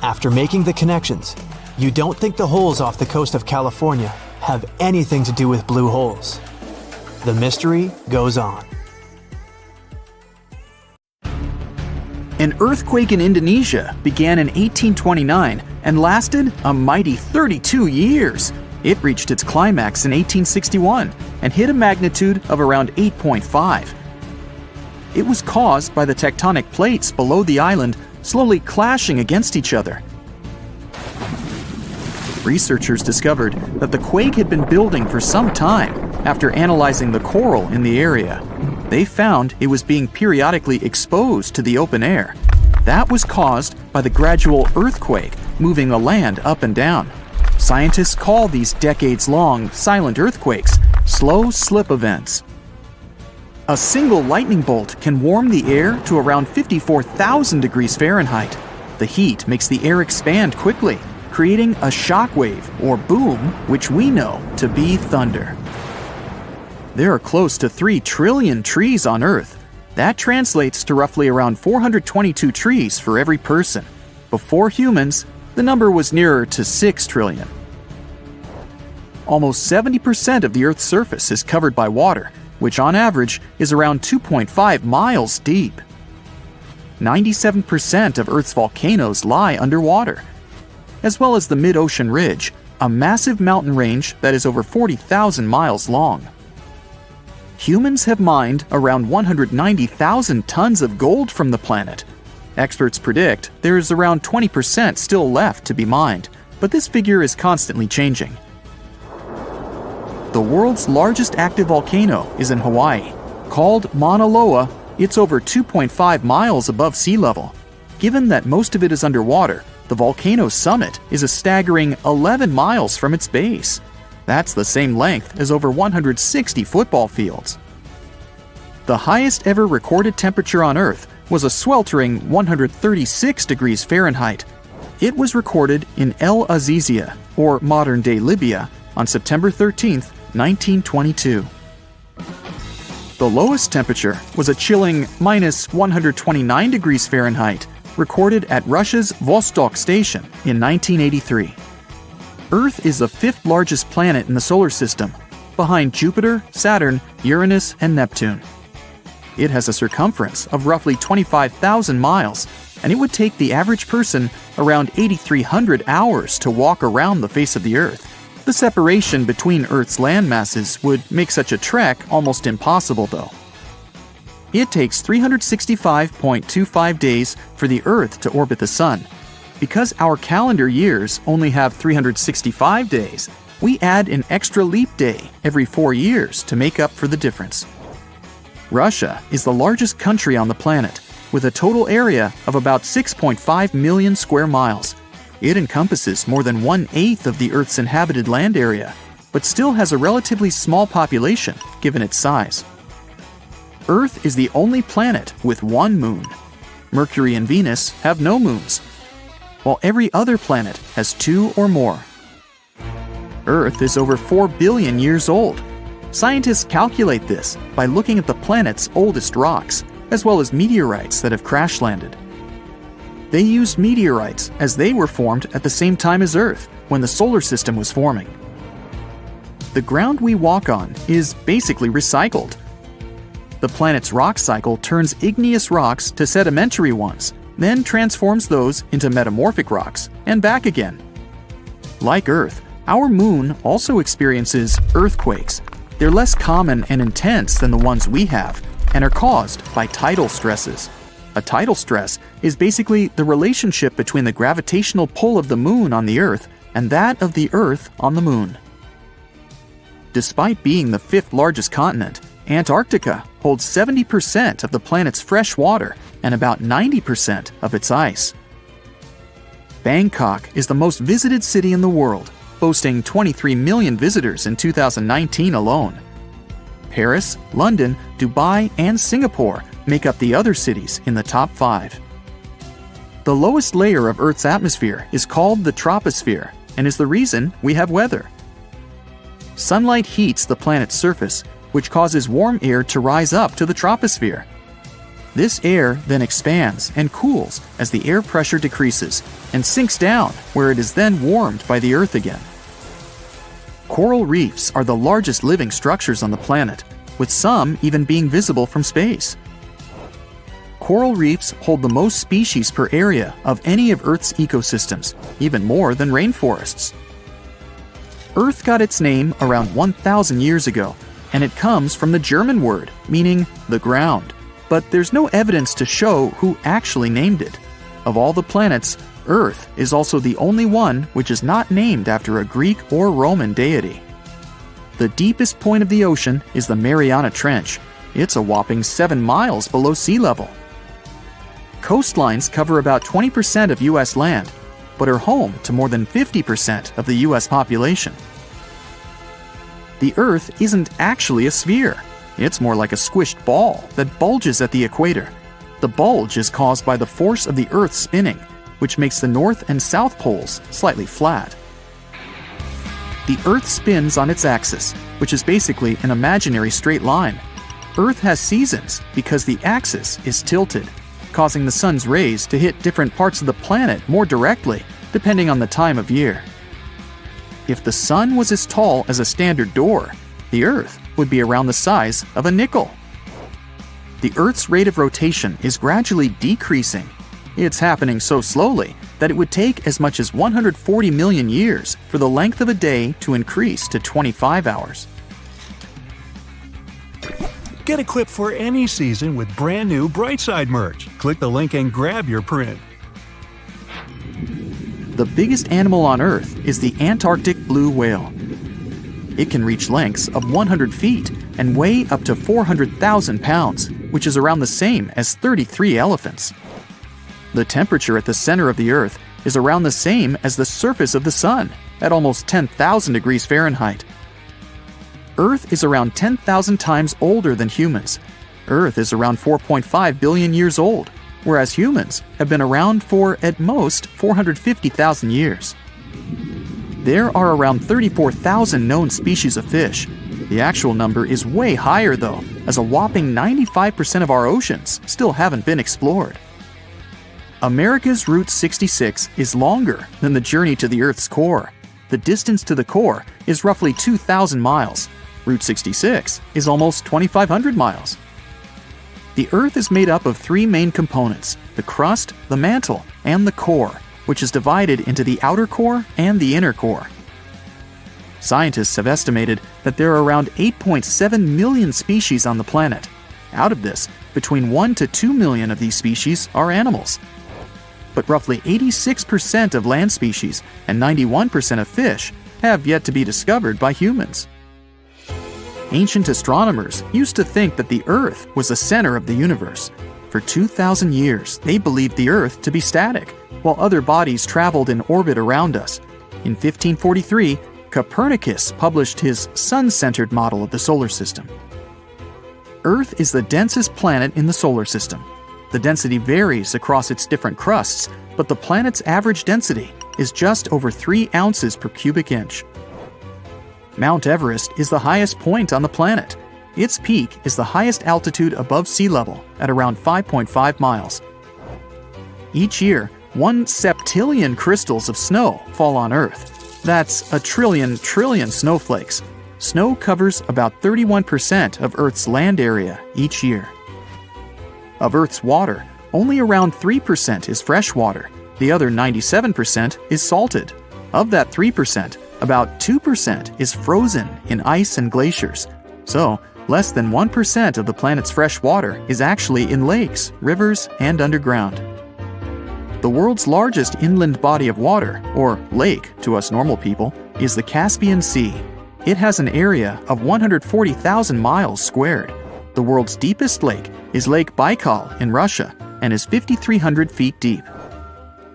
After making the connections, you don't think the holes off the coast of California have anything to do with blue holes. The mystery goes on. An earthquake in Indonesia began in 1829 and lasted a mighty 32 years. It reached its climax in 1861 and hit a magnitude of around 8.5. It was caused by the tectonic plates below the island slowly clashing against each other. Researchers discovered that the quake had been building for some time after analyzing the coral in the area. They found it was being periodically exposed to the open air. That was caused by the gradual earthquake moving the land up and down. Scientists call these decades-long silent earthquakes slow slip events. A single lightning bolt can warm the air to around 54,000 degrees Fahrenheit. The heat makes the air expand quickly, creating a shock wave or boom, which we know to be thunder. There are close to 3 trillion trees on Earth. That translates to roughly around 422 trees for every person. Before humans, the number was nearer to 6 trillion. Almost 70% of the Earth's surface is covered by water, which on average is around 2.5 miles deep. 97% of Earth's volcanoes lie underwater, as well as the mid-ocean ridge, a massive mountain range that is over 40,000 miles long. Humans have mined around 190,000 tons of gold from the planet. Experts predict there is around 20% still left to be mined. but this figure is constantly changing. The world's largest active volcano is in Hawaii. Called Mauna Loa, it's over 2.5 miles above sea level. Given that most of it is underwater, the volcano's summit is a staggering 11 miles from its base. That's the same length as over 160 football fields. The highest ever recorded temperature on Earth was a sweltering 136 degrees Fahrenheit. It was recorded in El Azizia, or modern-day Libya, on September 13, 1922. The lowest temperature was a chilling minus 129 degrees Fahrenheit, recorded at Russia's Vostok station in 1983. Earth is the fifth largest planet in the solar system, behind Jupiter, Saturn, Uranus, and Neptune. It has a circumference of roughly 25,000 miles, and it would take the average person around 8,300 hours to walk around the face of the Earth. The separation between Earth's land masses would make such a trek almost impossible, though. It takes 365.25 days for the Earth to orbit the Sun. Because our calendar years only have 365 days, we add an extra leap day every 4 years to make up for the difference. Russia is the largest country on the planet, with a total area of about 6.5 million square miles. It encompasses more than 1/8 of the Earth's inhabited land area, but still has a relatively small population given its size. Earth is the only planet with one moon. Mercury and Venus have no moons, while every other planet has 2 or more. Earth is over 4 billion years old. Scientists calculate this by looking at the planet's oldest rocks, as well as meteorites that have crash-landed. They used meteorites as they were formed at the same time as Earth, when the solar system was forming. The ground we walk on is basically recycled. The planet's rock cycle turns igneous rocks to sedimentary ones, then transforms those into metamorphic rocks, and back again. Like Earth, our moon also experiences earthquakes. They're less common and intense than the ones we have, and are caused by tidal stresses. A tidal stress is basically the relationship between the gravitational pull of the moon on the Earth and that of the Earth on the moon. Despite being the fifth largest continent, Antarctica holds 70% of the planet's fresh water and about 90% of its ice. Bangkok is the most visited city in the world, boasting 23 million visitors in 2019 alone. Paris, London, Dubai, and Singapore make up the other cities in the top 5. The lowest layer of Earth's atmosphere is called the troposphere and is the reason we have weather. Sunlight heats the planet's surface, which causes warm air to rise up to the troposphere. This air then expands and cools as the air pressure decreases and sinks down, where it is then warmed by the Earth again. Coral reefs are the largest living structures on the planet, with some even being visible from space. Coral reefs hold the most species per area of any of Earth's ecosystems, even more than rainforests. Earth got its name around 1,000 years ago, and it comes from the German word meaning the ground, but there's no evidence to show who actually named it. Of all the planets, Earth is also the only one which is not named after a Greek or Roman deity. The deepest point of the ocean is the Mariana Trench. It's a whopping 7 miles below sea level. Coastlines cover about 20% of U.S. land, but are home to more than 50% of the U.S. population. The Earth isn't actually a sphere. It's more like a squished ball that bulges at the equator. The bulge is caused by the force of the Earth spinning, which makes the north and south poles slightly flat. The Earth spins on its axis, which is basically an imaginary straight line. Earth has seasons because the axis is tilted, causing the sun's rays to hit different parts of the planet more directly, depending on the time of year. If the sun was as tall as a standard door, the Earth would be around the size of a nickel. The Earth's rate of rotation is gradually decreasing. It's happening so slowly that it would take as much as 140 million years for the length of a day to increase to 25 hours. Get equipped for any season with brand new Brightside merch. Click the link and grab your print. the biggest animal on Earth is the Antarctic blue whale. It can reach lengths of 100 feet and weigh up to 400,000 pounds, which is around the same as 33 elephants. The temperature at the center of the Earth is around the same as the surface of the Sun, at almost 10,000 degrees Fahrenheit. Earth is around 10,000 times older than humans. Earth is around 4.5 billion years old, whereas humans have been around for, at most, 450,000 years. There are around 34,000 known species of fish. The actual number is way higher though, as a whopping 95% of our oceans still haven't been explored. America's Route 66 is longer than the journey to the Earth's core. The distance to the core is roughly 2,000 miles. Route 66 is almost 2,500 miles. The Earth is made up of three main components: the crust, the mantle, and the core, which is divided into the outer core and the inner core. Scientists have estimated that there are around 8.7 million species on the planet. Out of this, between 1 to 2 million of these species are animals. But roughly 86% of land species and 91% of fish have yet to be discovered by humans. Ancient astronomers used to think that the Earth was the center of the universe. For 2,000 years, they believed the Earth to be static, while other bodies traveled in orbit around us. In 1543, Copernicus published his sun-centered model of the solar system. Earth is the densest planet in the solar system. The density varies across its different crusts, but the planet's average density is just over 3 ounces per cubic inch. Mount Everest is the highest point on the planet. Its peak is the highest altitude above sea level at around 5.5 miles. Each year, 1 septillion crystals of snow fall on Earth. That's a trillion snowflakes. Snow covers about 31% of Earth's land area each year. Of Earth's water, only around 3% is fresh water. The other 97% is salted. Of that 3%, about 2% is frozen in ice and glaciers. So, less than 1% of the planet's fresh water is actually in lakes, rivers, and underground. The world's largest inland body of water, or lake to us normal people, is the Caspian Sea. It has an area of 140,000 miles squared. The world's deepest lake is Lake Baikal in Russia and is 5,300 feet deep.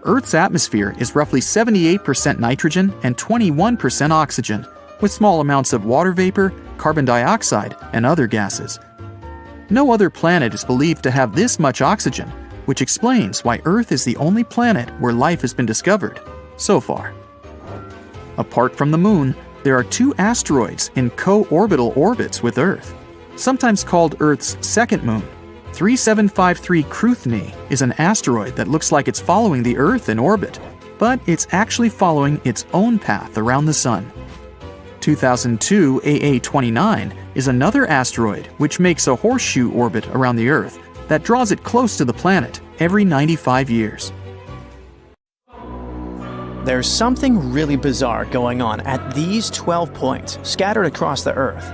Earth's atmosphere is roughly 78% nitrogen and 21% oxygen, with small amounts of water vapor, carbon dioxide, and other gases. No other planet is believed to have this much oxygen, which explains why Earth is the only planet where life has been discovered so far. Apart from the Moon, there are 2 asteroids in co-orbital orbits with Earth, sometimes called Earth's second moon. 3753 Cruithne is an asteroid that looks like it's following the Earth in orbit, but it's actually following its own path around the Sun. 2002 AA29 is another asteroid which makes a horseshoe orbit around the Earth that draws it close to the planet every 95 years. There's something really bizarre going on at these 12 points scattered across the Earth.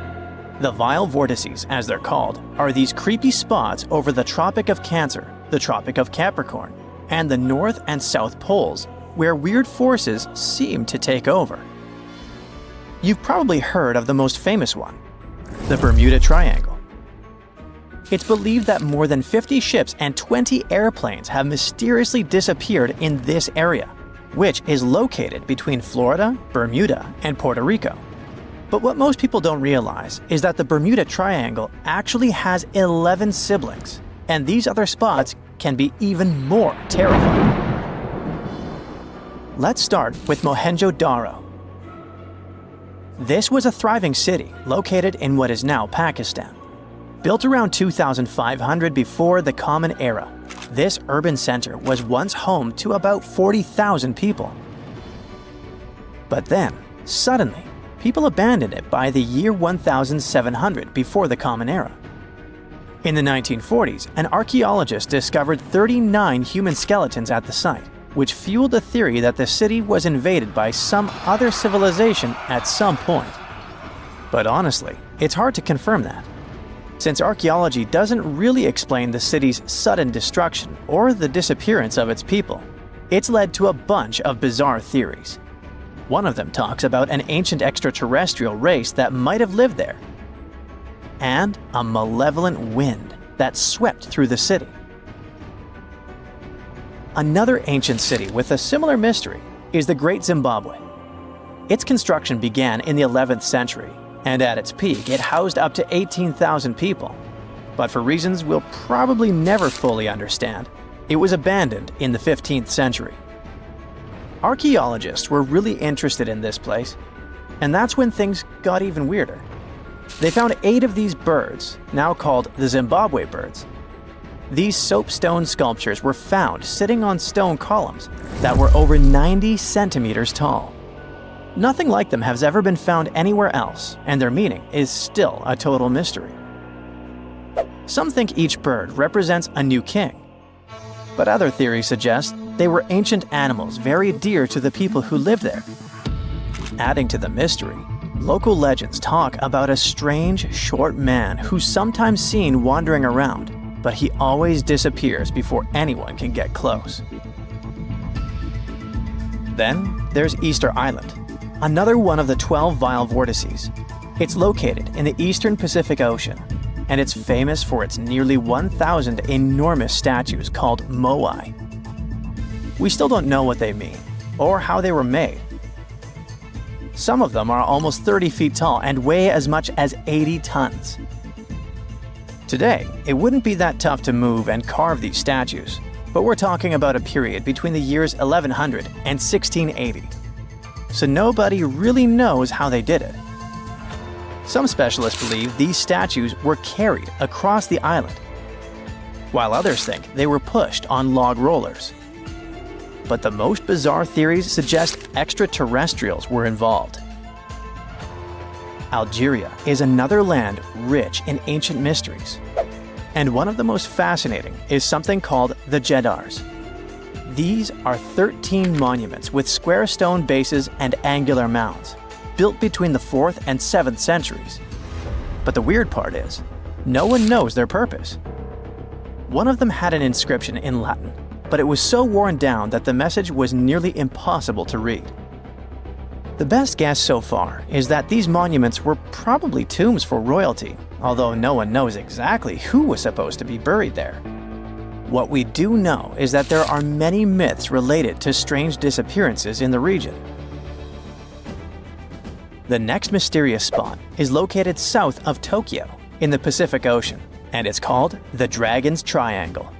The vile vortices, as they're called, are these creepy spots over the Tropic of Cancer, the Tropic of Capricorn, and the North and South Poles, where weird forces seem to take over. You've probably heard of the most famous one, the Bermuda Triangle. It's believed that more than 50 ships and 20 airplanes have mysteriously disappeared in this area, which is located between Florida, Bermuda, and Puerto Rico. But what most people don't realize is that the Bermuda Triangle actually has 11 siblings, and these other spots can be even more terrifying. Let's start with Mohenjo-Daro. This was a thriving city located in what is now Pakistan. Built around 2500 before the Common Era, this urban center was once home to about 40,000 people. But then, suddenly, people abandoned it by the year 1700 before the Common Era. In the 1940s, an archaeologist discovered 39 human skeletons at the site, which fueled the theory that the city was invaded by some other civilization at some point. But honestly, it's hard to confirm that, since archaeology doesn't really explain the city's sudden destruction or the disappearance of its people. It's led to a bunch of bizarre theories. One of them talks about an ancient extraterrestrial race that might have lived there, and a malevolent wind that swept through the city. Another ancient city with a similar mystery is the Great Zimbabwe. Its construction began in the 11th century, and at its peak it housed up to 18,000 people. But for reasons we'll probably never fully understand, it was abandoned in the 15th century. Archaeologists were really interested in this place, and that's when things got even weirder. They found 8 of these birds, now called the Zimbabwe birds. These soapstone sculptures were found sitting on stone columns that were over 90 centimeters tall. Nothing like them has ever been found anywhere else, and their meaning is still a total mystery. Some think each bird represents a new king, but other theories suggest they were ancient animals very dear to the people who lived there. Adding to the mystery, local legends talk about a strange, short man who's sometimes seen wandering around, but he always disappears before anyone can get close. Then there's Easter Island, another one of the 12 vile vortices. It's located in the eastern Pacific Ocean, and it's famous for its nearly 1,000 enormous statues called moai. We still don't know what they mean, or how they were made. Some of them are almost 30 feet tall and weigh as much as 80 tons. Today, it wouldn't be that tough to move and carve these statues, but we're talking about a period between the years 1100 and 1680. So nobody really knows how they did it. Some specialists believe these statues were carried across the island, while others think they were pushed on log rollers. But the most bizarre theories suggest extraterrestrials were involved. Algeria is another land rich in ancient mysteries, and one of the most fascinating is something called the Jeddars. These are 13 monuments with square stone bases and angular mounds, built between the 4th and 7th centuries. But the weird part is, no one knows their purpose. One of them had an inscription in Latin, but it was so worn down that the message was nearly impossible to read. The best guess so far is that these monuments were probably tombs for royalty, although no one knows exactly who was supposed to be buried there. What we do know is that there are many myths related to strange disappearances in the region. The next mysterious spot is located south of Tokyo in the Pacific Ocean, and it's called the Dragon's Triangle.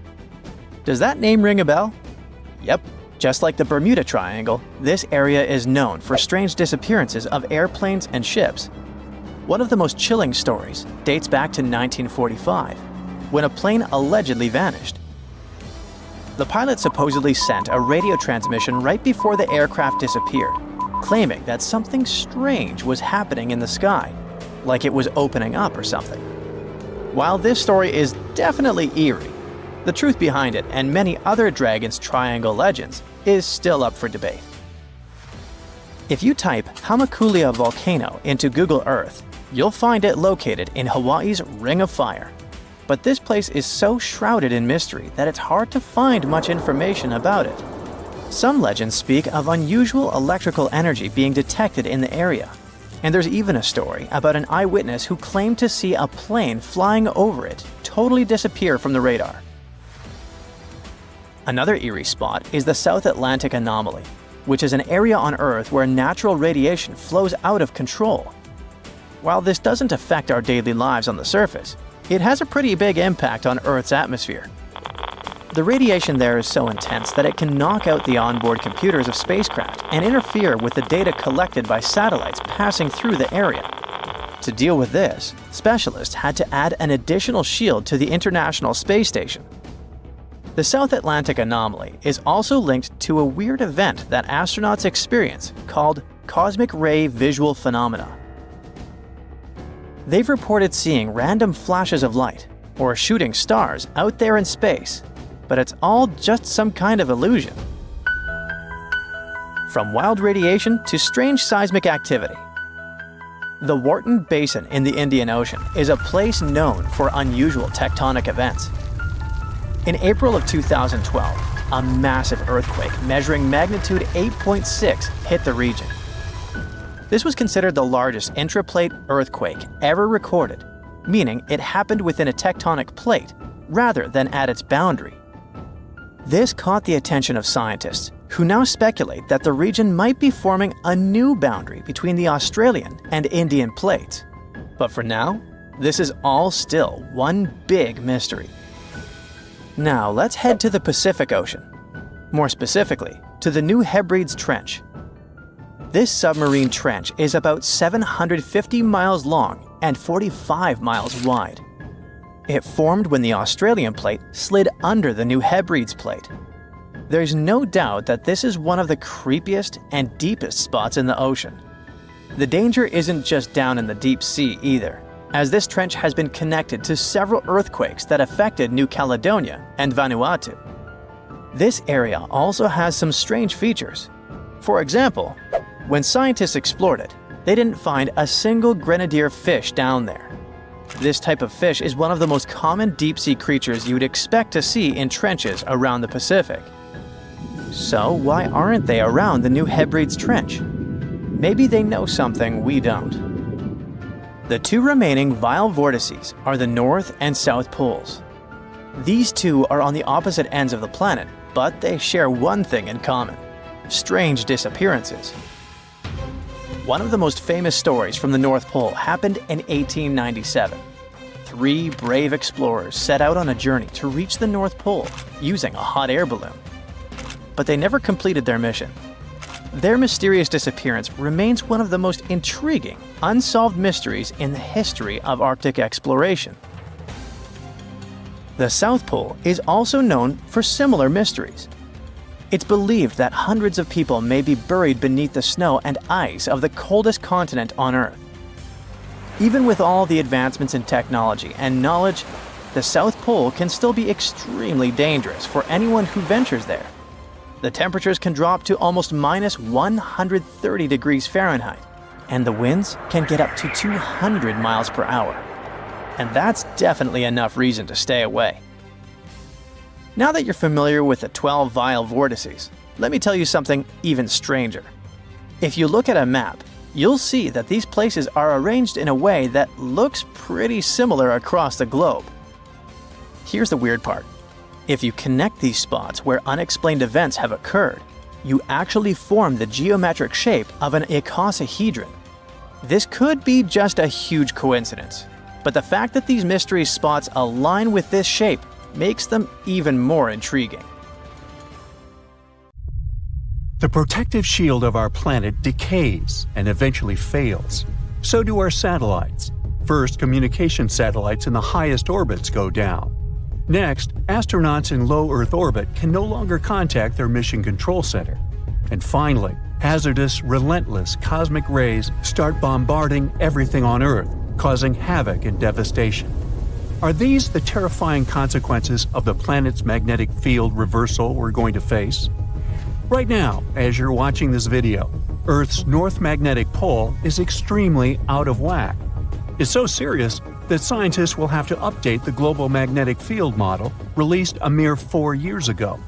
Does that name ring a bell? Yep. Just like the Bermuda Triangle, this area is known for strange disappearances of airplanes and ships. One of the most chilling stories dates back to 1945, when a plane allegedly vanished. The pilot supposedly sent a radio transmission right before the aircraft disappeared, claiming that something strange was happening in the sky, like it was opening up or something. While this story is definitely eerie, the truth behind it and many other Dragon's Triangle legends is still up for debate. If you type Hamakulia volcano into Google Earth, you'll find it located in Hawaii's Ring of Fire. But this place is so shrouded in mystery that it's hard to find much information about it. Some legends speak of unusual electrical energy being detected in the area, and there's even a story about an eyewitness who claimed to see a plane flying over it totally disappear from the radar. Another eerie spot is the South Atlantic Anomaly, which is an area on Earth where natural radiation flows out of control. While this doesn't affect our daily lives on the surface, it has a pretty big impact on Earth's atmosphere. The radiation there is so intense that it can knock out the onboard computers of spacecraft and interfere with the data collected by satellites passing through the area. To deal with this, specialists had to add an additional shield to the International Space Station. The South Atlantic Anomaly is also linked to a weird event that astronauts experience called cosmic ray visual phenomena. They've reported seeing random flashes of light or shooting stars out there in space, but it's all just some kind of illusion. From wild radiation to strange seismic activity. The Wharton Basin in the Indian Ocean is a place known for unusual tectonic events. In April of 2012, a massive earthquake measuring magnitude 8.6 hit the region. This was considered the largest intraplate earthquake ever recorded, meaning it happened within a tectonic plate rather than at its boundary. This caught the attention of scientists, who now speculate that the region might be forming a new boundary between the Australian and Indian plates. But for now, this is all still one big mystery. Now let's head to the Pacific Ocean. More specifically, to the New Hebrides Trench. This submarine trench is about 750 miles long and 45 miles wide. It formed when the Australian plate slid under the New Hebrides plate. There's no doubt that this is one of the creepiest and deepest spots in the ocean. The danger isn't just down in the deep sea either, as this trench has been connected to several earthquakes that affected New Caledonia and Vanuatu. This area also has some strange features. For example, when scientists explored it, they didn't find a single grenadier fish down there. This type of fish is one of the most common deep-sea creatures you would expect to see in trenches around the Pacific. So why aren't they around the New Hebrides Trench? Maybe they know something we don't. The two remaining vile vortices are the North and South Poles. These two are on the opposite ends of the planet, but they share one thing in common: strange disappearances. One of the most famous stories from the North Pole happened in 1897. 3 brave explorers set out on a journey to reach the North Pole using a hot air balloon. But they never completed their mission. Their mysterious disappearance remains one of the most intriguing, unsolved mysteries in the history of Arctic exploration. The South Pole is also known for similar mysteries. It's believed that hundreds of people may be buried beneath the snow and ice of the coldest continent on Earth. Even with all the advancements in technology and knowledge, the South Pole can still be extremely dangerous for anyone who ventures there. The temperatures can drop to almost minus 130 degrees Fahrenheit, and the winds can get up to 200 miles per hour. And that's definitely enough reason to stay away. Now that you're familiar with the 12 vile vortices, let me tell you something even stranger. If you look at a map, you'll see that these places are arranged in a way that looks pretty similar across the globe. Here's the weird part. If you connect these spots where unexplained events have occurred, you actually form the geometric shape of an icosahedron. This could be just a huge coincidence, but the fact that these mystery spots align with this shape makes them even more intriguing. The protective shield of our planet decays and eventually fails. So do our satellites. First, communication satellites in the highest orbits go down. Next, astronauts in low Earth orbit can no longer contact their mission control center. And finally, hazardous, relentless cosmic rays start bombarding everything on Earth, causing havoc and devastation. Are these the terrifying consequences of the planet's magnetic field reversal we're going to face? Right now, as you're watching this video, Earth's north magnetic pole is extremely out of whack. It's so serious that scientists will have to update the global magnetic field model released a mere 4 years ago.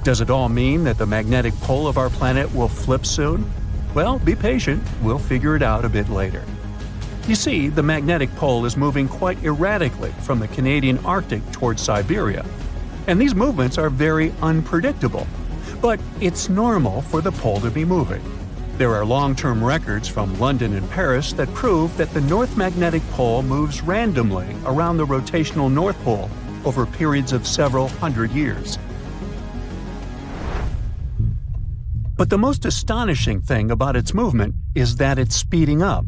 Does it all mean that the magnetic pole of our planet will flip soon? Well, be patient, we'll figure it out a bit later. You see, the magnetic pole is moving quite erratically from the Canadian Arctic towards Siberia, and these movements are very unpredictable. But it's normal for the pole to be moving. There are long-term records from London and Paris that prove that the North Magnetic Pole moves randomly around the rotational North Pole over periods of several hundred years. But the most astonishing thing about its movement is that it's speeding up.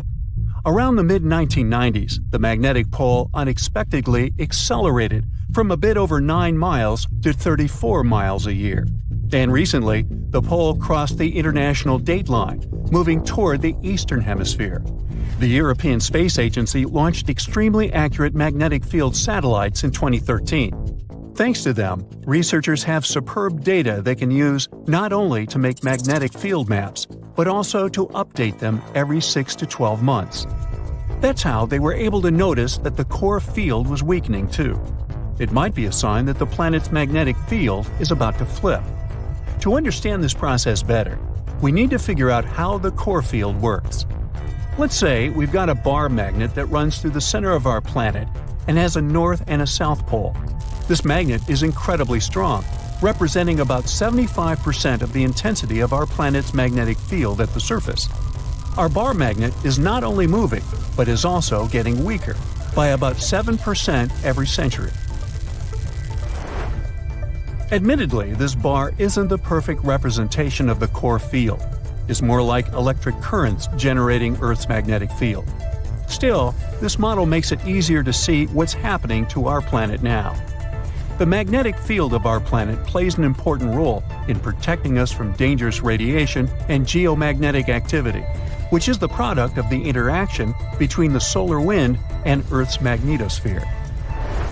Around the mid-1990s, the magnetic pole unexpectedly accelerated from a bit over 9 miles to 34 miles a year. And recently, the pole crossed the international date line, moving toward the eastern hemisphere. The European Space Agency launched extremely accurate magnetic field satellites in 2013. Thanks to them, researchers have superb data they can use not only to make magnetic field maps, but also to update them every 6 to 12 months. That's how they were able to notice that the core field was weakening too. It might be a sign that the planet's magnetic field is about to flip. To understand this process better, we need to figure out how the core field works. Let's say we've got a bar magnet that runs through the center of our planet and has a north and a south pole. This magnet is incredibly strong, representing about 75% of the intensity of our planet's magnetic field at the surface. Our bar magnet is not only moving, but is also getting weaker, by about 7% every century. Admittedly, this bar isn't the perfect representation of the core field. It's more like electric currents generating Earth's magnetic field. Still, this model makes it easier to see what's happening to our planet now. The magnetic field of our planet plays an important role in protecting us from dangerous radiation and geomagnetic activity, which is the product of the interaction between the solar wind and Earth's magnetosphere.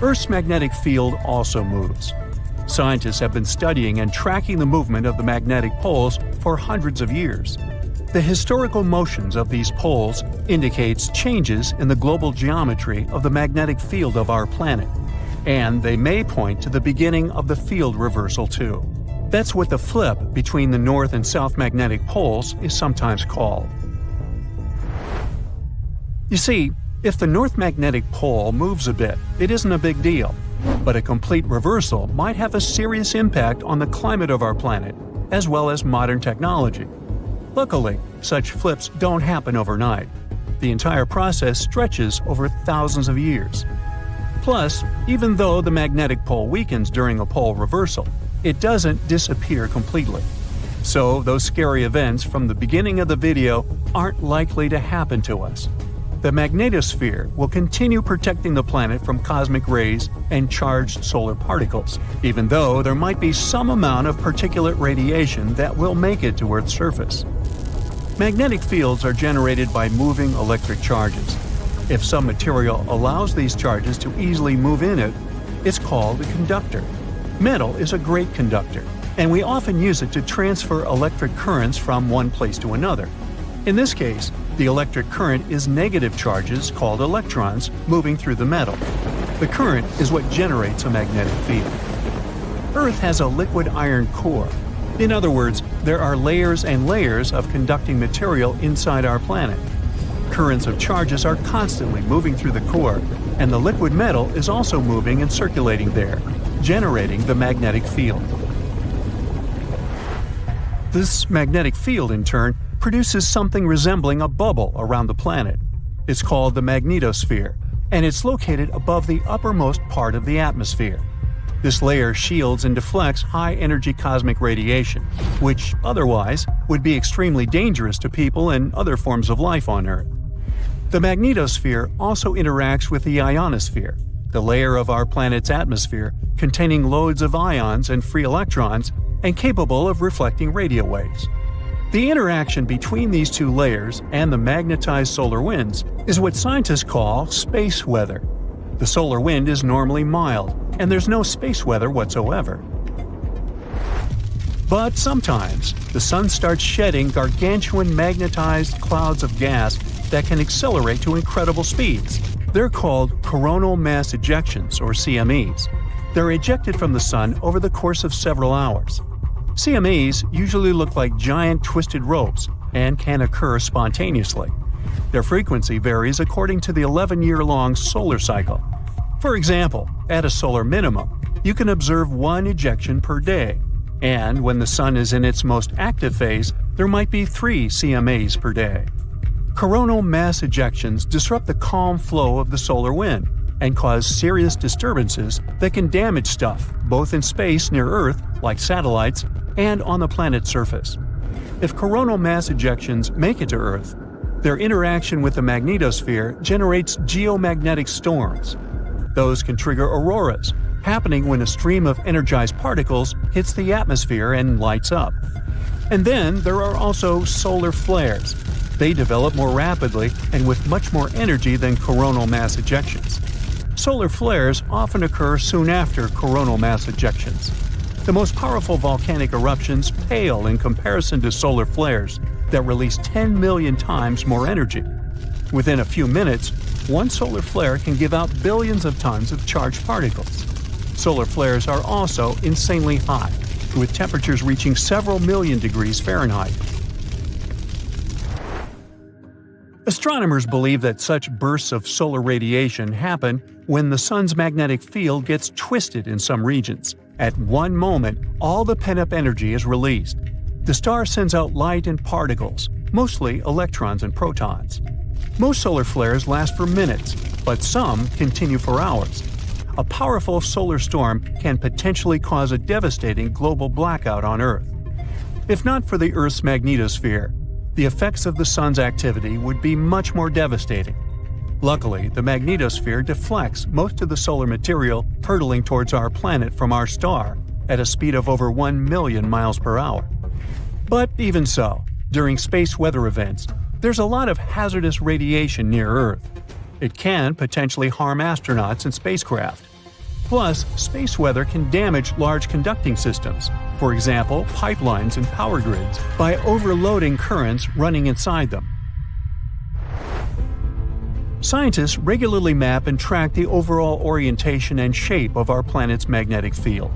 Earth's magnetic field also moves. Scientists have been studying and tracking the movement of the magnetic poles for hundreds of years. The historical motions of these poles indicates changes in the global geometry of the magnetic field of our planet, and they may point to the beginning of the field reversal too. That's what the flip between the north and south magnetic poles is sometimes called. You see, if the north magnetic pole moves a bit, it isn't a big deal. But a complete reversal might have a serious impact on the climate of our planet, as well as modern technology. Luckily, such flips don't happen overnight. The entire process stretches over thousands of years. Plus, even though the magnetic pole weakens during a pole reversal, it doesn't disappear completely. So those scary events from the beginning of the video aren't likely to happen to us. The magnetosphere will continue protecting the planet from cosmic rays and charged solar particles, even though there might be some amount of particulate radiation that will make it to Earth's surface. Magnetic fields are generated by moving electric charges. If some material allows these charges to easily move in it, it's called a conductor. Metal is a great conductor, and we often use it to transfer electric currents from one place to another. In this case, the electric current is negative charges called electrons moving through the metal. The current is what generates a magnetic field. Earth has a liquid iron core. In other words, there are layers and layers of conducting material inside our planet. Currents of charges are constantly moving through the core, and the liquid metal is also moving and circulating there, generating the magnetic field. This magnetic field, in turn, produces something resembling a bubble around the planet. It's called the magnetosphere, and it's located above the uppermost part of the atmosphere. This layer shields and deflects high-energy cosmic radiation, which otherwise would be extremely dangerous to people and other forms of life on Earth. The magnetosphere also interacts with the ionosphere, the layer of our planet's atmosphere containing loads of ions and free electrons and capable of reflecting radio waves. The interaction between these two layers and the magnetized solar winds is what scientists call space weather. The solar wind is normally mild, and there's no space weather whatsoever. But sometimes, the sun starts shedding gargantuan magnetized clouds of gas that can accelerate to incredible speeds. They're called coronal mass ejections, or CMEs. They're ejected from the sun over the course of several hours. CMEs usually look like giant twisted ropes and can occur spontaneously. Their frequency varies according to the 11-year-long solar cycle. For example, at a solar minimum, you can observe one ejection per day, and when the sun is in its most active phase, there might be 3 CMAs per day. Coronal mass ejections disrupt the calm flow of the solar wind and cause serious disturbances that can damage stuff both in space near Earth, like satellites, and on the planet's surface. If coronal mass ejections make it to Earth, their interaction with the magnetosphere generates geomagnetic storms. Those can trigger auroras, happening when a stream of energized particles hits the atmosphere and lights up. And then there are also solar flares. They develop more rapidly and with much more energy than coronal mass ejections. Solar flares often occur soon after coronal mass ejections. The most powerful volcanic eruptions pale in comparison to solar flares that release 10 million times more energy. Within a few minutes, one solar flare can give out billions of tons of charged particles. Solar flares are also insanely hot, with temperatures reaching several million degrees Fahrenheit. Astronomers believe that such bursts of solar radiation happen when the sun's magnetic field gets twisted in some regions. At one moment, all the pent-up energy is released. The star sends out light and particles, mostly electrons and protons. Most solar flares last for minutes, but some continue for hours. A powerful solar storm can potentially cause a devastating global blackout on Earth. If not for the Earth's magnetosphere, the effects of the sun's activity would be much more devastating. Luckily, the magnetosphere deflects most of the solar material hurtling towards our planet from our star at a speed of over 1 million miles per hour. But even so, during space weather events, there's a lot of hazardous radiation near Earth. It can potentially harm astronauts and spacecraft. Plus, space weather can damage large conducting systems, for example, pipelines and power grids, by overloading currents running inside them. Scientists regularly map and track the overall orientation and shape of our planet's magnetic field.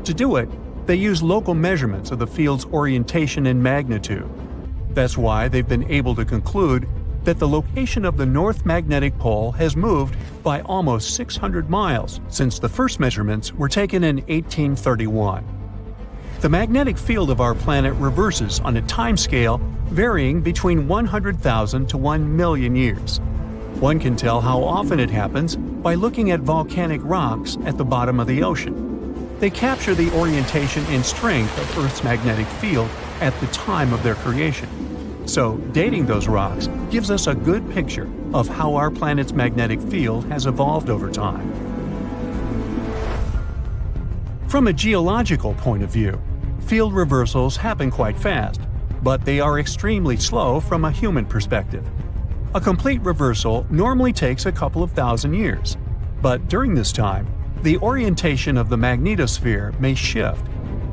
To do it, they use local measurements of the field's orientation and magnitude. That's why they've been able to conclude that the location of the North Magnetic Pole has moved by almost 600 miles since the first measurements were taken in 1831. The magnetic field of our planet reverses on a timescale varying between 100,000 to 1 million years. One can tell how often it happens by looking at volcanic rocks at the bottom of the ocean. They capture the orientation and strength of Earth's magnetic field at the time of their creation. So, dating those rocks gives us a good picture of how our planet's magnetic field has evolved over time. From a geological point of view, field reversals happen quite fast, but they are extremely slow from a human perspective. A complete reversal normally takes a couple of thousand years, but during this time, the orientation of the magnetosphere may shift,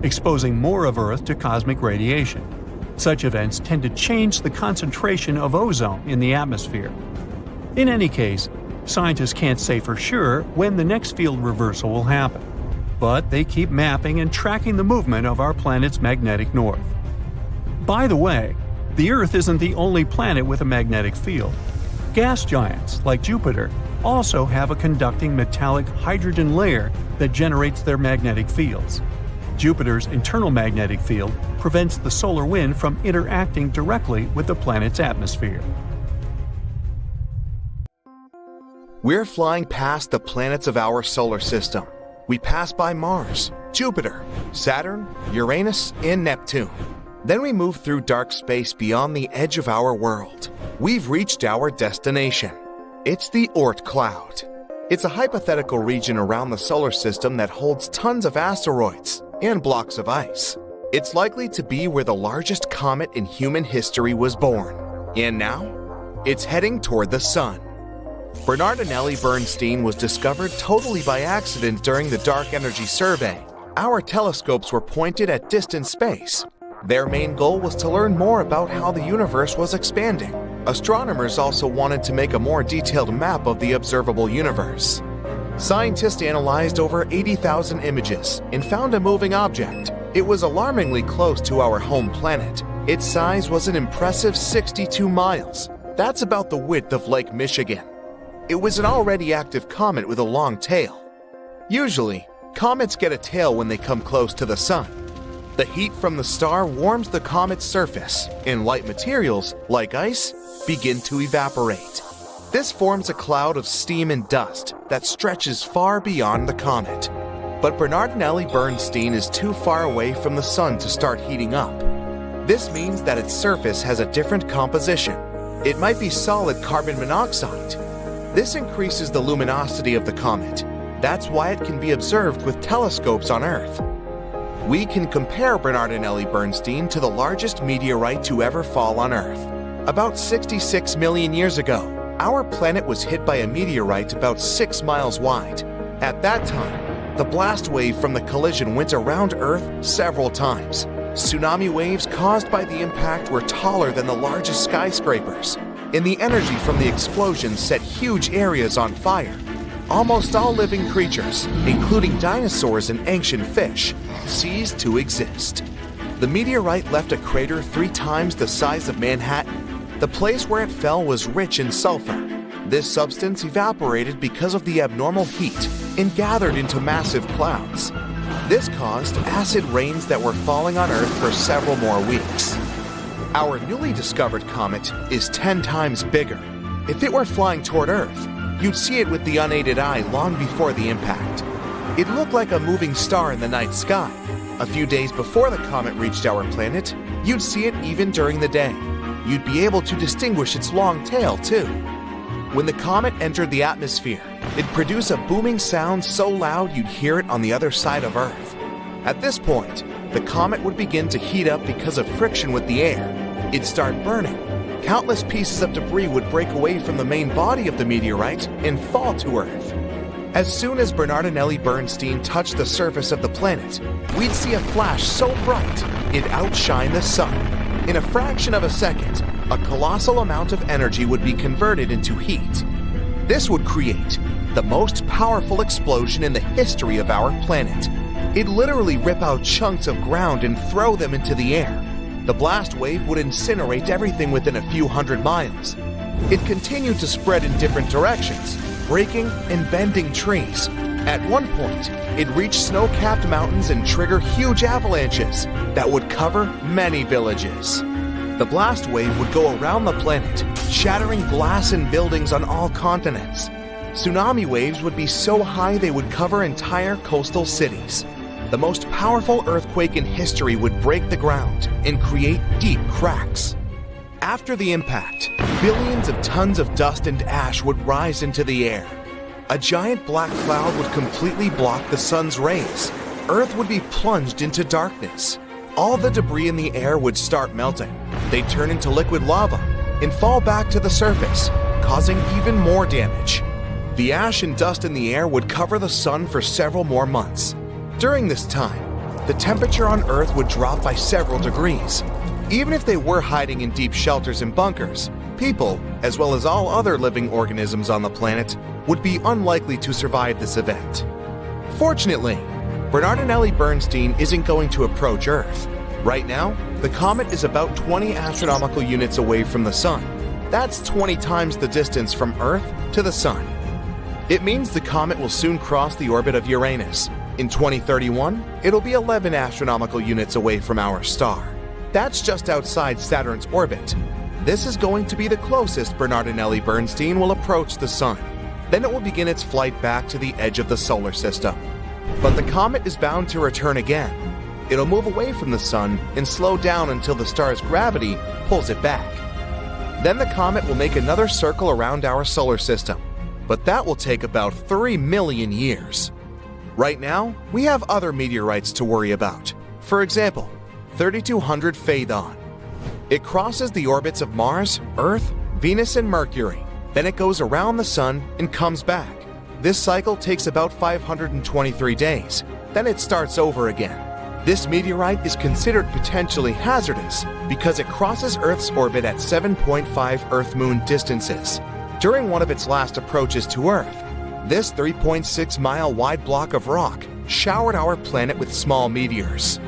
exposing more of Earth to cosmic radiation. Such events tend to change the concentration of ozone in the atmosphere. In any case, scientists can't say for sure when the next field reversal will happen, but they keep mapping and tracking the movement of our planet's magnetic north. By the way, the Earth isn't the only planet with a magnetic field. Gas giants, like Jupiter, also have a conducting metallic hydrogen layer that generates their magnetic fields. Jupiter's internal magnetic field prevents the solar wind from interacting directly with the planet's atmosphere. We're flying past the planets of our solar system. We pass by Mars, Jupiter, Saturn, Uranus, and Neptune. Then we move through dark space beyond the edge of our world. We've reached our destination. It's the Oort cloud. It's a hypothetical region around the solar system that holds tons of asteroids and blocks of ice. It's likely to be where the largest comet in human history was born. And now, it's heading toward the sun. Bernardinelli Bernstein was discovered totally by accident during the Dark Energy Survey. Our telescopes were pointed at distant space. Their main goal was to learn more about how the universe was expanding. Astronomers also wanted to make a more detailed map of the observable universe. Scientists analyzed over 80,000 images and found a moving object. It was alarmingly close to our home planet. Its size was an impressive 62 miles. That's about the width of Lake Michigan. It was an already active comet with a long tail. Usually, comets get a tail when they come close to the sun. The heat from the star warms the comet's surface, and light materials, like ice, begin to evaporate. This forms a cloud of steam and dust that stretches far beyond the comet. But Bernardinelli Bernstein is too far away from the sun to start heating up. This means that its surface has a different composition. It might be solid carbon monoxide. This increases the luminosity of the comet. That's why it can be observed with telescopes on Earth. We can compare Bernardinelli Bernstein to the largest meteorite to ever fall on Earth. About 66 million years ago, our planet was hit by a meteorite about 6 miles wide. At that time, the blast wave from the collision went around Earth several times. Tsunami waves caused by the impact were taller than the largest skyscrapers, and the energy from the explosion set huge areas on fire. almost all living creatures, including dinosaurs and ancient fish, ceased to exist. The meteorite left a crater 3 times the size of Manhattan. The place where it fell was rich in sulfur. This substance evaporated because of the abnormal heat and gathered into massive clouds. This caused acid rains that were falling on Earth for several more weeks. Our newly discovered comet is 10 times bigger. If it were flying toward Earth, you'd see it with the unaided eye long before the impact. It looked like a moving star in the night sky. A few days before the comet reached our planet, you'd see it even during the day. You'd be able to distinguish its long tail, too. When the comet entered the atmosphere, it'd produce a booming sound so loud you'd hear it on the other side of Earth. At this point, the comet would begin to heat up because of friction with the air. It'd start burning. Countless pieces of debris would break away from the main body of the meteorite and fall to Earth. As soon as Bernardinelli Bernstein touched the surface of the planet, we'd see a flash so bright it'd outshine the sun. In a fraction of a second, a colossal amount of energy would be converted into heat. This would create the most powerful explosion in the history of our planet. It'd literally rip out chunks of ground and throw them into the air. The blast wave would incinerate everything within a few hundred miles. It continued to spread in different directions, breaking and bending trees. At one point, it reached snow-capped mountains and trigger huge avalanches that would cover many villages. The blast wave would go around the planet, shattering glass and buildings on all continents. Tsunami waves would be so high they would cover entire coastal cities. The most powerful earthquake in history would break the ground and create deep cracks. After the impact, billions of tons of dust and ash would rise into the air. A giant black cloud would completely block the sun's rays. Earth would be plunged into darkness. All the debris in the air would start melting. They'd turn into liquid lava and fall back to the surface, causing even more damage. The ash and dust in the air would cover the sun for several more months. During this time, the temperature on Earth would drop by several degrees. Even if they were hiding in deep shelters and bunkers, people, as well as all other living organisms on the planet, would be unlikely to survive this event. Fortunately, Bernardinelli Bernstein isn't going to approach Earth. Right now, the comet is about 20 astronomical units away from the Sun. That's 20 times the distance from Earth to the Sun. It means the comet will soon cross the orbit of Uranus. In 2031, it'll be 11 astronomical units away from our star. That's just outside Saturn's orbit. This is going to be the closest Bernardinelli Bernstein will approach the Sun. Then it will begin its flight back to the edge of the solar system. But the comet is bound to return again. It'll move away from the Sun and slow down until the star's gravity pulls it back. Then the comet will make another circle around our solar system. But that will take about 3 million years. Right now, we have other meteorites to worry about. For example, 3200 Phaethon. It crosses the orbits of Mars, Earth, Venus, and Mercury. Then it goes around the Sun and comes back. This cycle takes about 523 days. Then it starts over again. This meteorite is considered potentially hazardous because it crosses Earth's orbit at 7.5 Earth-Moon distances. During one of its last approaches to Earth, this 3.6-mile wide block of rock showered our planet with small meteors.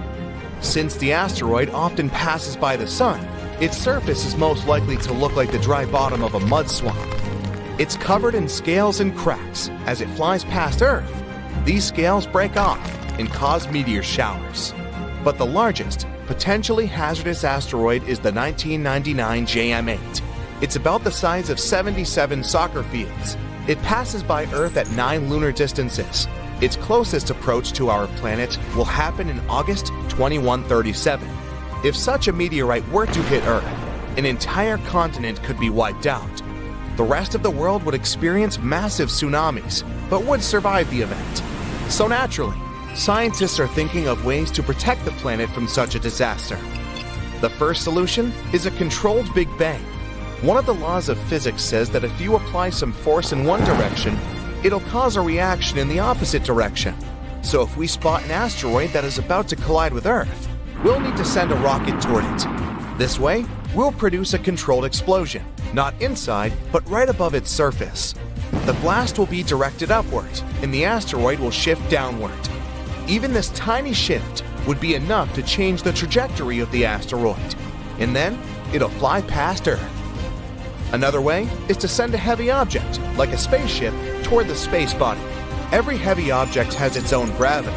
Since the asteroid often passes by the Sun, its surface is most likely to look like the dry bottom of a mud swamp. It's covered in scales and cracks. As it flies past Earth, these scales break off and cause meteor showers. But the largest, potentially hazardous asteroid is the 1999 JM8. It's about the size of 77 soccer fields. It passes by Earth at 9 lunar distances. Its closest approach to our planet will happen in August 2137. If such a meteorite were to hit Earth, an entire continent could be wiped out. The rest of the world would experience massive tsunamis, but would survive the event. So naturally, scientists are thinking of ways to protect the planet from such a disaster. The first solution is a controlled Big Bang. One of the laws of physics says that if you apply some force in one direction, it'll cause a reaction in the opposite direction. So if we spot an asteroid that is about to collide with Earth, we'll need to send a rocket toward it. This way, we'll produce a controlled explosion, not inside, but right above its surface. The blast will be directed upward, and the asteroid will shift downward. Even this tiny shift would be enough to change the trajectory of the asteroid, and then it'll fly past Earth. Another way is to send a heavy object, like a spaceship, toward the space body. Every heavy object has its own gravity,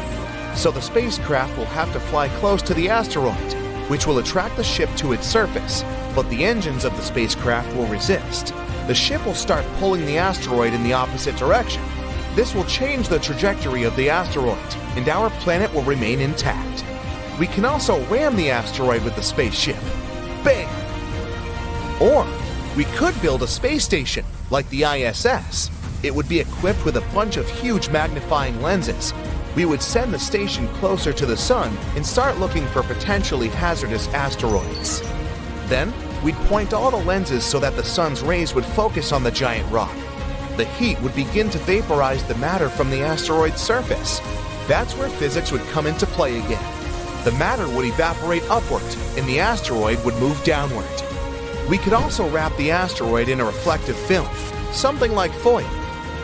so the spacecraft will have to fly close to the asteroid, which will attract the ship to its surface, but the engines of the spacecraft will resist. The ship will start pulling the asteroid in the opposite direction. This will change the trajectory of the asteroid, and our planet will remain intact. We can also ram the asteroid with the spaceship. Bam! Or we could build a space station, like the ISS. It would be equipped with a bunch of huge magnifying lenses. We would send the station closer to the sun and start looking for potentially hazardous asteroids. Then, we'd point all the lenses so that the sun's rays would focus on the giant rock. The heat would begin to vaporize the matter from the asteroid's surface. That's where physics would come into play again. The matter would evaporate upward, and the asteroid would move downward. We could also wrap the asteroid in a reflective film, something like foil.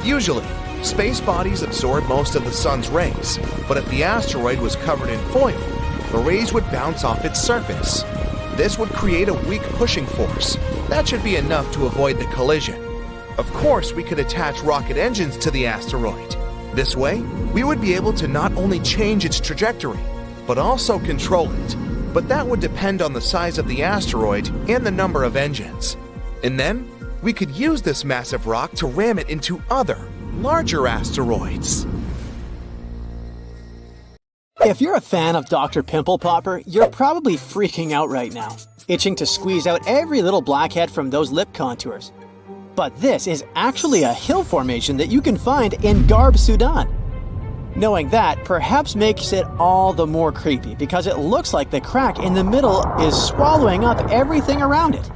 Usually, space bodies absorb most of the sun's rays, but if the asteroid was covered in foil, the rays would bounce off its surface. This would create a weak pushing force. That should be enough to avoid the collision. Of course, we could attach rocket engines to the asteroid. This way, we would be able to not only change its trajectory, but also control it. But that would depend on the size of the asteroid and the number of engines. And then, we could use this massive rock to ram it into other, larger asteroids. If you're a fan of Dr. Pimple Popper, you're probably freaking out right now, itching to squeeze out every little blackhead from those lip contours. But this is actually a hill formation that you can find in Garb, Sudan. Knowing that perhaps makes it all the more creepy because it looks like the crack in the middle is swallowing up everything around it.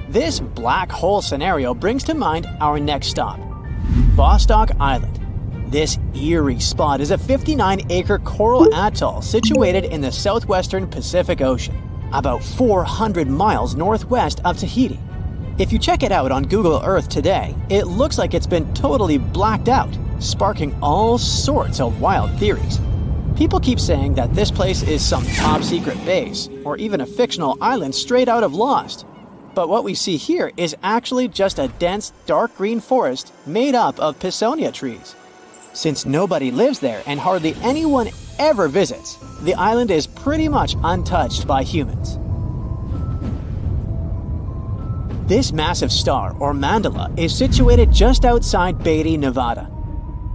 This black hole scenario brings to mind our next stop, Vostok Island. This eerie spot is a 59-acre coral atoll situated in the southwestern Pacific Ocean, about 400 miles northwest of Tahiti. If you check it out on Google Earth today, it looks like it's been totally blacked out, sparking all sorts of wild theories. People keep saying that this place is some top-secret base, or even a fictional island straight out of Lost. But what we see here is actually just a dense, dark green forest made up of Pisonia trees. Since nobody lives there and hardly anyone ever visits, the island is pretty much untouched by humans. This massive star, or mandala, is situated just outside Beatty, Nevada.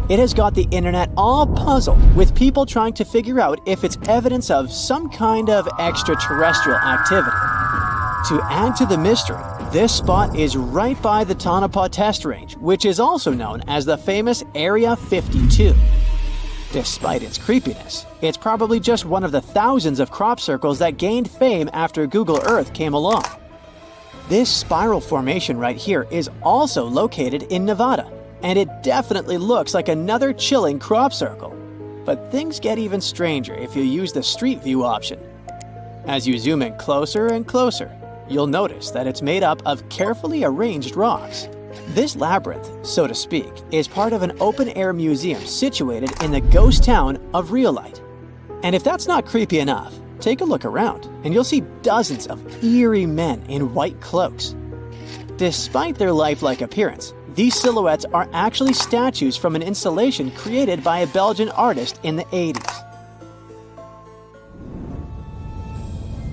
It has got the internet all puzzled, with people trying to figure out if it's evidence of some kind of extraterrestrial activity. To add to the mystery, this spot is right by the Tonopah Test Range, which is also known as the famous Area 52. Despite its creepiness, it's probably just one of the thousands of crop circles that gained fame after Google Earth came along. This spiral formation right here is also located in Nevada, and it definitely looks like another chilling crop circle. But things get even stranger if you use the street view option. As you zoom in closer and closer, you'll notice that it's made up of carefully arranged rocks. This labyrinth, so to speak, is part of an open-air museum situated in the ghost town of Rhyolite. And if that's not creepy enough, take a look around, and you'll see dozens of eerie men in white cloaks. Despite their lifelike appearance, these silhouettes are actually statues from an installation created by a Belgian artist in the 80s.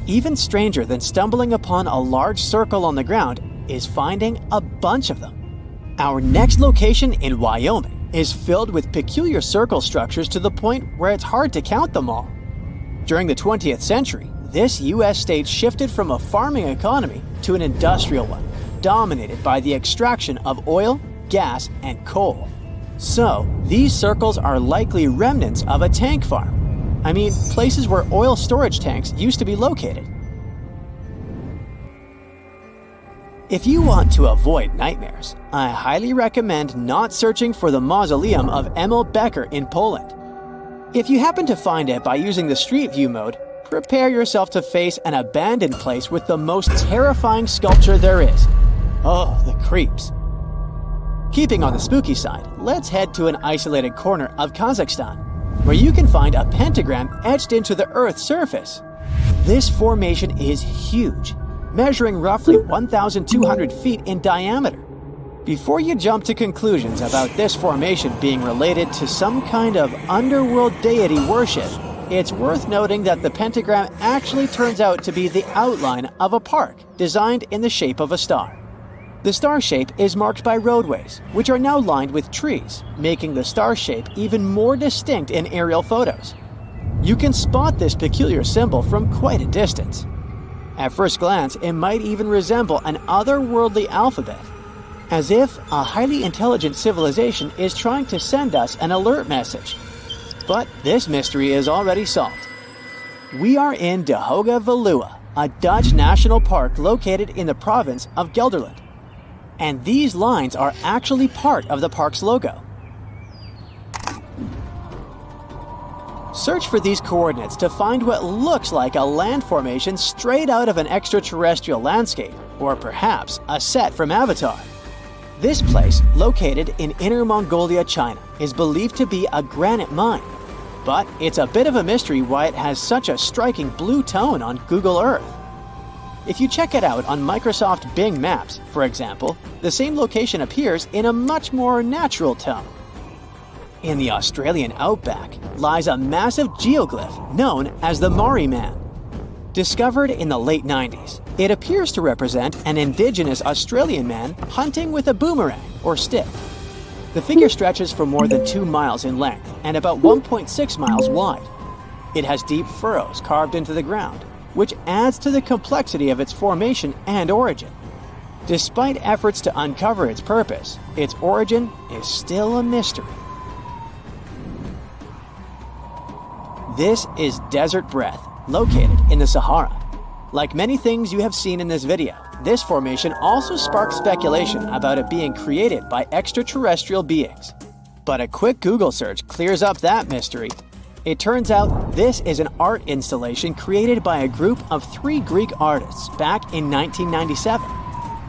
Even stranger than stumbling upon a large circle on the ground is finding a bunch of them. Our next location in Wyoming is filled with peculiar circle structures to the point where it's hard to count them all. During the 20th century, this U.S. state shifted from a farming economy to an industrial one, dominated by the extraction of oil, gas, and coal. So, these circles are likely remnants of a tank farm. I mean, places where oil storage tanks used to be located. If you want to avoid nightmares, I highly recommend not searching for the mausoleum of Emil Becker in Poland. If you happen to find it by using the Street View mode, prepare yourself to face an abandoned place with the most terrifying sculpture there is. Oh, the creeps. Keeping on the spooky side, let's head to an isolated corner of Kazakhstan, where you can find a pentagram etched into the Earth's surface. This formation is huge, measuring roughly 1,200 feet in diameter. Before you jump to conclusions about this formation being related to some kind of underworld deity worship, it's worth noting that the pentagram actually turns out to be the outline of a park designed in the shape of a star. The star shape is marked by roadways, which are now lined with trees, making the star shape even more distinct in aerial photos. You can spot this peculiar symbol from quite a distance. At first glance, it might even resemble an otherworldly alphabet, as if a highly intelligent civilization is trying to send us an alert message. But this mystery is already solved. We are in De Hoge Veluwe, a Dutch national park located in the province of Gelderland. And these lines are actually part of the park's logo. Search for these coordinates to find what looks like a land formation straight out of an extraterrestrial landscape, or perhaps a set from Avatar. This place, located in Inner Mongolia, China, is believed to be a granite mine. But it's a bit of a mystery why it has such a striking blue tone on Google Earth. If you check it out on Microsoft Bing Maps, for example, the same location appears in a much more natural tone. In the Australian outback lies a massive geoglyph known as the Maori Man. Discovered in the late 90s, it appears to represent an indigenous Australian man hunting with a boomerang or stick. The figure stretches for more than 2 miles in length and about 1.6 miles wide. It has deep furrows carved into the ground, which adds to the complexity of its formation and origin. Despite efforts to uncover its purpose, its origin is still a mystery. This is Desert Breath, located in the Sahara. Like many things you have seen in this video, this formation also sparks speculation about it being created by extraterrestrial beings. But a quick Google search clears up that mystery. It turns out this is an art installation created by a group of 3 Greek artists back in 1997.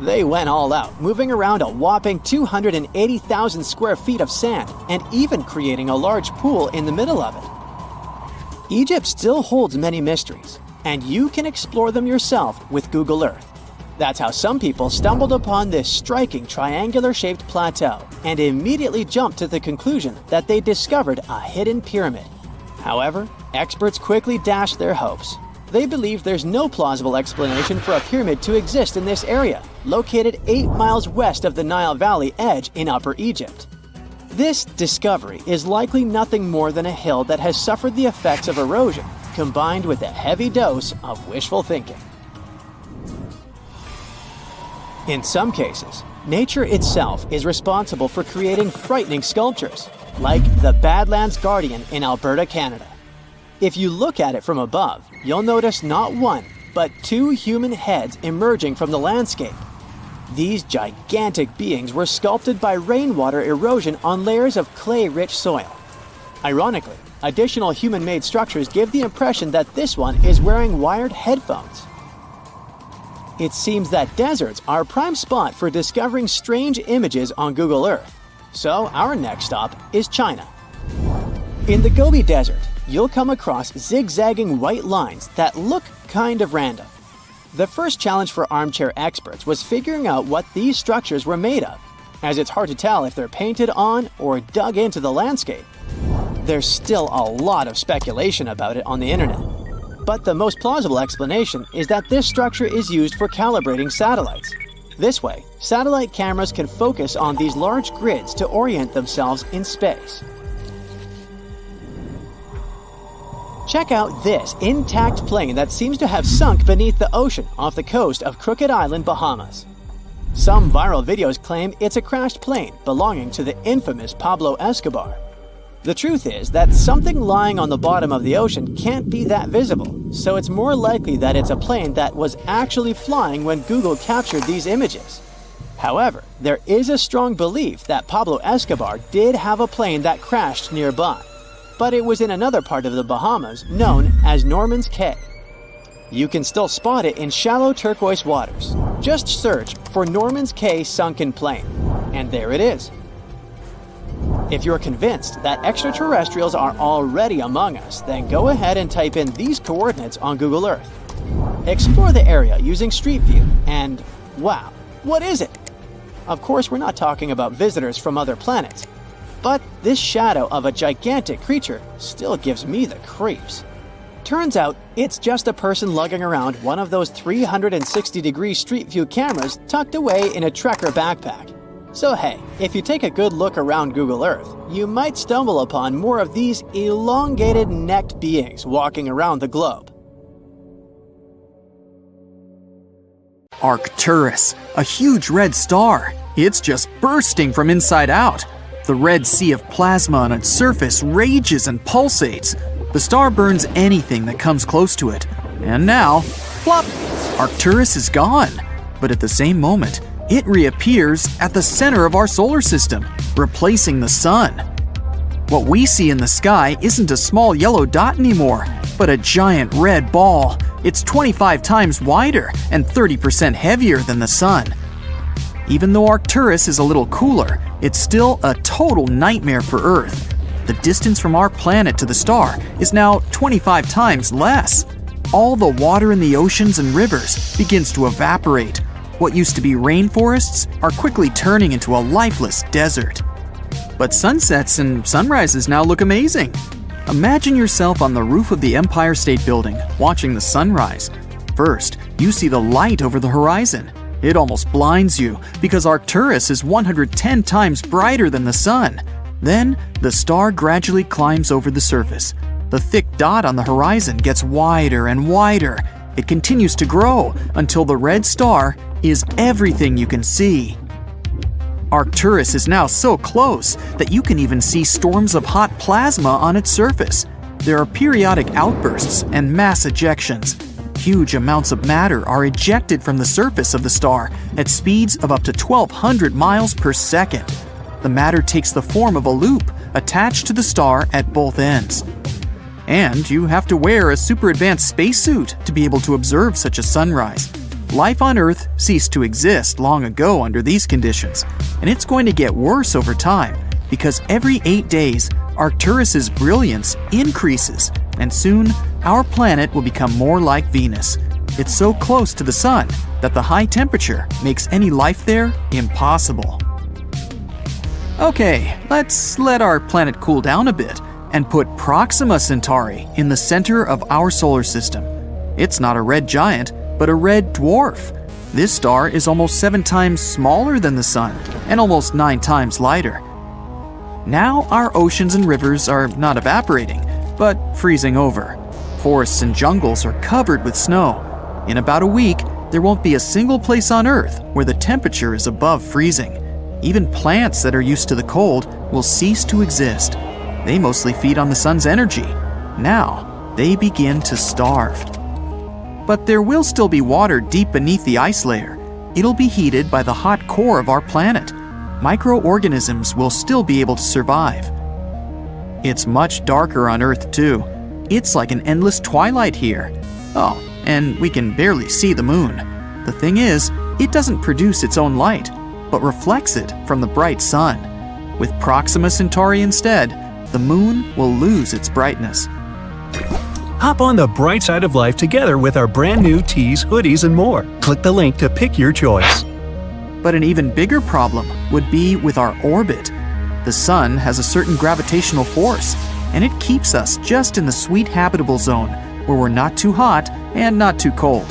They went all out, moving around a whopping 280,000 square feet of sand and even creating a large pool in the middle of it. Egypt still holds many mysteries, and you can explore them yourself with Google Earth. That's how some people stumbled upon this striking triangular-shaped plateau and immediately jumped to the conclusion that they discovered a hidden pyramid. However, experts quickly dashed their hopes. They believe there's no plausible explanation for a pyramid to exist in this area, located 8 miles west of the Nile Valley edge in Upper Egypt. This discovery is likely nothing more than a hill that has suffered the effects of erosion, combined with a heavy dose of wishful thinking. In some cases, nature itself is responsible for creating frightening sculptures, like the Badlands Guardian in Alberta, Canada. If you look at it from above, you'll notice not 1, but 2 human heads emerging from the landscape. These gigantic beings were sculpted by rainwater erosion on layers of clay-rich soil. Ironically, additional human-made structures give the impression that this one is wearing wired headphones. It seems that deserts are a prime spot for discovering strange images on Google Earth. So our next stop is China. In the Gobi Desert, you'll come across zigzagging white lines that look kind of random. The first challenge for armchair experts was figuring out what these structures were made of, as it's hard to tell if they're painted on or dug into the landscape. There's still a lot of speculation about it on the internet. But the most plausible explanation is that this structure is used for calibrating satellites. This way, satellite cameras can focus on these large grids to orient themselves in space. Check out this intact plane that seems to have sunk beneath the ocean off the coast of Crooked Island, Bahamas. Some viral videos claim it's a crashed plane belonging to the infamous Pablo Escobar. The truth is that something lying on the bottom of the ocean can't be that visible, so it's more likely that it's a plane that was actually flying when Google captured these images. However, there is a strong belief that Pablo Escobar did have a plane that crashed nearby, but it was in another part of the Bahamas known as Norman's Cay. You can still spot it in shallow turquoise waters. Just search for Norman's Cay sunken plane. And there it is. If you're convinced that extraterrestrials are already among us, then go ahead and type in these coordinates on Google Earth. Explore the area using Street View, and wow, what is it? Of course, we're not talking about visitors from other planets, but this shadow of a gigantic creature still gives me the creeps. Turns out, it's just a person lugging around one of those 360-degree Street View cameras tucked away in a trekker backpack. So hey, if you take a good look around Google Earth, you might stumble upon more of these elongated necked beings walking around the globe. Arcturus, a huge red star. It's just bursting from inside out. The red sea of plasma on its surface rages and pulsates. The star burns anything that comes close to it. And now, plop! Arcturus is gone. But at the same moment, it reappears at the center of our solar system, replacing the sun. What we see in the sky isn't a small yellow dot anymore, but a giant red ball. It's 25 times wider and 30% heavier than the sun. Even though Arcturus is a little cooler, it's still a total nightmare for Earth. The distance from our planet to the star is now 25 times less. All the water in the oceans and rivers begins to evaporate. What used to be rainforests are quickly turning into a lifeless desert. But sunsets and sunrises now look amazing. Imagine yourself on the roof of the Empire State Building, watching the sunrise. First, you see the light over the horizon. It almost blinds you because Arcturus is 110 times brighter than the sun. Then, the star gradually climbs over the surface. The thick dot on the horizon gets wider and wider. It continues to grow until the red star is everything you can see. Arcturus is now so close that you can even see storms of hot plasma on its surface. There are periodic outbursts and mass ejections. Huge amounts of matter are ejected from the surface of the star at speeds of up to 1,200 miles per second. The matter takes the form of a loop attached to the star at both ends. And you have to wear a super advanced spacesuit to be able to observe such a sunrise. Life on Earth ceased to exist long ago under these conditions, and it's going to get worse over time because every 8 days, Arcturus's brilliance increases, and soon our planet will become more like Venus. It's so close to the sun that the high temperature makes any life there impossible. Okay, let's let our planet cool down a bit and put Proxima Centauri in the center of our solar system. It's not a red giant, but a red dwarf. This star is almost 7 times smaller than the sun and almost 9 times lighter. Now our oceans and rivers are not evaporating, but freezing over. Forests and jungles are covered with snow. In about a week, there won't be a single place on Earth where the temperature is above freezing. Even plants that are used to the cold will cease to exist. They mostly feed on the sun's energy. Now, they begin to starve. But there will still be water deep beneath the ice layer. It'll be heated by the hot core of our planet. Microorganisms will still be able to survive. It's much darker on Earth too. It's like an endless twilight here. Oh, and we can barely see the moon. The thing is, it doesn't produce its own light, but reflects it from the bright sun. With Proxima Centauri instead, the moon will lose its brightness. Hop on the bright side of life together with our brand new tees, hoodies, and more. Click the link to pick your choice. But an even bigger problem would be with our orbit. The sun has a certain gravitational force, and it keeps us just in the sweet habitable zone, where we're not too hot and not too cold.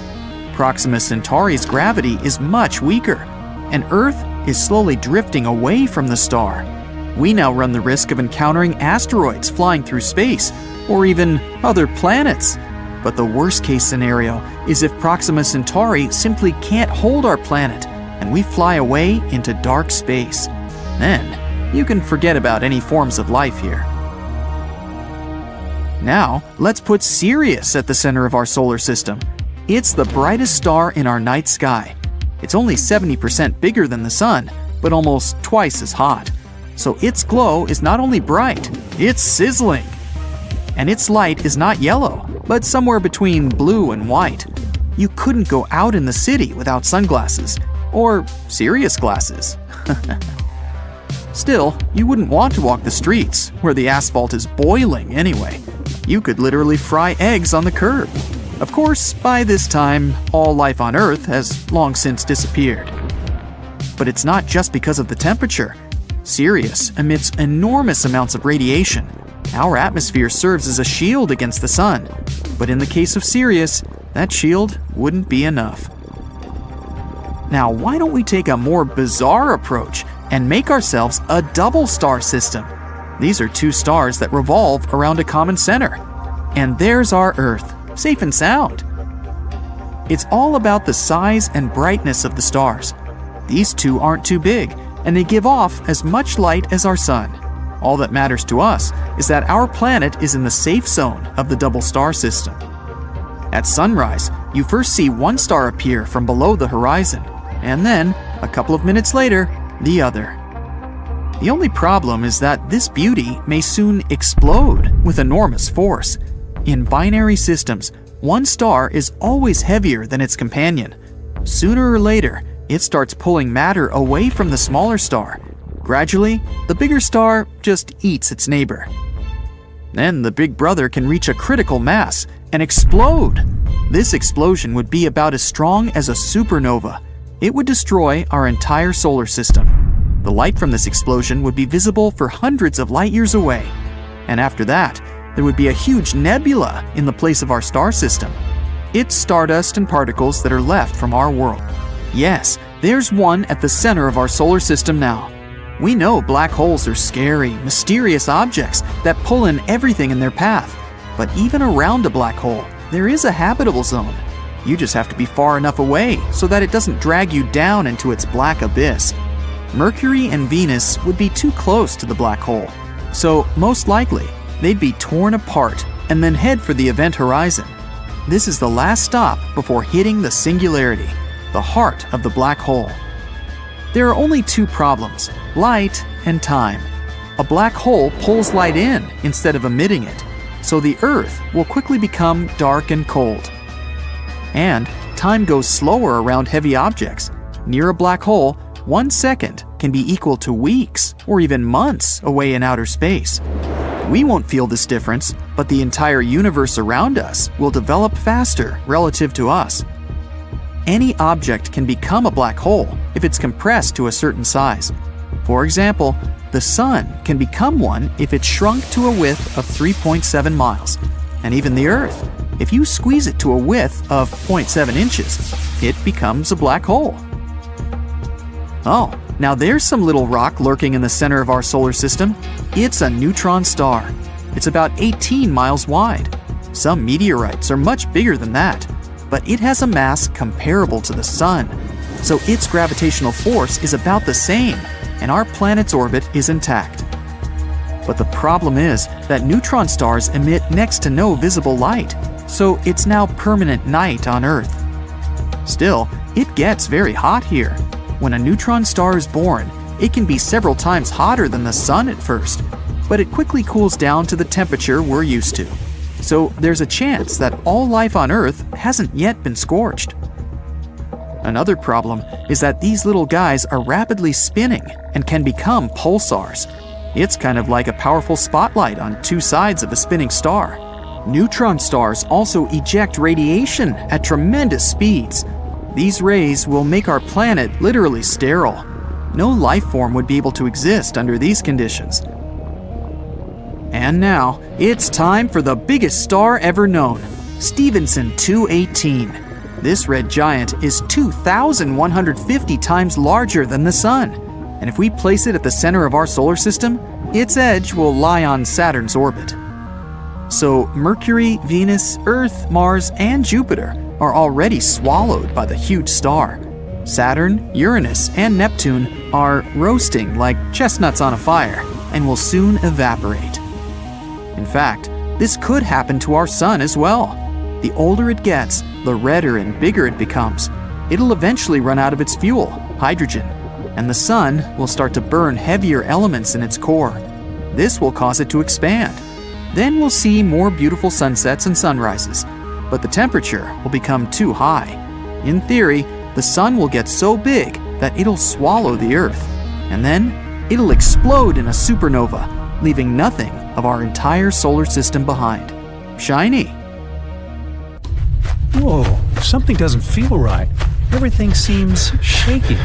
Proxima Centauri's gravity is much weaker, and Earth is slowly drifting away from the star. We now run the risk of encountering asteroids flying through space, or even other planets. But the worst-case scenario is if Proxima Centauri simply can't hold our planet, and we fly away into dark space. Then, you can forget about any forms of life here. Now, let's put Sirius at the center of our solar system. It's the brightest star in our night sky. It's only 70% bigger than the sun, but almost twice as hot. So its glow is not only bright, it's sizzling. And its light is not yellow, but somewhere between blue and white. You couldn't go out in the city without sunglasses, or Sirius glasses. Still, you wouldn't want to walk the streets, where the asphalt is boiling anyway. You could literally fry eggs on the curb. Of course, by this time, all life on Earth has long since disappeared. But it's not just because of the temperature. Sirius emits enormous amounts of radiation. Our atmosphere serves as a shield against the sun. But in the case of Sirius, that shield wouldn't be enough. Now, why don't we take a more bizarre approach and make ourselves a double star system? These are two stars that revolve around a common center. And there's our Earth, safe and sound. It's all about the size and brightness of the stars. These two aren't too big, and they give off as much light as our sun. All that matters to us is that our planet is in the safe zone of the double star system. At sunrise, you first see one star appear from below the horizon, and then, a couple of minutes later, the other. The only problem is that this beauty may soon explode with enormous force. In binary systems, one star is always heavier than its companion. Sooner or later, it starts pulling matter away from the smaller star. Gradually, the bigger star just eats its neighbor. Then the big brother can reach a critical mass and explode. This explosion would be about as strong as a supernova. It would destroy our entire solar system. The light from this explosion would be visible for hundreds of light years away. And after that, there would be a huge nebula in the place of our star system. It's stardust and particles that are left from our world. Yes, there's one at the center of our solar system now. We know black holes are scary, mysterious objects that pull in everything in their path. But even around a black hole, there is a habitable zone. You just have to be far enough away so that it doesn't drag you down into its black abyss. Mercury and Venus would be too close to the black hole, so most likely they'd be torn apart and then head for the event horizon. This is the last stop before hitting the singularity, the heart of the black hole. There are only two problems: light and time. A black hole pulls light in instead of emitting it, so the Earth will quickly become dark and cold. And time goes slower around heavy objects. Near a black hole, 1 second can be equal to weeks or even months away in outer space. We won't feel this difference, but the entire universe around us will develop faster relative to us. Any object can become a black hole if it's compressed to a certain size. For example, the sun can become one if it's shrunk to a width of 3.7 miles. And even the Earth, if you squeeze it to a width of 0.7 inches, it becomes a black hole. Oh, now there's some little rock lurking in the center of our solar system. It's a neutron star. It's about 18 miles wide. Some meteorites are much bigger than that, but it has a mass comparable to the sun. So its gravitational force is about the same, and our planet's orbit is intact. But the problem is that neutron stars emit next to no visible light, so it's now permanent night on Earth. Still, it gets very hot here. When a neutron star is born, it can be several times hotter than the sun at first, but it quickly cools down to the temperature we're used to. So there's a chance that all life on Earth hasn't yet been scorched. Another problem is that these little guys are rapidly spinning and can become pulsars. It's kind of like a powerful spotlight on two sides of a spinning star. Neutron stars also eject radiation at tremendous speeds. These rays will make our planet literally sterile. No life form would be able to exist under these conditions. And now, it's time for the biggest star ever known, Stephenson 218. This red giant is 2,150 times larger than the Sun. And if we place it at the center of our solar system, its edge will lie on Saturn's orbit. So Mercury, Venus, Earth, Mars, and Jupiter are already swallowed by the huge star. Saturn, Uranus, and Neptune are roasting like chestnuts on a fire and will soon evaporate. In fact, this could happen to our sun as well. The older it gets, the redder and bigger it becomes. It'll eventually run out of its fuel, hydrogen, and the sun will start to burn heavier elements in its core. This will cause it to expand. Then we'll see more beautiful sunsets and sunrises, but the temperature will become too high. In theory, the sun will get so big that it'll swallow the Earth, and then it'll explode in a supernova, leaving nothing of our entire solar system behind. Shiny. Whoa, something doesn't feel right. Everything seems shaky.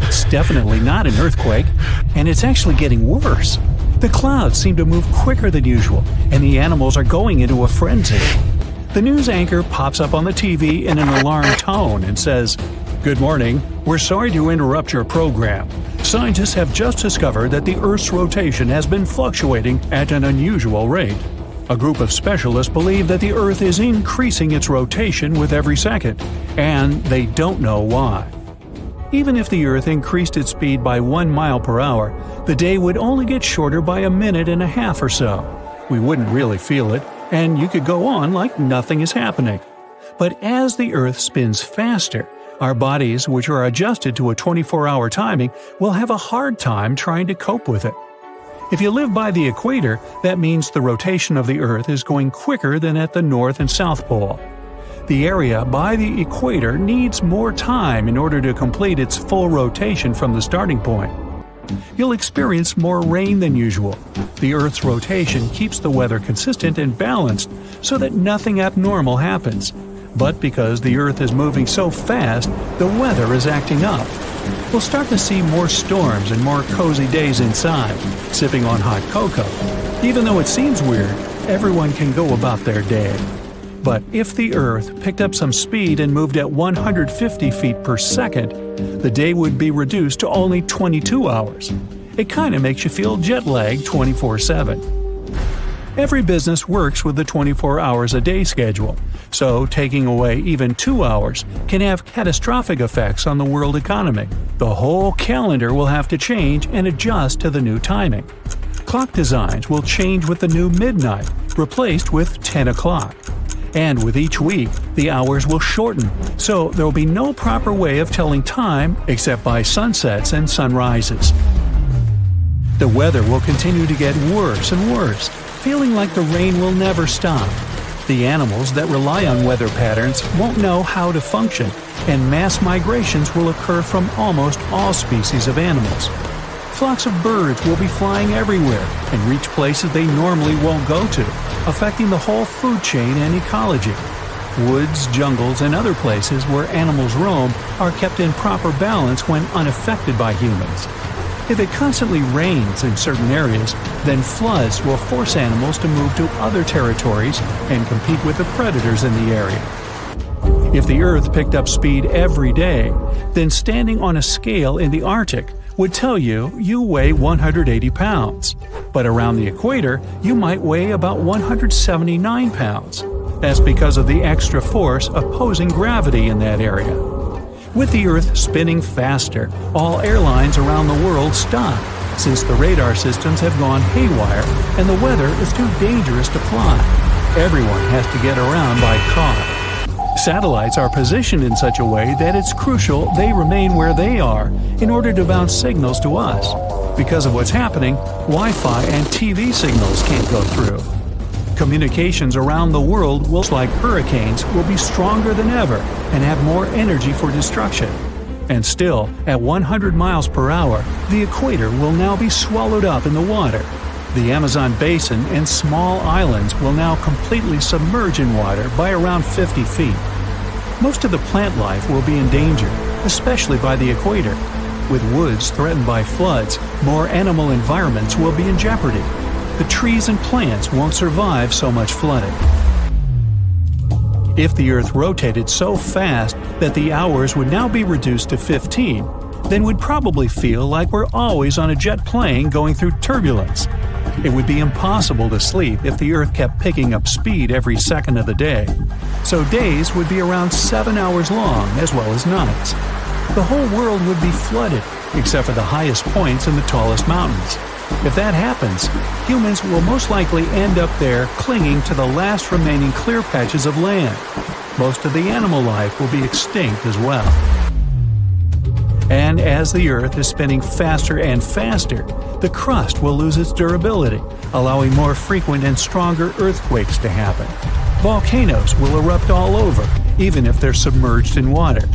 It's definitely not an earthquake, and it's actually getting worse. The clouds seem to move quicker than usual, and the animals are going into a frenzy. The news anchor pops up on the TV in an alarmed tone and says, "Good morning. We're sorry to interrupt your program. Scientists have just discovered that the Earth's rotation has been fluctuating at an unusual rate. A group of specialists believe that the Earth is increasing its rotation with every second, and they don't know why." Even if the Earth increased its speed by 1 mile per hour, the day would only get shorter by a minute and a half or so. We wouldn't really feel it, and you could go on like nothing is happening. But as the Earth spins faster, our bodies, which are adjusted to a 24-hour timing, will have a hard time trying to cope with it. If you live by the equator, that means the rotation of the Earth is going quicker than at the North and South Pole. The area by the equator needs more time in order to complete its full rotation from the starting point. You'll experience more rain than usual. The Earth's rotation keeps the weather consistent and balanced so that nothing abnormal happens. But because the Earth is moving so fast, the weather is acting up. We'll start to see more storms and more cozy days inside, sipping on hot cocoa. Even though it seems weird, everyone can go about their day. But if the Earth picked up some speed and moved at 150 feet per second, the day would be reduced to only 22 hours. It kind of makes you feel jet-lagged 24/7. Every business works with the 24 hours a day schedule, so taking away even 2 hours can have catastrophic effects on the world economy. The whole calendar will have to change and adjust to the new timing. Clock designs will change with the new midnight, replaced with 10 o'clock. And with each week, the hours will shorten, so there will be no proper way of telling time except by sunsets and sunrises. The weather will continue to get worse and worse, feeling like the rain will never stop. The animals that rely on weather patterns won't know how to function, and mass migrations will occur from almost all species of animals. Flocks of birds will be flying everywhere and reach places they normally won't go to, affecting the whole food chain and ecology. Woods, jungles, and other places where animals roam are kept in proper balance when unaffected by humans. If it constantly rains in certain areas, then floods will force animals to move to other territories and compete with the predators in the area. If the Earth picked up speed every day, then standing on a scale in the Arctic would tell you weigh 180 pounds. But around the equator, you might weigh about 179 pounds. That's because of the extra force opposing gravity in that area. With the Earth spinning faster, all airlines around the world stop, since the radar systems have gone haywire and the weather is too dangerous to fly. Everyone has to get around by car. Satellites are positioned in such a way that it's crucial they remain where they are in order to bounce signals to us. Because of what's happening, Wi-Fi and TV signals can't go through. Communications around the world, like hurricanes, will be stronger than ever and have more energy for destruction. And still, at 100 miles per hour, the equator will now be swallowed up in the water. The Amazon basin and small islands will now completely submerge in water by around 50 feet. Most of the plant life will be endangered, especially by the equator. With woods threatened by floods, more animal environments will be in jeopardy. The trees and plants won't survive so much flooding. If the Earth rotated so fast that the hours would now be reduced to 15, then we'd probably feel like we're always on a jet plane going through turbulence. It would be impossible to sleep if the Earth kept picking up speed every second of the day. So days would be around 7 hours long as well as nights. The whole world would be flooded, except for the highest points and the tallest mountains. If that happens, humans will most likely end up there clinging to the last remaining clear patches of land. Most of the animal life will be extinct as well. And as the Earth is spinning faster and faster, the crust will lose its durability, allowing more frequent and stronger earthquakes to happen. Volcanoes will erupt all over, even if they're submerged in water.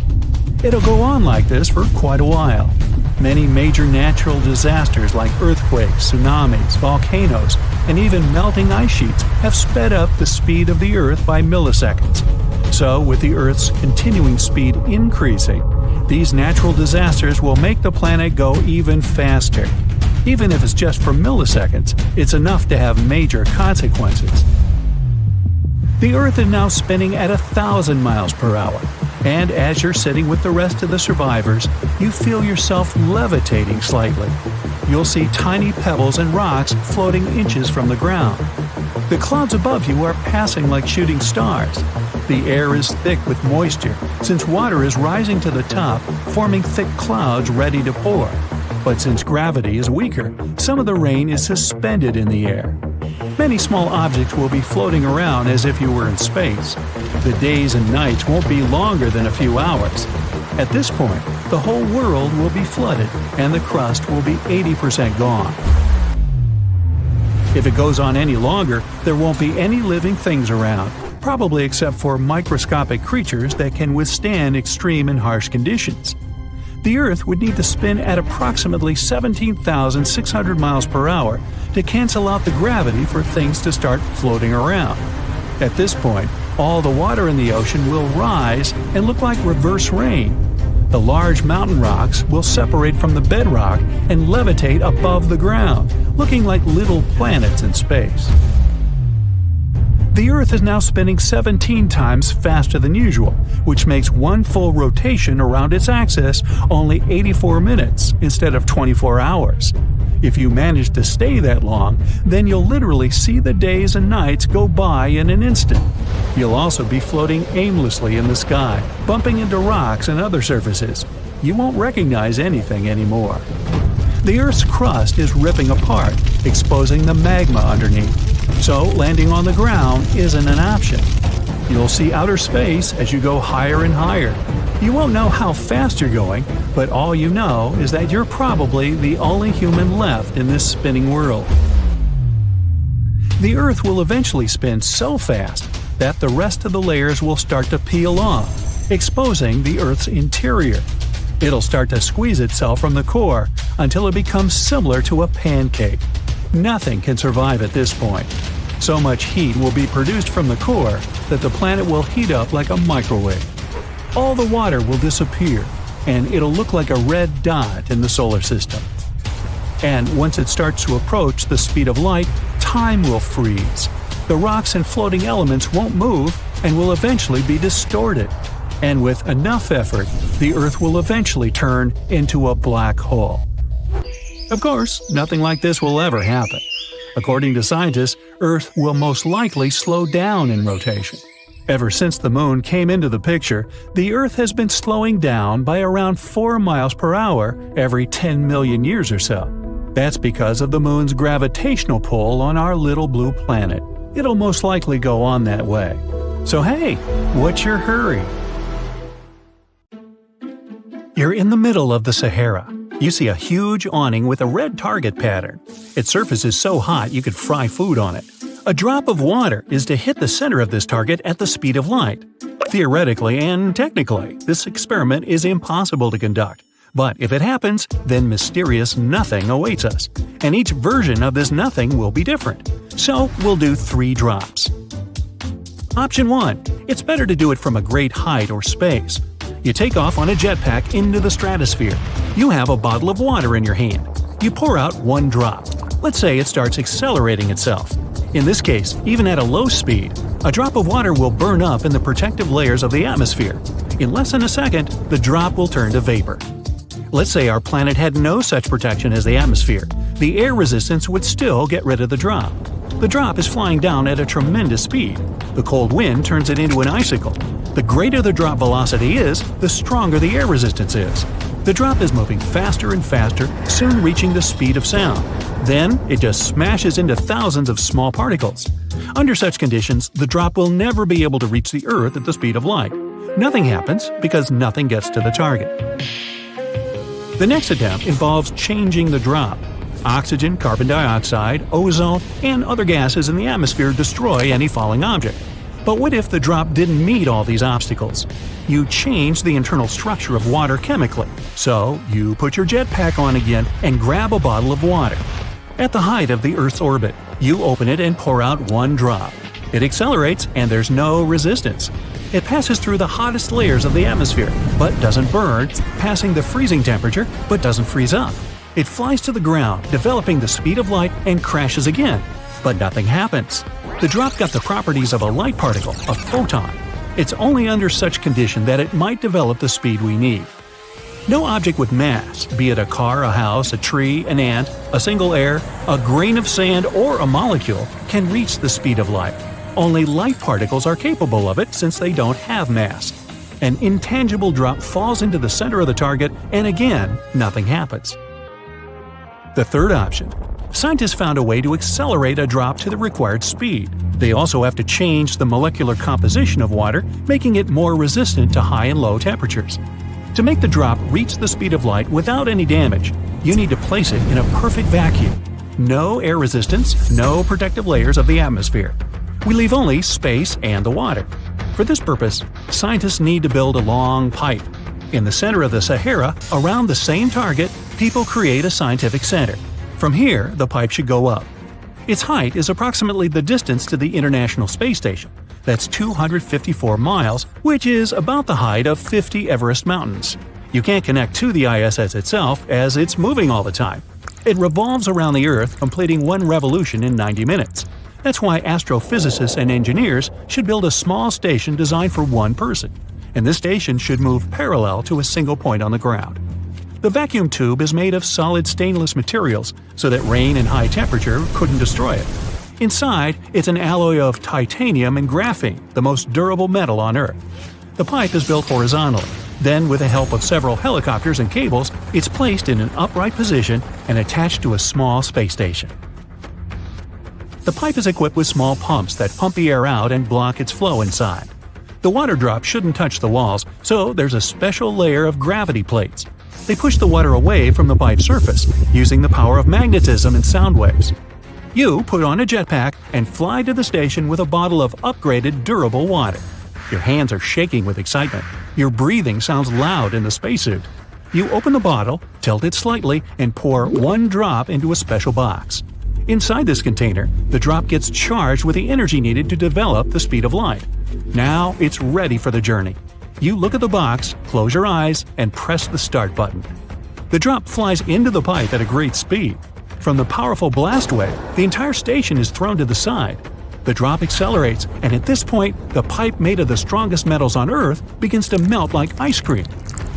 It'll go on like this for quite a while. Many major natural disasters like earthquakes, tsunamis, volcanoes, and even melting ice sheets have sped up the speed of the Earth by milliseconds. So, with the Earth's continuing speed increasing, these natural disasters will make the planet go even faster. Even if it's just for milliseconds, it's enough to have major consequences. The Earth is now spinning at 1,000 miles per hour, and as you're sitting with the rest of the survivors, you feel yourself levitating slightly. You'll see tiny pebbles and rocks floating inches from the ground. The clouds above you are passing like shooting stars. The air is thick with moisture, since water is rising to the top, forming thick clouds ready to pour. But since gravity is weaker, some of the rain is suspended in the air. Many small objects will be floating around as if you were in space. The days and nights won't be longer than a few hours. At this point, the whole world will be flooded, and the crust will be 80% gone. If it goes on any longer, there won't be any living things around, probably except for microscopic creatures that can withstand extreme and harsh conditions. The Earth would need to spin at approximately 17,600 miles per hour to cancel out the gravity for things to start floating around. At this point, all the water in the ocean will rise and look like reverse rain. The large mountain rocks will separate from the bedrock and levitate above the ground, looking like little planets in space. The Earth is now spinning 17 times faster than usual, which makes one full rotation around its axis only 84 minutes instead of 24 hours. If you manage to stay that long, then you'll literally see the days and nights go by in an instant. You'll also be floating aimlessly in the sky, bumping into rocks and other surfaces. You won't recognize anything anymore. The Earth's crust is ripping apart, exposing the magma underneath. So landing on the ground isn't an option. You'll see outer space as you go higher and higher. You won't know how fast you're going, but all you know is that you're probably the only human left in this spinning world. The Earth will eventually spin so fast that the rest of the layers will start to peel off, exposing the Earth's interior. It'll start to squeeze itself from the core until it becomes similar to a pancake. Nothing can survive at this point. So much heat will be produced from the core that the planet will heat up like a microwave. All the water will disappear, and it'll look like a red dot in the solar system. And once it starts to approach the speed of light, time will freeze. The rocks and floating elements won't move and will eventually be distorted. And with enough effort, the Earth will eventually turn into a black hole. Of course, nothing like this will ever happen. According to scientists, Earth will most likely slow down in rotation. Ever since the Moon came into the picture, the Earth has been slowing down by around 4 miles per hour every 10 million years or so. That's because of the Moon's gravitational pull on our little blue planet. It'll most likely go on that way. So hey, what's your hurry? You're in the middle of the Sahara. You see a huge awning with a red target pattern. Its surface is so hot you could fry food on it. A drop of water is to hit the center of this target at the speed of light. Theoretically and technically, this experiment is impossible to conduct. But if it happens, then mysterious nothing awaits us. And each version of this nothing will be different. So we'll do 3 drops. Option 1. It's better to do it from a great height or space. You take off on a jetpack into the stratosphere. You have a bottle of water in your hand. You pour out 1 drop. Let's say it starts accelerating itself. In this case, even at a low speed, a drop of water will burn up in the protective layers of the atmosphere. In less than a second, the drop will turn to vapor. Let's say our planet had no such protection as the atmosphere. The air resistance would still get rid of the drop. The drop is flying down at a tremendous speed. The cold wind turns it into an icicle. The greater the drop velocity is, the stronger the air resistance is. The drop is moving faster and faster, soon reaching the speed of sound. Then, it just smashes into thousands of small particles. Under such conditions, the drop will never be able to reach the Earth at the speed of light. Nothing happens because nothing gets to the target. The next attempt involves changing the drop. Oxygen, carbon dioxide, ozone, and other gases in the atmosphere destroy any falling object. But what if the drop didn't meet all these obstacles? You change the internal structure of water chemically. So, you put your jetpack on again and grab a bottle of water. At the height of the Earth's orbit, you open it and pour out one drop. It accelerates and there's no resistance. It passes through the hottest layers of the atmosphere, but doesn't burn, passing the freezing temperature, but doesn't freeze up. It flies to the ground, developing the speed of light, and crashes again. But nothing happens. The drop got the properties of a light particle, a photon. It's only under such condition that it might develop the speed we need. No object with mass, be it a car, a house, a tree, an ant, a single air, a grain of sand, or a molecule, can reach the speed of light. Only light particles are capable of it since they don't have mass. An intangible drop falls into the center of the target, and again, nothing happens. The third option. Scientists found a way to accelerate a drop to the required speed. They also have to change the molecular composition of water, making it more resistant to high and low temperatures. To make the drop reach the speed of light without any damage, you need to place it in a perfect vacuum. No air resistance, no protective layers of the atmosphere. We leave only space and the water. For this purpose, scientists need to build a long pipe. In the center of the Sahara, around the same target, people create a scientific center. From here, the pipe should go up. Its height is approximately the distance to the International Space Station. That's 254 miles, which is about the height of 50 Everest mountains. You can't connect to the ISS itself as it's moving all the time. It revolves around the Earth, completing one revolution in 90 minutes. That's why astrophysicists and engineers should build a small station designed for one person. And this station should move parallel to a single point on the ground. The vacuum tube is made of solid stainless materials so that rain and high temperature couldn't destroy it. Inside, it's an alloy of titanium and graphene, the most durable metal on Earth. The pipe is built horizontally. Then, with the help of several helicopters and cables, it's placed in an upright position and attached to a small space station. The pipe is equipped with small pumps that pump the air out and block its flow inside. The water drop shouldn't touch the walls, so there's a special layer of gravity plates. They push the water away from the pipe's surface, using the power of magnetism and sound waves. You put on a jetpack and fly to the station with a bottle of upgraded durable water. Your hands are shaking with excitement. Your breathing sounds loud in the spacesuit. You open the bottle, tilt it slightly, and pour one drop into a special box. Inside this container, the drop gets charged with the energy needed to develop the speed of light. Now it's ready for the journey. You look at the box, close your eyes, and press the start button. The drop flies into the pipe at a great speed. From the powerful blast wave, the entire station is thrown to the side. The drop accelerates, and at this point, the pipe made of the strongest metals on Earth begins to melt like ice cream.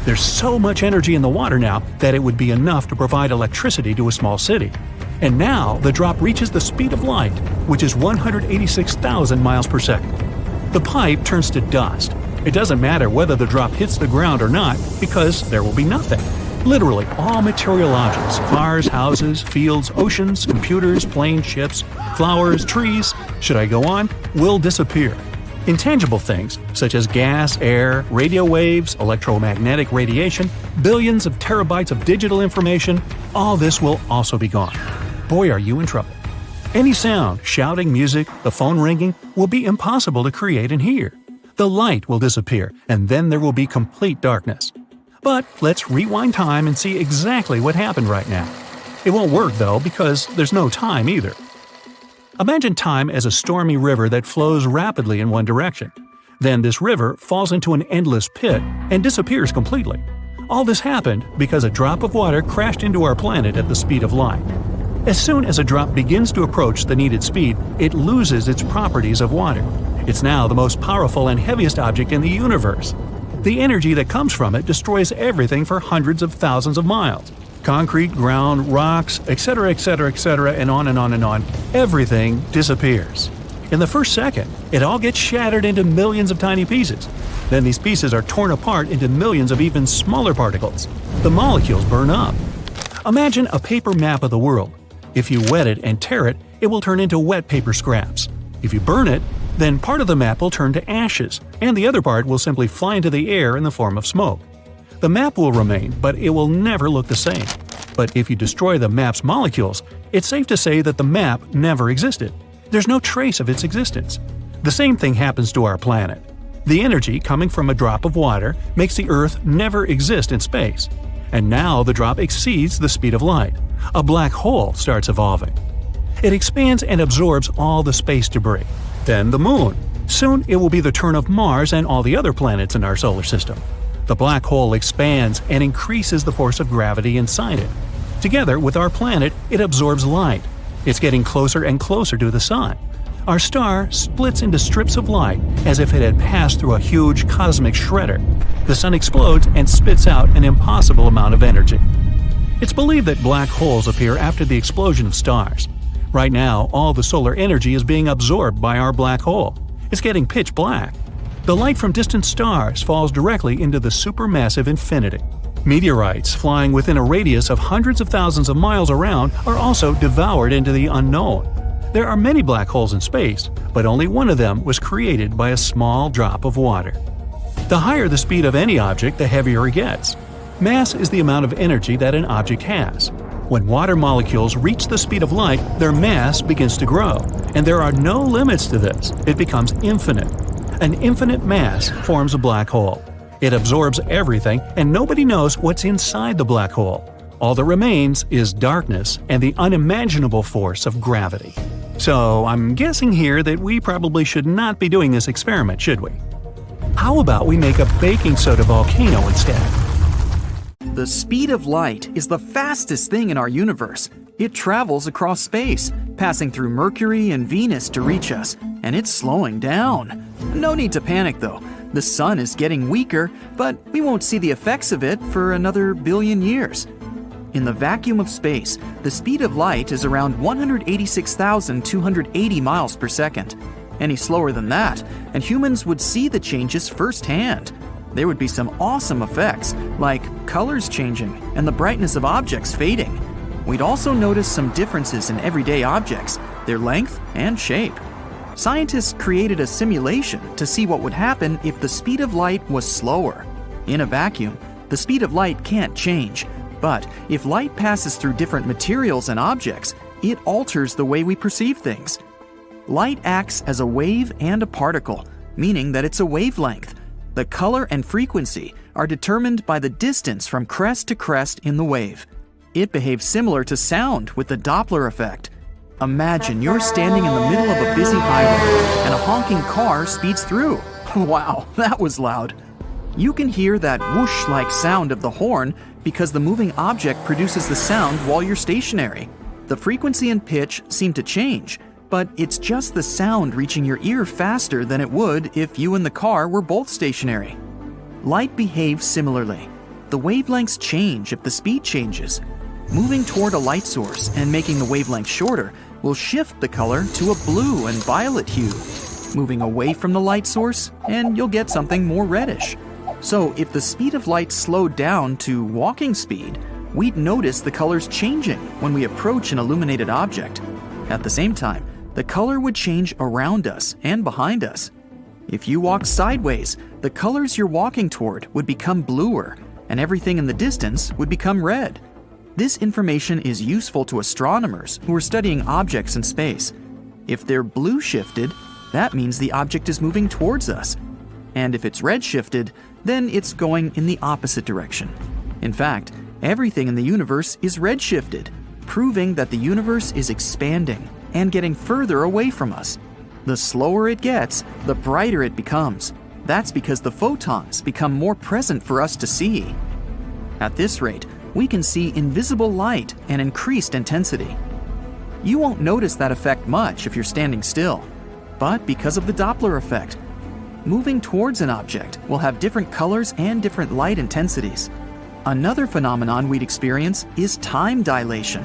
There's so much energy in the water now that it would be enough to provide electricity to a small city. And now the drop reaches the speed of light, which is 186,000 miles per second. The pipe turns to dust. It doesn't matter whether the drop hits the ground or not, because there will be nothing. Literally, all material objects, cars, houses, fields, oceans, computers, planes, ships, flowers, trees, should I go on, will disappear. Intangible things, such as gas, air, radio waves, electromagnetic radiation, billions of terabytes of digital information, all this will also be gone. Boy, are you in trouble. Any sound, shouting, music, the phone ringing, will be impossible to create and hear. The light will disappear, and then there will be complete darkness. But let's rewind time and see exactly what happened right now. It won't work, though, because there's no time either. Imagine time as a stormy river that flows rapidly in one direction. Then this river falls into an endless pit and disappears completely. All this happened because a drop of water crashed into our planet at the speed of light. As soon as a drop begins to approach the needed speed, it loses its properties of water. It's now the most powerful and heaviest object in the universe. The energy that comes from it destroys everything for hundreds of thousands of miles. Concrete, ground, rocks, etc., etc., etc., and on and on and on. Everything disappears. In the first second, it all gets shattered into millions of tiny pieces. Then these pieces are torn apart into millions of even smaller particles. The molecules burn up. Imagine a paper map of the world. If you wet it and tear it, it will turn into wet paper scraps. If you burn it, then part of the map will turn to ashes, and the other part will simply fly into the air in the form of smoke. The map will remain, but it will never look the same. But if you destroy the map's molecules, it's safe to say that the map never existed. There's no trace of its existence. The same thing happens to our planet. The energy coming from a drop of water makes the Earth never exist in space. And now the drop exceeds the speed of light. A black hole starts evolving. It expands and absorbs all the space debris. Then the Moon. Soon it will be the turn of Mars and all the other planets in our solar system. The black hole expands and increases the force of gravity inside it. Together with our planet, it absorbs light. It's getting closer and closer to the Sun. Our star splits into strips of light as if it had passed through a huge cosmic shredder. The Sun explodes and spits out an impossible amount of energy. It's believed that black holes appear after the explosion of stars. Right now, all the solar energy is being absorbed by our black hole. It's getting pitch black. The light from distant stars falls directly into the supermassive infinity. Meteorites flying within a radius of hundreds of thousands of miles around are also devoured into the unknown. There are many black holes in space, but only one of them was created by a small drop of water. The higher the speed of any object, the heavier it gets. Mass is the amount of energy that an object has. When water molecules reach the speed of light, their mass begins to grow, and there are no limits to this. It becomes infinite. An infinite mass forms a black hole. It absorbs everything, and nobody knows what's inside the black hole. All that remains is darkness and the unimaginable force of gravity. So I'm guessing here that we probably should not be doing this experiment, should we? How about we make a baking soda volcano instead? The speed of light is the fastest thing in our universe. It travels across space, passing through Mercury and Venus to reach us, and it's slowing down. No need to panic though. The sun is getting weaker, but we won't see the effects of it for another billion years. In the vacuum of space, the speed of light is around 186,280 miles per second. Any slower than that, and humans would see the changes firsthand. There would be some awesome effects, like colors changing and the brightness of objects fading. We'd also notice some differences in everyday objects, their length and shape. Scientists created a simulation to see what would happen if the speed of light was slower. In a vacuum, the speed of light can't change, but if light passes through different materials and objects, it alters the way we perceive things. Light acts as a wave and a particle, meaning that it's a wavelength. The color and frequency are determined by the distance from crest to crest in the wave. It behaves similar to sound with the Doppler effect. Imagine you're standing in the middle of a busy highway and a honking car speeds through. Wow, that was loud. You can hear that whoosh-like sound of the horn because the moving object produces the sound while you're stationary. The frequency and pitch seem to change, but it's just the sound reaching your ear faster than it would if you and the car were both stationary. Light behaves similarly. The wavelengths change if the speed changes. Moving toward a light source and making the wavelength shorter will shift the color to a blue and violet hue. Moving away from the light source, and you'll get something more reddish. So if the speed of light slowed down to walking speed, we'd notice the colors changing when we approach an illuminated object. At the same time, the color would change around us and behind us. If you walk sideways, the colors you're walking toward would become bluer, and everything in the distance would become red. This information is useful to astronomers who are studying objects in space. If they're blue shifted, that means the object is moving towards us. And if it's red shifted, then it's going in the opposite direction. In fact, everything in the universe is red shifted, proving that the universe is expanding and getting further away from us. The slower it gets, the brighter it becomes. That's because the photons become more present for us to see. At this rate, we can see invisible light and increased intensity. You won't notice that effect much if you're standing still, but because of the Doppler effect, moving towards an object will have different colors and different light intensities. Another phenomenon we'd experience is time dilation.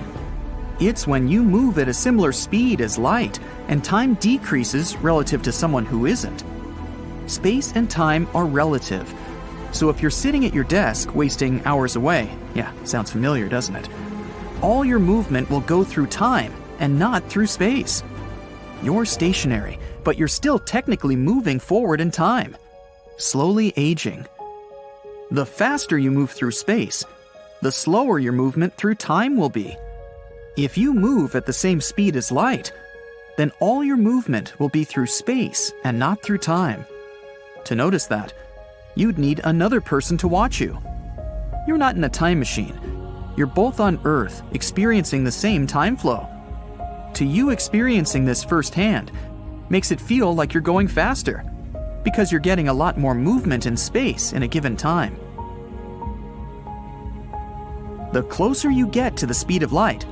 It's when you move at a similar speed as light and time decreases relative to someone who isn't. Space and time are relative. So if you're sitting at your desk wasting hours away, yeah, sounds familiar, doesn't it? All your movement will go through time and not through space. You're stationary, but you're still technically moving forward in time, slowly aging. The faster you move through space, the slower your movement through time will be. If you move at the same speed as light, then all your movement will be through space and not through time. To notice that, you'd need another person to watch you. You're not in a time machine. You're both on Earth experiencing the same time flow. To you, experiencing this firsthand makes it feel like you're going faster, because you're getting a lot more movement in space in a given time. The closer you get to the speed of light,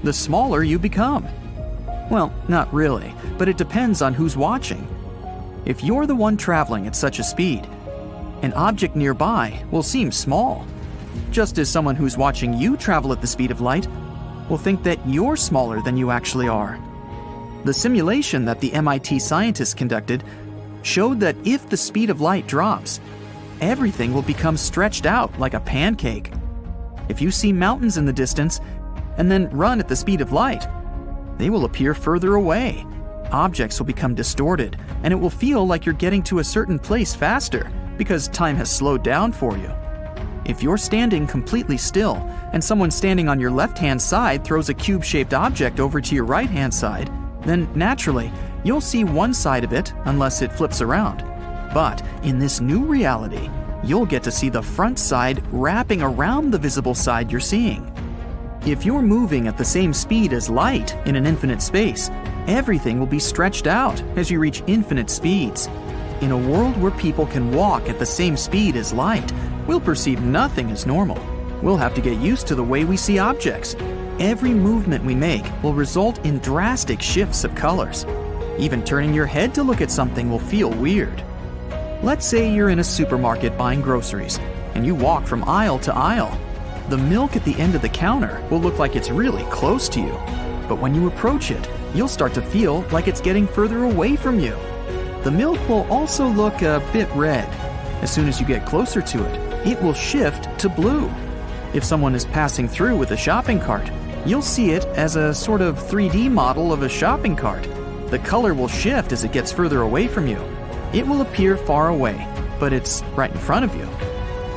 the smaller you become. Well, not really, but it depends on who's watching. If you're the one traveling at such a speed, an object nearby will seem small, just as someone who's watching you travel at the speed of light will think that you're smaller than you actually are. The simulation that the MIT scientists conducted showed that if the speed of light drops, everything will become stretched out like a pancake. If you see mountains in the distance and then run at the speed of light, they will appear further away. Objects will become distorted, and it will feel like you're getting to a certain place faster because time has slowed down for you. If you're standing completely still and someone standing on your left-hand side throws a cube-shaped object over to your right-hand side, then naturally, you'll see one side of it unless it flips around. But in this new reality, you'll get to see the front side wrapping around the visible side you're seeing. If you're moving at the same speed as light in an infinite space, everything will be stretched out as you reach infinite speeds. In a world where people can walk at the same speed as light, we'll perceive nothing as normal. We'll have to get used to the way we see objects. Every movement we make will result in drastic shifts of colors. Even turning your head to look at something will feel weird. Let's say you're in a supermarket buying groceries, and you walk from aisle to aisle. The milk at the end of the counter will look like it's really close to you. But when you approach it, you'll start to feel like it's getting further away from you. The milk will also look a bit red. As soon as you get closer to it, it will shift to blue. If someone is passing through with a shopping cart, you'll see it as a sort of 3D model of a shopping cart. The color will shift as it gets further away from you. It will appear far away, but it's right in front of you.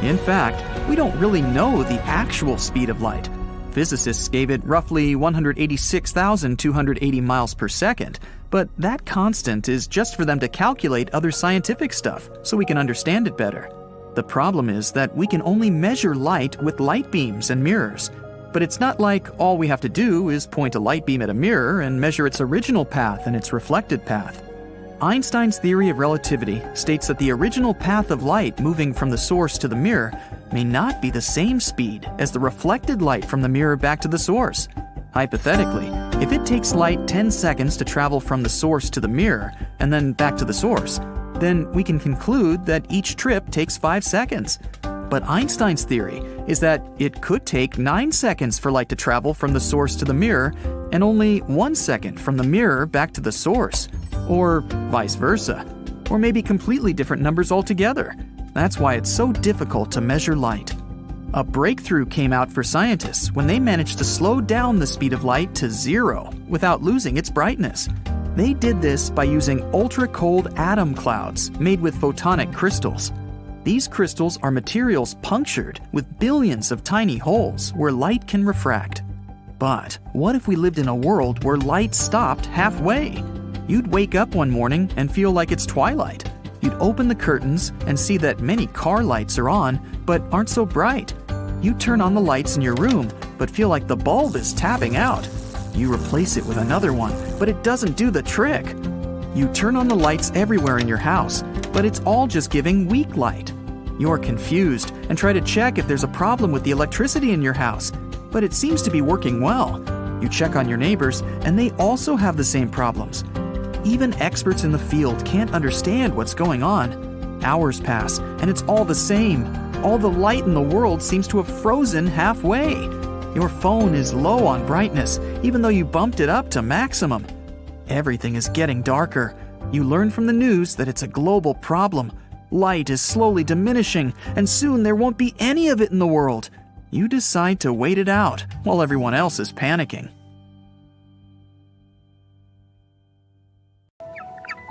In fact, we don't really know the actual speed of light. Physicists gave it roughly 186,280 miles per second, but that constant is just for them to calculate other scientific stuff so we can understand it better. The problem is that we can only measure light with light beams and mirrors. But it's not like all we have to do is point a light beam at a mirror and measure its original path and its reflected path. Einstein's theory of relativity states that the original path of light moving from the source to the mirror may not be the same speed as the reflected light from the mirror back to the source. Hypothetically, if it takes light 10 seconds to travel from the source to the mirror and then back to the source, then we can conclude that each trip takes 5 seconds. But Einstein's theory is that it could take 9 seconds for light to travel from the source to the mirror and only 1 second from the mirror back to the source, or vice versa, or maybe completely different numbers altogether. That's why it's so difficult to measure light. A breakthrough came out for scientists when they managed to slow down the speed of light to 0 without losing its brightness. They did this by using ultra-cold atom clouds made with photonic crystals. These crystals are materials punctured with billions of tiny holes where light can refract. But what if we lived in a world where light stopped halfway? You'd wake up one morning and feel like it's twilight. You'd open the curtains and see that many car lights are on but aren't so bright. You turn on the lights in your room but feel like the bulb is tapping out. You replace it with another one, but it doesn't do the trick. You turn on the lights everywhere in your house, but it's all just giving weak light. You're confused and try to check if there's a problem with the electricity in your house, but it seems to be working well. You check on your neighbors, and they also have the same problems. Even experts in the field can't understand what's going on. Hours pass, and it's all the same. All the light in the world seems to have frozen halfway. Your phone is low on brightness, even though you bumped it up to maximum. Everything is getting darker. You learn from the news that it's a global problem. Light is slowly diminishing, and soon there won't be any of it in the world. You decide to wait it out while everyone else is panicking.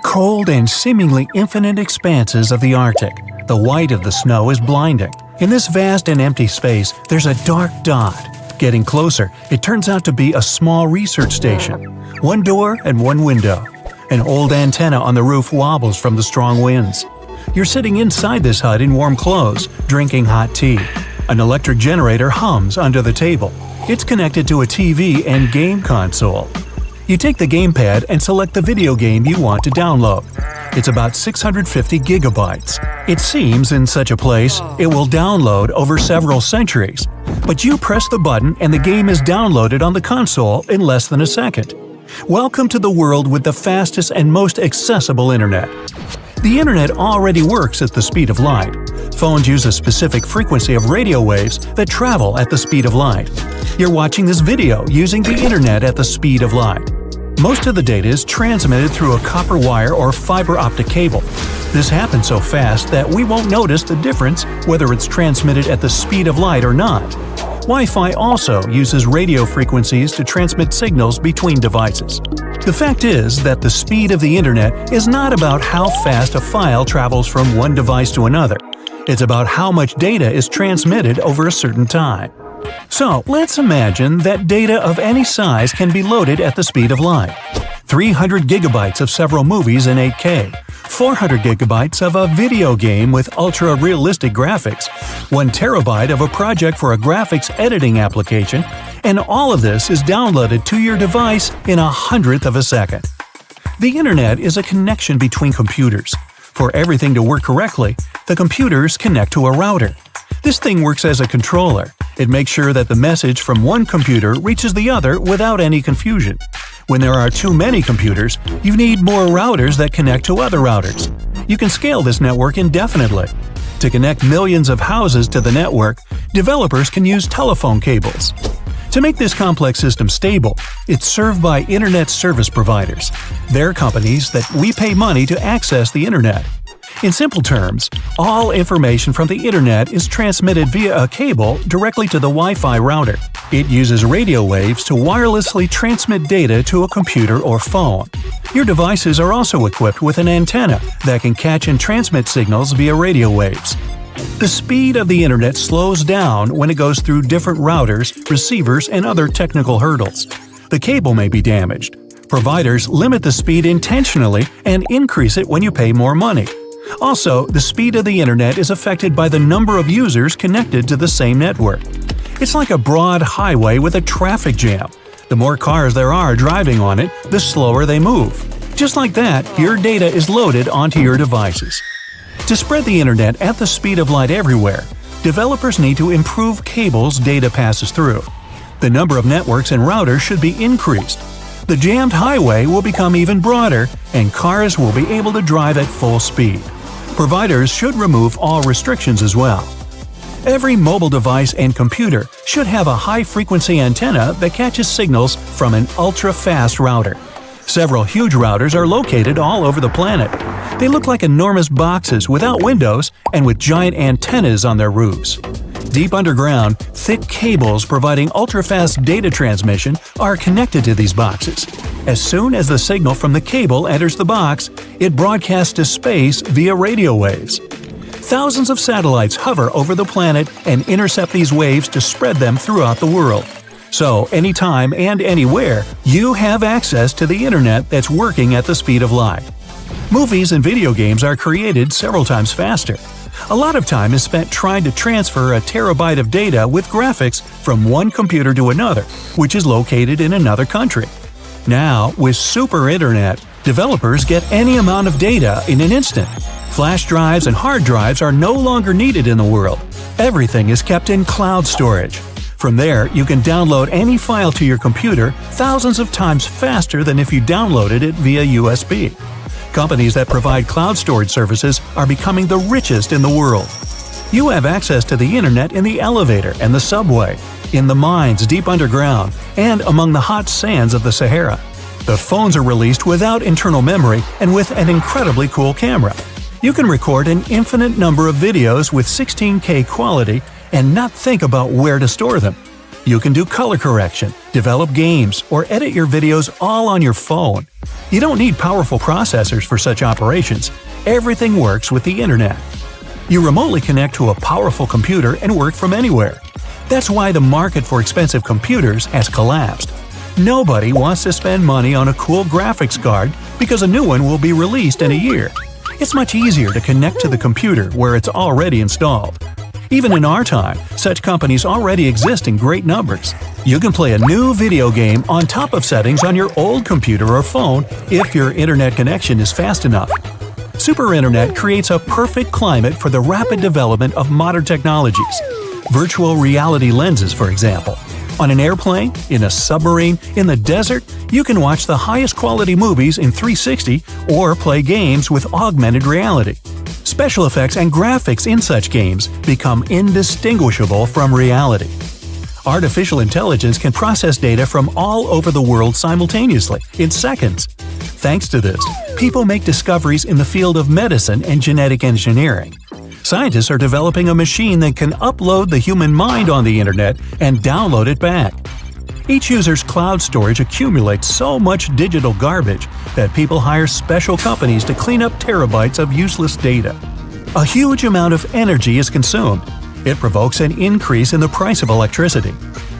Cold and seemingly infinite expanses of the Arctic. The white of the snow is blinding. In this vast and empty space, there's a dark dot. Getting closer, it turns out to be a small research station. one door and one window. An old antenna on the roof wobbles from the strong winds. You're sitting inside this hut in warm clothes, drinking hot tea. An electric generator hums under the table. It's connected to a TV and game console. You take the gamepad and select the video game you want to download. It's about 650 gigabytes. It seems in such a place it will download over several centuries. But you press the button and the game is downloaded on the console in less than a second. Welcome to the world with the fastest and most accessible internet. The internet already works at the speed of light. Phones use a specific frequency of radio waves that travel at the speed of light. You're watching this video using the internet at the speed of light. Most of the data is transmitted through a copper wire or fiber optic cable. This happens so fast that we won't notice the difference whether it's transmitted at the speed of light or not. Wi-Fi also uses radio frequencies to transmit signals between devices. The fact is that the speed of the internet is not about how fast a file travels from one device to another. It's about how much data is transmitted over a certain time. So, let's imagine that data of any size can be loaded at the speed of light. 300 gigabytes of several movies in 8K, 400 gigabytes of a video game with ultra-realistic graphics, 1 terabyte of a project for a graphics editing application, and all of this is downloaded to your device in 1/100th of a second. The internet is a connection between computers. For everything to work correctly, the computers connect to a router. This thing works as a controller. It makes sure that the message from one computer reaches the other without any confusion. When there are too many computers, you need more routers that connect to other routers. You can scale this network indefinitely. To connect millions of houses to the network, developers can use telephone cables. To make this complex system stable, it's served by internet service providers. They're companies that we pay money to access the internet. In simple terms, all information from the internet is transmitted via a cable directly to the Wi-Fi router. It uses radio waves to wirelessly transmit data to a computer or phone. Your devices are also equipped with an antenna that can catch and transmit signals via radio waves. The speed of the internet slows down when it goes through different routers, receivers, and other technical hurdles. The cable may be damaged. Providers limit the speed intentionally and increase it when you pay more money. Also, the speed of the internet is affected by the number of users connected to the same network. It's like a broad highway with a traffic jam. The more cars there are driving on it, the slower they move. Just like that, your data is loaded onto your devices. To spread the internet at the speed of light everywhere, developers need to improve cables data passes through. The number of networks and routers should be increased. The jammed highway will become even broader, and cars will be able to drive at full speed. Providers should remove all restrictions as well. Every mobile device and computer should have a high-frequency antenna that catches signals from an ultra-fast router. Several huge routers are located all over the planet. They look like enormous boxes without windows and with giant antennas on their roofs. Deep underground, thick cables providing ultra-fast data transmission are connected to these boxes. As soon as the signal from the cable enters the box, it broadcasts to space via radio waves. Thousands of satellites hover over the planet and intercept these waves to spread them throughout the world. So, anytime and anywhere, you have access to the internet that's working at the speed of light. Movies and video games are created several times faster. A lot of time is spent trying to transfer a terabyte of data with graphics from one computer to another, which is located in another country. Now, with super internet, developers get any amount of data in an instant. Flash drives and hard drives are no longer needed in the world. Everything is kept in cloud storage. From there, you can download any file to your computer thousands of times faster than if you downloaded it via USB. Companies that provide cloud storage services are becoming the richest in the world. You have access to the internet in the elevator and the subway, in the mines deep underground, and among the hot sands of the Sahara. The phones are released without internal memory and with an incredibly cool camera. You can record an infinite number of videos with 16K quality and not think about where to store them. You can do color correction, develop games, or edit your videos all on your phone. You don't need powerful processors for such operations. Everything works with the internet. You remotely connect to a powerful computer and work from anywhere. That's why the market for expensive computers has collapsed. Nobody wants to spend money on a cool graphics card because a new one will be released in a year. It's much easier to connect to the computer where it's already installed. Even in our time, such companies already exist in great numbers. You can play a new video game on top of settings on your old computer or phone if your internet connection is fast enough. Super Internet creates a perfect climate for the rapid development of modern technologies. Virtual reality lenses, for example. On an airplane, in a submarine, in the desert, you can watch the highest quality movies in 360 or play games with augmented reality. Special effects and graphics in such games become indistinguishable from reality. Artificial intelligence can process data from all over the world simultaneously, in seconds. Thanks to this, people make discoveries in the field of medicine and genetic engineering. Scientists are developing a machine that can upload the human mind on the internet and download it back. Each user's cloud storage accumulates so much digital garbage that people hire special companies to clean up terabytes of useless data. A huge amount of energy is consumed. It provokes an increase in the price of electricity.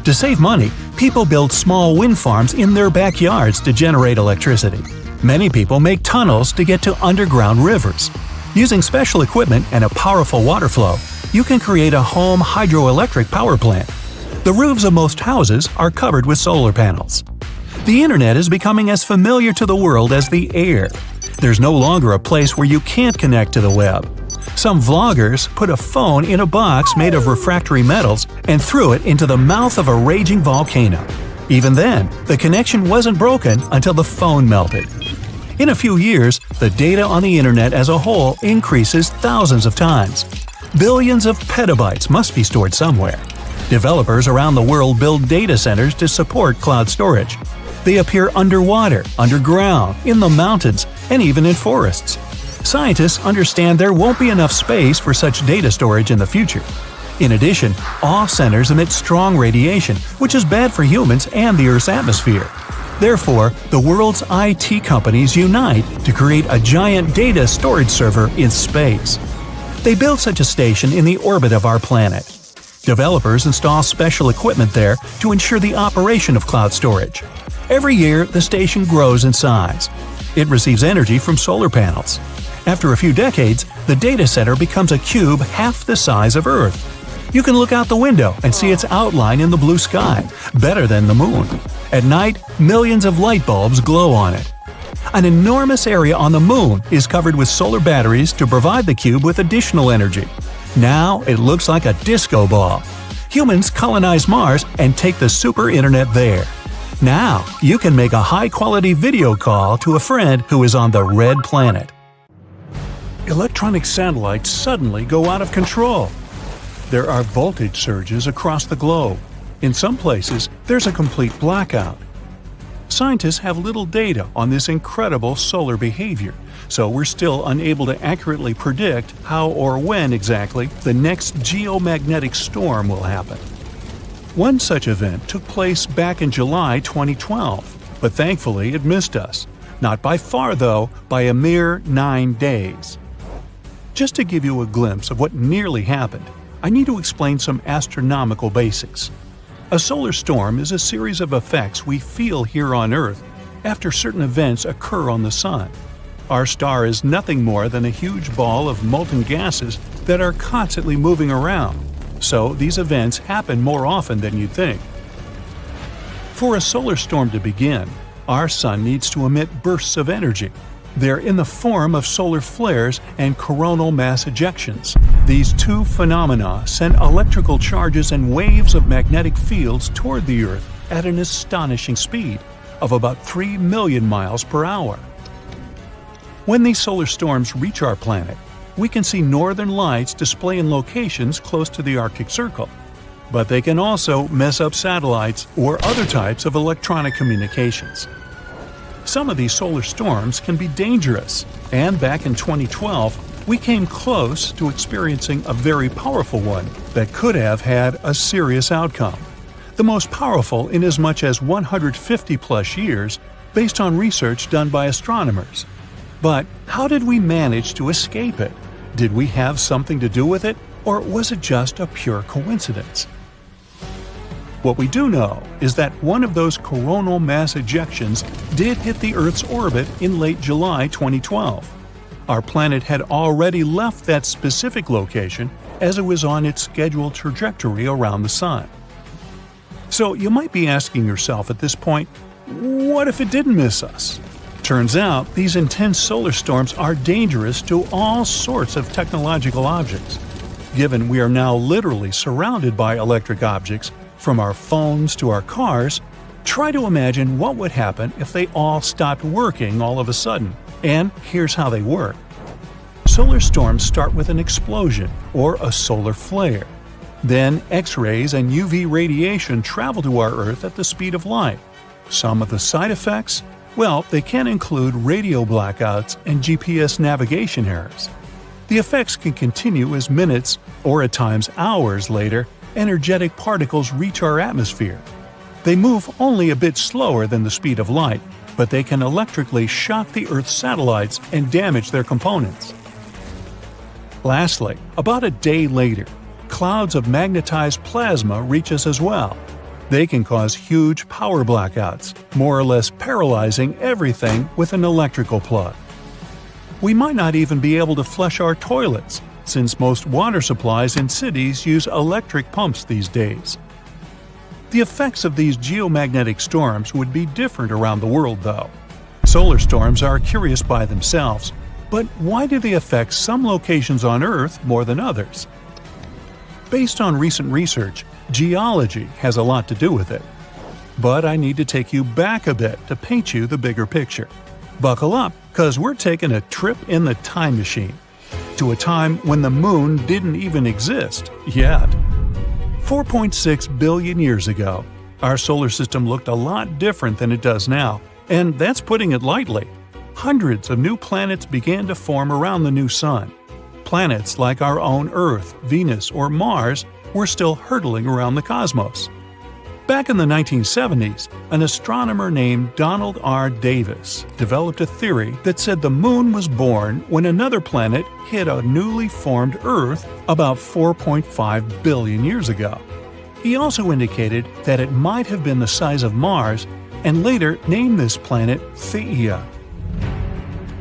To save money, people build small wind farms in their backyards to generate electricity. Many people make tunnels to get to underground rivers. Using special equipment and a powerful water flow, you can create a home hydroelectric power plant. The roofs of most houses are covered with solar panels. The internet is becoming as familiar to the world as the air. There's no longer a place where you can't connect to the web. Some vloggers put a phone in a box made of refractory metals and threw it into the mouth of a raging volcano. Even then, the connection wasn't broken until the phone melted. In a few years, the data on the internet as a whole increases thousands of times. Billions of petabytes must be stored somewhere. Developers around the world build data centers to support cloud storage. They appear underwater, underground, in the mountains, and even in forests. Scientists understand there won't be enough space for such data storage in the future. In addition, all centers emit strong radiation, which is bad for humans and the Earth's atmosphere. Therefore, the world's IT companies unite to create a giant data storage server in space. They build such a station in the orbit of our planet. Developers install special equipment there to ensure the operation of cloud storage. Every year, the station grows in size. It receives energy from solar panels. After a few decades, the data center becomes a cube half the size of Earth. You can look out the window and see its outline in the blue sky, better than the moon. At night, millions of light bulbs glow on it. An enormous area on the moon is covered with solar batteries to provide the cube with additional energy. Now it looks like a disco ball. Humans colonize Mars and take the super internet there. Now you can make a high-quality video call to a friend who is on the red planet. Electronic satellites suddenly go out of control. There are voltage surges across the globe. In some places, there's a complete blackout. Scientists have little data on this incredible solar behavior, so we're still unable to accurately predict how or when exactly the next geomagnetic storm will happen. One such event took place back in July 2012, but thankfully it missed us. Not by far, though, by a mere 9 days. Just to give you a glimpse of what nearly happened, I need to explain some astronomical basics. A solar storm is a series of effects we feel here on Earth after certain events occur on the Sun. Our star is nothing more than a huge ball of molten gases that are constantly moving around, so these events happen more often than you'd think. For a solar storm to begin, our Sun needs to emit bursts of energy. They're in the form of solar flares and coronal mass ejections. These two phenomena send electrical charges and waves of magnetic fields toward the Earth at an astonishing speed of about 3 million miles per hour. When these solar storms reach our planet, we can see northern lights display in locations close to the Arctic Circle. But they can also mess up satellites or other types of electronic communications. Some of these solar storms can be dangerous, and back in 2012, we came close to experiencing a very powerful one that could have had a serious outcome. The most powerful in as much as 150-plus years, based on research done by astronomers. But how did we manage to escape it? Did we have something to do with it, or was it just a pure coincidence? What we do know is that one of those coronal mass ejections did hit the Earth's orbit in late July 2012. Our planet had already left that specific location as it was on its scheduled trajectory around the Sun. So you might be asking yourself at this point, what if it didn't miss us? Turns out these intense solar storms are dangerous to all sorts of technological objects. Given we are now literally surrounded by electric objects, from our phones to our cars, try to imagine what would happen if they all stopped working all of a sudden. And here's how they work. Solar storms start with an explosion, or a solar flare. Then X-rays and UV radiation travel to our Earth at the speed of light. Some of the side effects? Well, they can include radio blackouts and GPS navigation errors. The effects can continue as minutes, or at times hours later, energetic particles reach our atmosphere. They move only a bit slower than the speed of light, but they can electrically shock the Earth's satellites and damage their components. Lastly, about a day later, clouds of magnetized plasma reach us as well. They can cause huge power blackouts, more or less paralyzing everything with an electrical plug. We might not even be able to flush our toilets, since most water supplies in cities use electric pumps these days. The effects of these geomagnetic storms would be different around the world, though. Solar storms are curious by themselves, but why do they affect some locations on Earth more than others? Based on recent research, geology has a lot to do with it. But I need to take you back a bit to paint you the bigger picture. Buckle up, because we're taking a trip in the time machine to a time when the moon didn't even exist yet. 4.6 billion years ago, our solar system looked a lot different than it does now, and that's putting it lightly. Hundreds of new planets began to form around the new sun. Planets like our own Earth, Venus, or Mars were still hurtling around the cosmos. Back in the 1970s, an astronomer named Donald R. Davis developed a theory that said the moon was born when another planet hit a newly formed Earth about 4.5 billion years ago. He also indicated that it might have been the size of Mars and later named this planet Theia.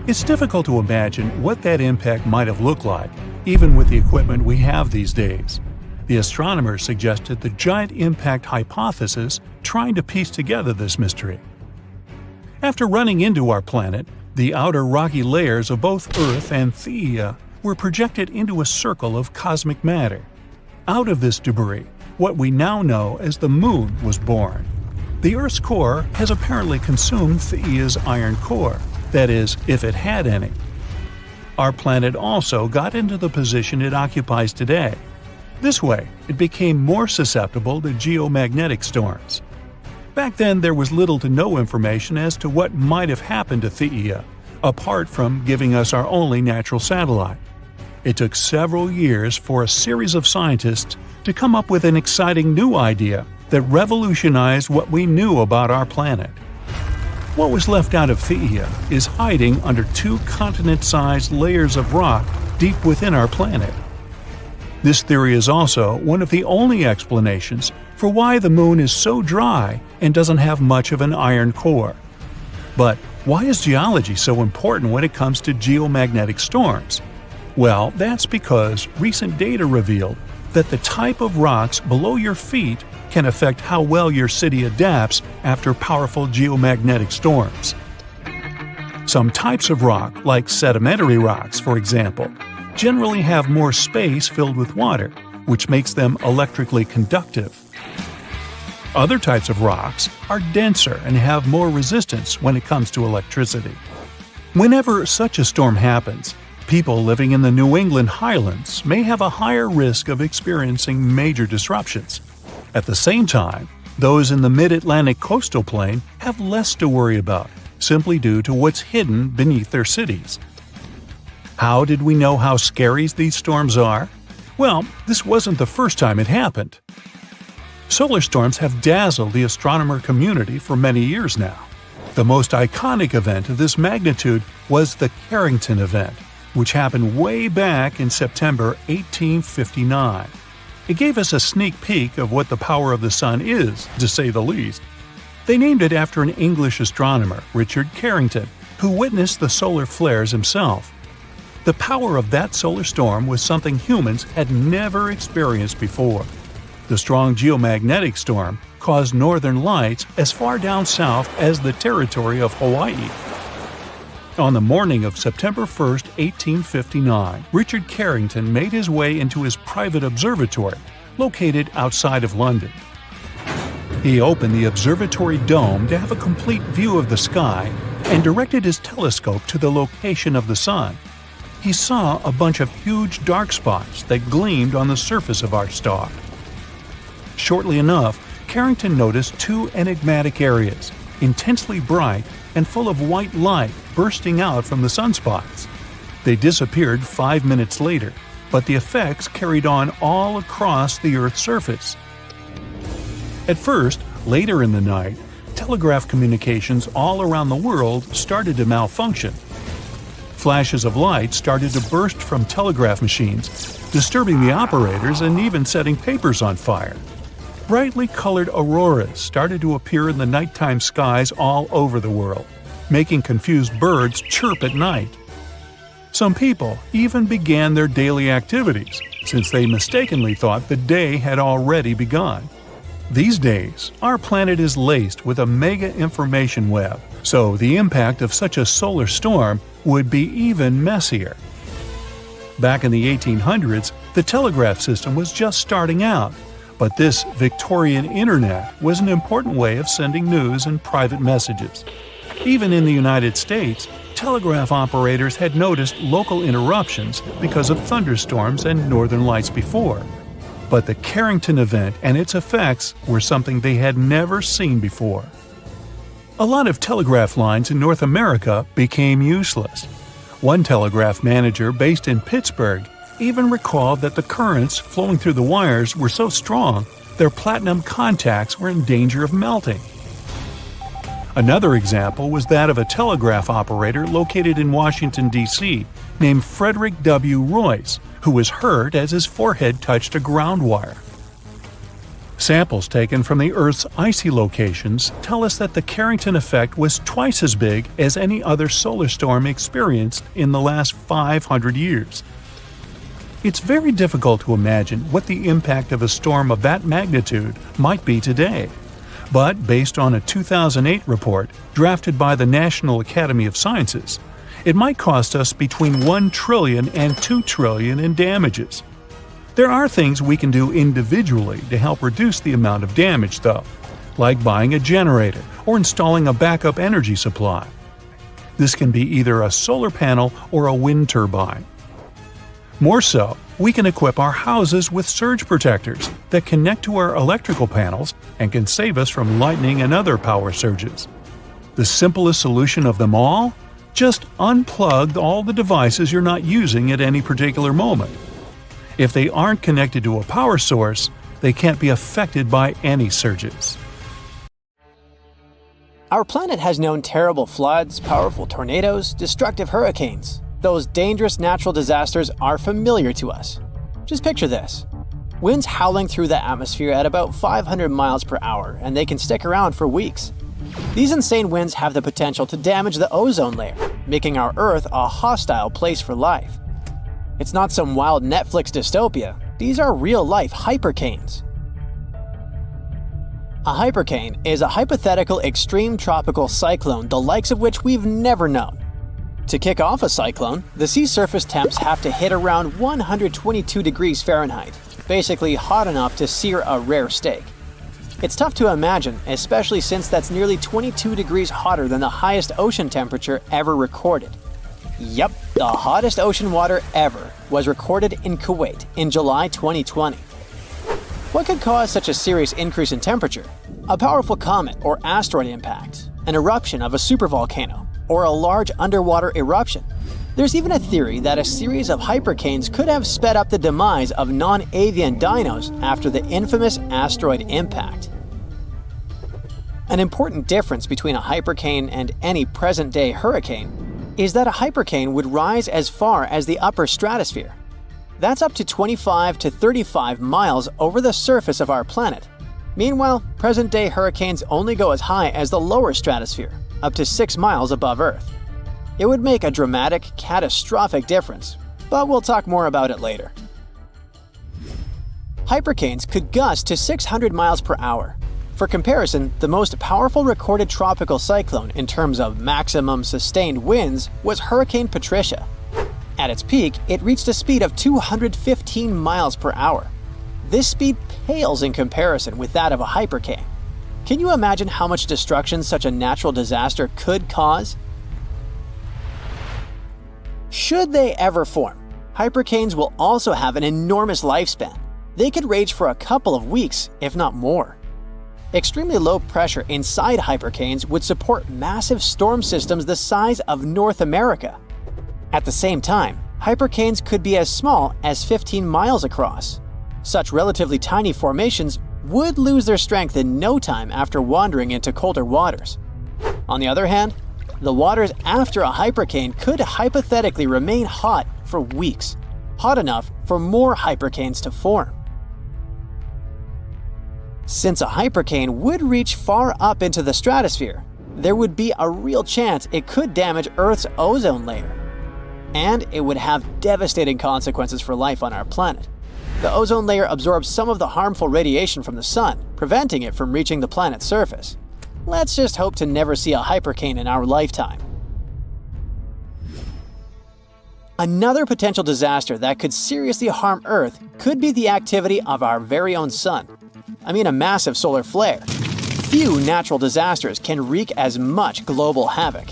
It's difficult to imagine what that impact might have looked like, even with the equipment we have these days. The astronomers suggested the giant impact hypothesis, trying to piece together this mystery. After running into our planet, the outer rocky layers of both Earth and Theia were projected into a circle of cosmic matter. Out of this debris, what we now know as the Moon was born. The Earth's core has apparently consumed Theia's iron core, that is, if it had any. Our planet also got into the position it occupies today. This way, it became more susceptible to geomagnetic storms. Back then, there was little to no information as to what might have happened to Theia, apart from giving us our only natural satellite. It took several years for a series of scientists to come up with an exciting new idea that revolutionized what we knew about our planet. What was left out of Theia is hiding under 2 continent-sized layers of rock deep within our planet. This theory is also one of the only explanations for why the moon is so dry and doesn't have much of an iron core. But why is geology so important when it comes to geomagnetic storms? Well, that's because recent data revealed that the type of rocks below your feet can affect how well your city adapts after powerful geomagnetic storms. Some types of rock, like sedimentary rocks for example, generally have more space filled with water, which makes them electrically conductive. Other types of rocks are denser and have more resistance when it comes to electricity. Whenever such a storm happens, people living in the New England Highlands may have a higher risk of experiencing major disruptions. At the same time, those in the mid-Atlantic coastal plain have less to worry about, simply due to what's hidden beneath their cities. How did we know how scary these storms are? Well, this wasn't the first time it happened. Solar storms have dazzled the astronomer community for many years now. The most iconic event of this magnitude was the Carrington event, which happened way back in September 1859. It gave us a sneak peek of what the power of the sun is, to say the least. They named it after an English astronomer, Richard Carrington, who witnessed the solar flares himself. The power of that solar storm was something humans had never experienced before. The strong geomagnetic storm caused northern lights as far down south as the territory of Hawaii. On the morning of September 1, 1859, Richard Carrington made his way into his private observatory, located outside of London. He opened the observatory dome to have a complete view of the sky and directed his telescope to the location of the sun. He saw a bunch of huge dark spots that gleamed on the surface of our star. Shortly enough, Carrington noticed two enigmatic areas, intensely bright and full of white light bursting out from the sunspots. They disappeared 5 minutes later, but the effects carried on all across the Earth's surface. At first, later in the night, telegraph communications all around the world started to malfunction. Flashes of light started to burst from telegraph machines, disturbing the operators and even setting papers on fire. Brightly colored auroras started to appear in the nighttime skies all over the world, making confused birds chirp at night. Some people even began their daily activities, since they mistakenly thought the day had already begun. These days, our planet is laced with a mega information web, so the impact of such a solar storm would be even messier. Back in the 1800s, the telegraph system was just starting out, but this Victorian internet was an important way of sending news and private messages. Even in the United States, telegraph operators had noticed local interruptions because of thunderstorms and northern lights before. But the Carrington event and its effects were something they had never seen before. A lot of telegraph lines in North America became useless. One telegraph manager based in Pittsburgh even recalled that the currents flowing through the wires were so strong their platinum contacts were in danger of melting. Another example was that of a telegraph operator located in Washington, D.C., named Frederick W. Royce, who was hurt as his forehead touched a ground wire. Samples taken from the Earth's icy locations tell us that the Carrington effect was twice as big as any other solar storm experienced in the last 500 years. It's very difficult to imagine what the impact of a storm of that magnitude might be today. But based on a 2008 report drafted by the National Academy of Sciences, it might cost us between $1 trillion and $2 trillion in damages. There are things we can do individually to help reduce the amount of damage, though, like buying a generator or installing a backup energy supply. This can be either a solar panel or a wind turbine. More so, we can equip our houses with surge protectors that connect to our electrical panels and can save us from lightning and other power surges. The simplest solution of them all? Just unplug all the devices you're not using at any particular moment. If they aren't connected to a power source, they can't be affected by any surges. Our planet has known terrible floods, powerful tornadoes, destructive hurricanes. Those dangerous natural disasters are familiar to us. Just picture this. Winds howling through the atmosphere at about 500 miles per hour, and they can stick around for weeks. These insane winds have the potential to damage the ozone layer, making our Earth a hostile place for life. It's not some wild Netflix dystopia. These are real-life hypercanes. A hypercane is a hypothetical extreme tropical cyclone the likes of which we've never known. To kick off a cyclone, the sea surface temps have to hit around 122 degrees Fahrenheit, basically hot enough to sear a rare steak. It's tough to imagine, especially since that's nearly 22 degrees hotter than the highest ocean temperature ever recorded. Yep, the hottest ocean water ever was recorded in Kuwait in July 2020. What could cause such a serious increase in temperature? A powerful comet or asteroid impact, an eruption of a supervolcano, or a large underwater eruption. There's even a theory that a series of hypercanes could have sped up the demise of non-avian dinos after the infamous asteroid impact. An important difference between a hypercane and any present-day hurricane is that a hypercane would rise as far as the upper stratosphere. That's up to 25 to 35 miles over the surface of our planet. Meanwhile, present-day hurricanes only go as high as the lower stratosphere, up to 6 miles above Earth. It would make a dramatic, catastrophic difference, but we'll talk more about it later. Hypercanes could gust to 600 miles per hour. For comparison, the most powerful recorded tropical cyclone in terms of maximum sustained winds was Hurricane Patricia. At its peak, it reached a speed of 215 miles per hour. This speed pales in comparison with that of a hypercane. Can you imagine how much destruction such a natural disaster could cause? Should they ever form, hypercanes will also have an enormous lifespan. They could rage for a couple of weeks, if not more. Extremely low pressure inside hypercanes would support massive storm systems the size of North America. At the same time, hypercanes could be as small as 15 miles across. Such relatively tiny formations would lose their strength in no time after wandering into colder waters. On the other hand, the waters after a hypercane could hypothetically remain hot for weeks, hot enough for more hypercanes to form. Since a hypercane would reach far up into the stratosphere, there would be a real chance it could damage Earth's ozone layer. And it would have devastating consequences for life on our planet. The ozone layer absorbs some of the harmful radiation from the sun, preventing it from reaching the planet's surface. Let's just hope to never see a hypercane in our lifetime. Another potential disaster that could seriously harm Earth could be the activity of our very own sun. I mean a massive solar flare. Few natural disasters can wreak as much global havoc.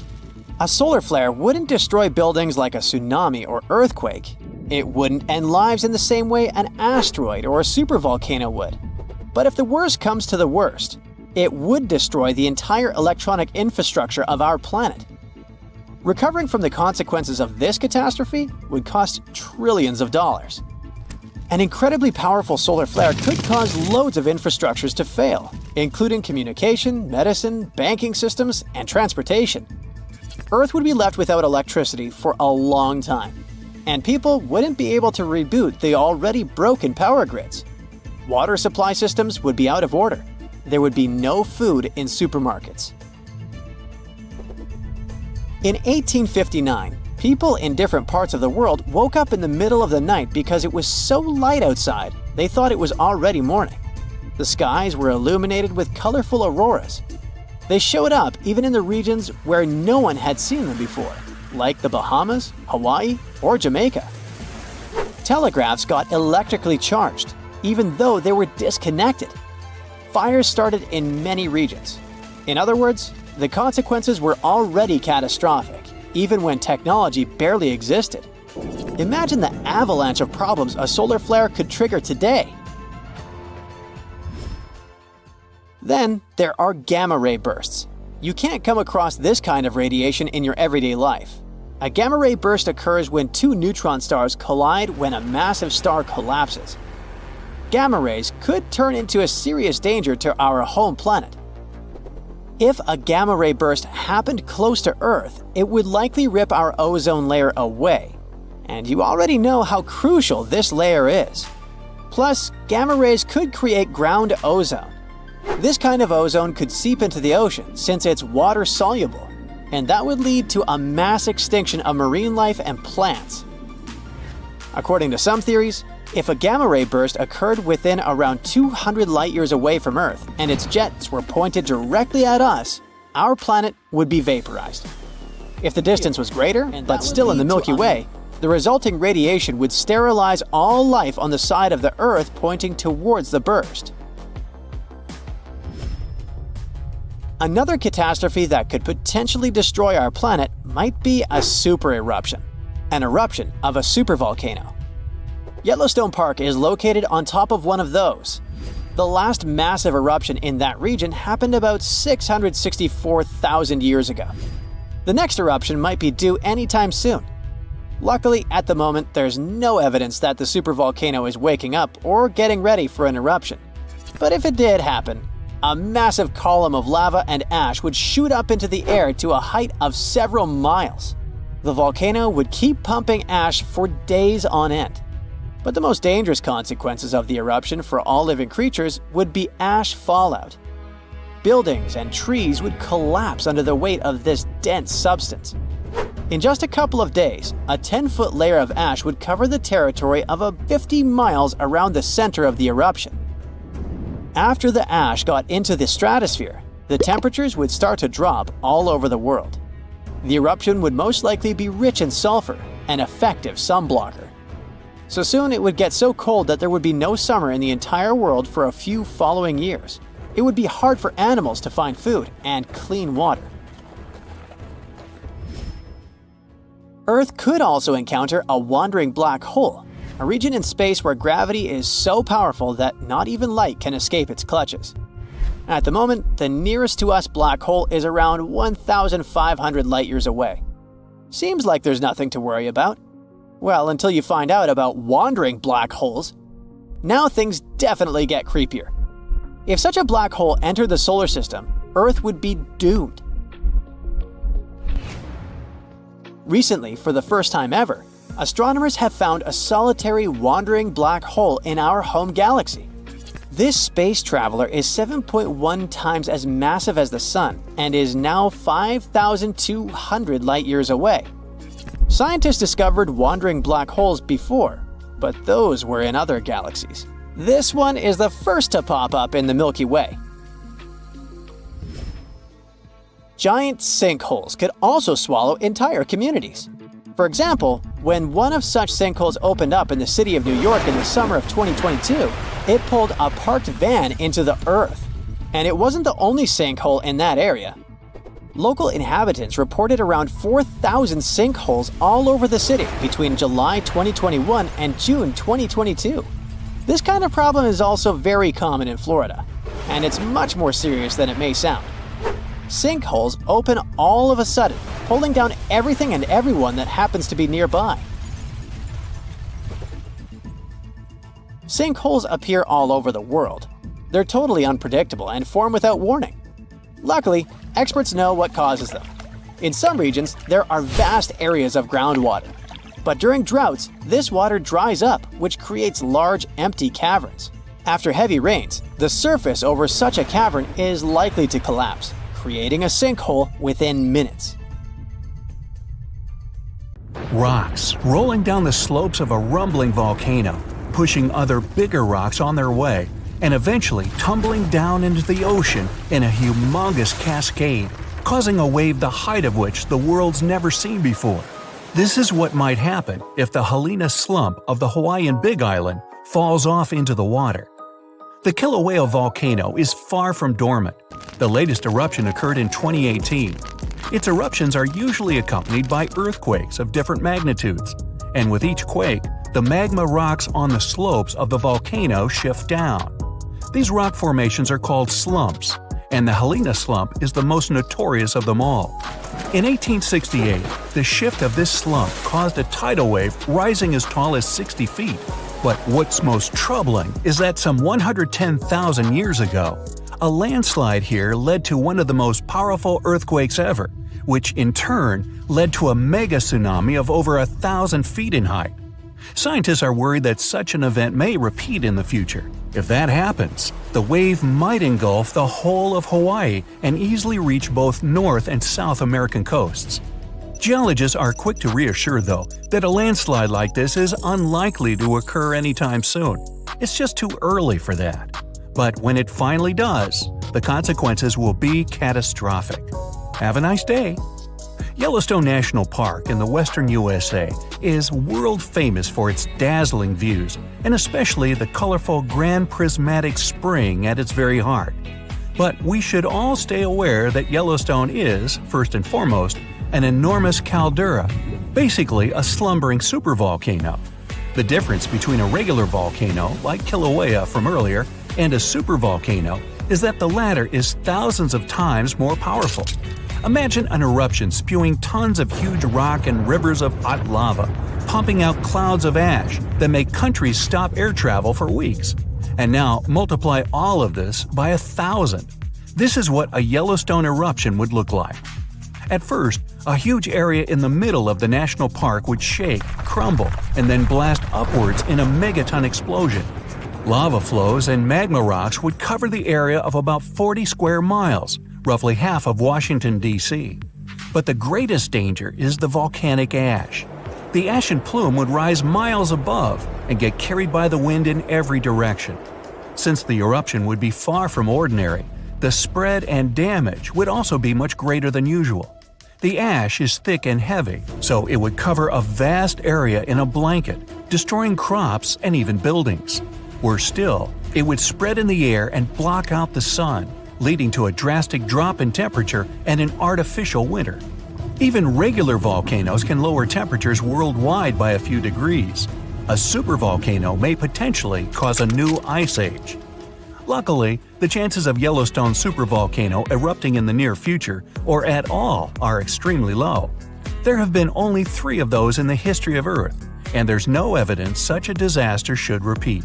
A solar flare wouldn't destroy buildings like a tsunami or earthquake. It wouldn't end lives in the same way an asteroid or a supervolcano would. But if the worst comes to the worst, it would destroy the entire electronic infrastructure of our planet. Recovering from the consequences of this catastrophe would cost trillions of dollars. An incredibly powerful solar flare could cause loads of infrastructures to fail, including communication, medicine, banking systems, and transportation. Earth would be left without electricity for a long time, and people wouldn't be able to reboot the already broken power grids. Water supply systems would be out of order. There would be no food in supermarkets. In 1859, people in different parts of the world woke up in the middle of the night because it was so light outside, they thought it was already morning. The skies were illuminated with colorful auroras. They showed up even in the regions where no one had seen them before, like the Bahamas, Hawaii, or Jamaica. Telegraphs got electrically charged, even though they were disconnected. Fires started in many regions. In other words, the consequences were already catastrophic, even when technology barely existed. Imagine the avalanche of problems a solar flare could trigger today. Then there are gamma-ray bursts. You can't come across this kind of radiation in your everyday life. A gamma-ray burst occurs when two neutron stars collide when a massive star collapses. Gamma rays could turn into a serious danger to our home planet. If a gamma-ray burst happened close to Earth, it would likely rip our ozone layer away. And you already know how crucial this layer is. Plus, gamma rays could create ground ozone. This kind of ozone could seep into the ocean since it's water-soluble, and that would lead to a mass extinction of marine life and plants. According to some theories, if a gamma-ray burst occurred within around 200 light-years away from Earth and its jets were pointed directly at us, our planet would be vaporized. If the distance was greater, but still in the Milky Way, the resulting radiation would sterilize all life on the side of the Earth pointing towards the burst. Another catastrophe that could potentially destroy our planet might be a super eruption, an eruption of a supervolcano. Yellowstone Park is located on top of one of those. The last massive eruption in that region happened about 664,000 years ago. The next eruption might be due anytime soon. Luckily, at the moment, there's no evidence that the supervolcano is waking up or getting ready for an eruption. But if it did happen, a massive column of lava and ash would shoot up into the air to a height of several miles. The volcano would keep pumping ash for days on end. But the most dangerous consequences of the eruption for all living creatures would be ash fallout. Buildings and trees would collapse under the weight of this dense substance. In just a couple of days, a 10-foot layer of ash would cover the territory of 50 miles around the center of the eruption. After the ash got into the stratosphere, the temperatures would start to drop all over the world. The eruption would most likely be rich in sulfur, an effective sunblocker. So soon it would get so cold that there would be no summer in the entire world for a few following years. It would be hard for animals to find food and clean water. Earth could also encounter a wandering black hole, a region in space where gravity is so powerful that not even light can escape its clutches. At the moment, the nearest to us black hole is around 1,500 light-years away. Seems like there's nothing to worry about. Well, until you find out about wandering black holes. Now things definitely get creepier. If such a black hole entered the solar system, Earth would be doomed. Recently, for the first time ever, astronomers have found a solitary wandering black hole in our home galaxy. This space traveler is 7.1 times as massive as the Sun and is now 5,200 light-years away. Scientists discovered wandering black holes before, but those were in other galaxies. This one is the first to pop up in the Milky Way. Giant sinkholes could also swallow entire communities. For example, when one of such sinkholes opened up in the city of New York in the summer of 2022, it pulled a parked van into the earth. And it wasn't the only sinkhole in that area. Local inhabitants reported around 4,000 sinkholes all over the city between July 2021 and June 2022. This kind of problem is also very common in Florida, and it's much more serious than it may sound. Sinkholes open all of a sudden, pulling down everything and everyone that happens to be nearby. Sinkholes appear all over the world. They're totally unpredictable and form without warning. Luckily, experts know what causes them. In some regions, there are vast areas of groundwater. But during droughts, this water dries up, which creates large, empty caverns. After heavy rains, the surface over such a cavern is likely to collapse, creating a sinkhole within minutes. Rocks rolling down the slopes of a rumbling volcano, pushing other bigger rocks on their way, and eventually tumbling down into the ocean in a humongous cascade, causing a wave the height of which the world's never seen before. This is what might happen if the Helena slump of the Hawaiian Big Island falls off into the water. The Kilauea volcano is far from dormant. The latest eruption occurred in 2018. Its eruptions are usually accompanied by earthquakes of different magnitudes, and with each quake, the magma rocks on the slopes of the volcano shift down. These rock formations are called slumps, and the Helena slump is the most notorious of them all. In 1868, the shift of this slump caused a tidal wave rising as tall as 60 feet. But what's most troubling is that some 110,000 years ago, a landslide here led to one of the most powerful earthquakes ever, which in turn led to a mega tsunami of over 1,000 feet in height. Scientists are worried that such an event may repeat in the future. If that happens, the wave might engulf the whole of Hawaii and easily reach both North and South American coasts. Geologists are quick to reassure, though, that a landslide like this is unlikely to occur anytime soon. It's just too early for that. But when it finally does, the consequences will be catastrophic. Have a nice day! Yellowstone National Park in the western USA is world famous for its dazzling views, and especially the colorful Grand Prismatic Spring at its very heart. But we should all stay aware that Yellowstone is, first and foremost, an enormous caldera, basically a slumbering supervolcano. The difference between a regular volcano, like Kilauea from earlier, and a supervolcano is that the latter is thousands of times more powerful. Imagine an eruption spewing tons of huge rock and rivers of hot lava, pumping out clouds of ash that make countries stop air travel for weeks. And now multiply all of this by 1,000. This is what a Yellowstone eruption would look like. At first, A huge area in the middle of the national park would shake, crumble, and then blast upwards in a megaton explosion. Lava flows and magma rocks would cover the area of about 40 square miles, roughly half of Washington, D.C. But the greatest danger is the volcanic ash. The ashen plume would rise miles above and get carried by the wind in every direction. Since the eruption would be far from ordinary, the spread and damage would also be much greater than usual. The ash is thick and heavy, so it would cover a vast area in a blanket, destroying crops and even buildings. Worse still, it would spread in the air and block out the sun, leading to a drastic drop in temperature and an artificial winter. Even regular volcanoes can lower temperatures worldwide by a few degrees. A supervolcano may potentially cause a new ice age. Luckily, the chances of Yellowstone supervolcano erupting in the near future, or at all, are extremely low. There have been only 3 of those in the history of Earth, and there's no evidence such a disaster should repeat.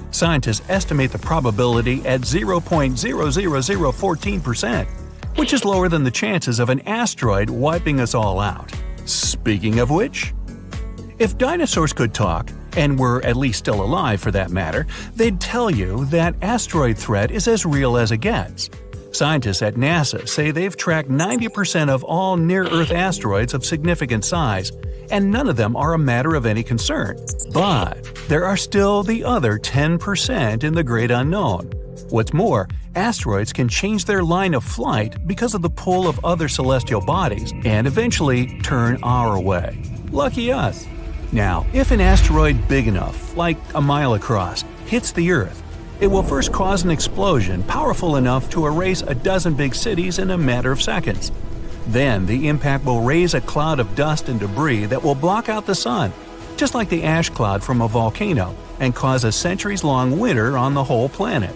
Scientists estimate the probability at 0.00014%, which is lower than the chances of an asteroid wiping us all out. Speaking of which, if dinosaurs could talk, and were at least still alive for that matter, they'd tell you that asteroid threat is as real as it gets. Scientists at NASA say they've tracked 90% of all near-Earth asteroids of significant size, and none of them are a matter of any concern. But there are still the other 10% in the great unknown. What's more, asteroids can change their line of flight because of the pull of other celestial bodies and eventually turn our way. Lucky us. Now, if an asteroid big enough, like a mile across, hits the Earth, it will first cause an explosion powerful enough to erase a dozen big cities in a matter of seconds. Then the impact will raise a cloud of dust and debris that will block out the sun, just like the ash cloud from a volcano, and cause a centuries-long winter on the whole planet.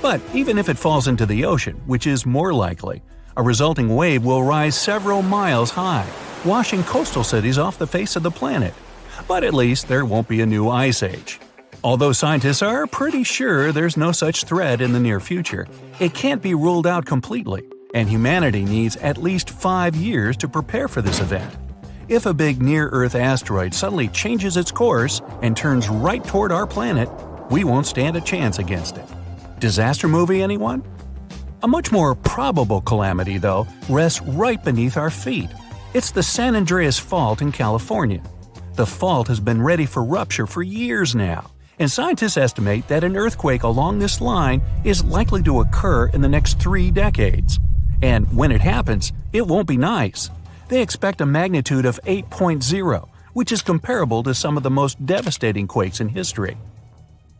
But even if it falls into the ocean, which is more likely, a resulting wave will rise several miles high, washing coastal cities off the face of the planet. But at least there won't be a new ice age. Although scientists are pretty sure there's no such threat in the near future, it can't be ruled out completely, and humanity needs at least 5 years to prepare for this event. If a big near-Earth asteroid suddenly changes its course and turns right toward our planet, we won't stand a chance against it. Disaster movie, anyone? A much more probable calamity, though, rests right beneath our feet. It's the San Andreas Fault in California. The fault has been ready for rupture for years now, and scientists estimate that an earthquake along this line is likely to occur in the next 3 decades. And when it happens, it won't be nice. They expect a magnitude of 8.0, which is comparable to some of the most devastating quakes in history.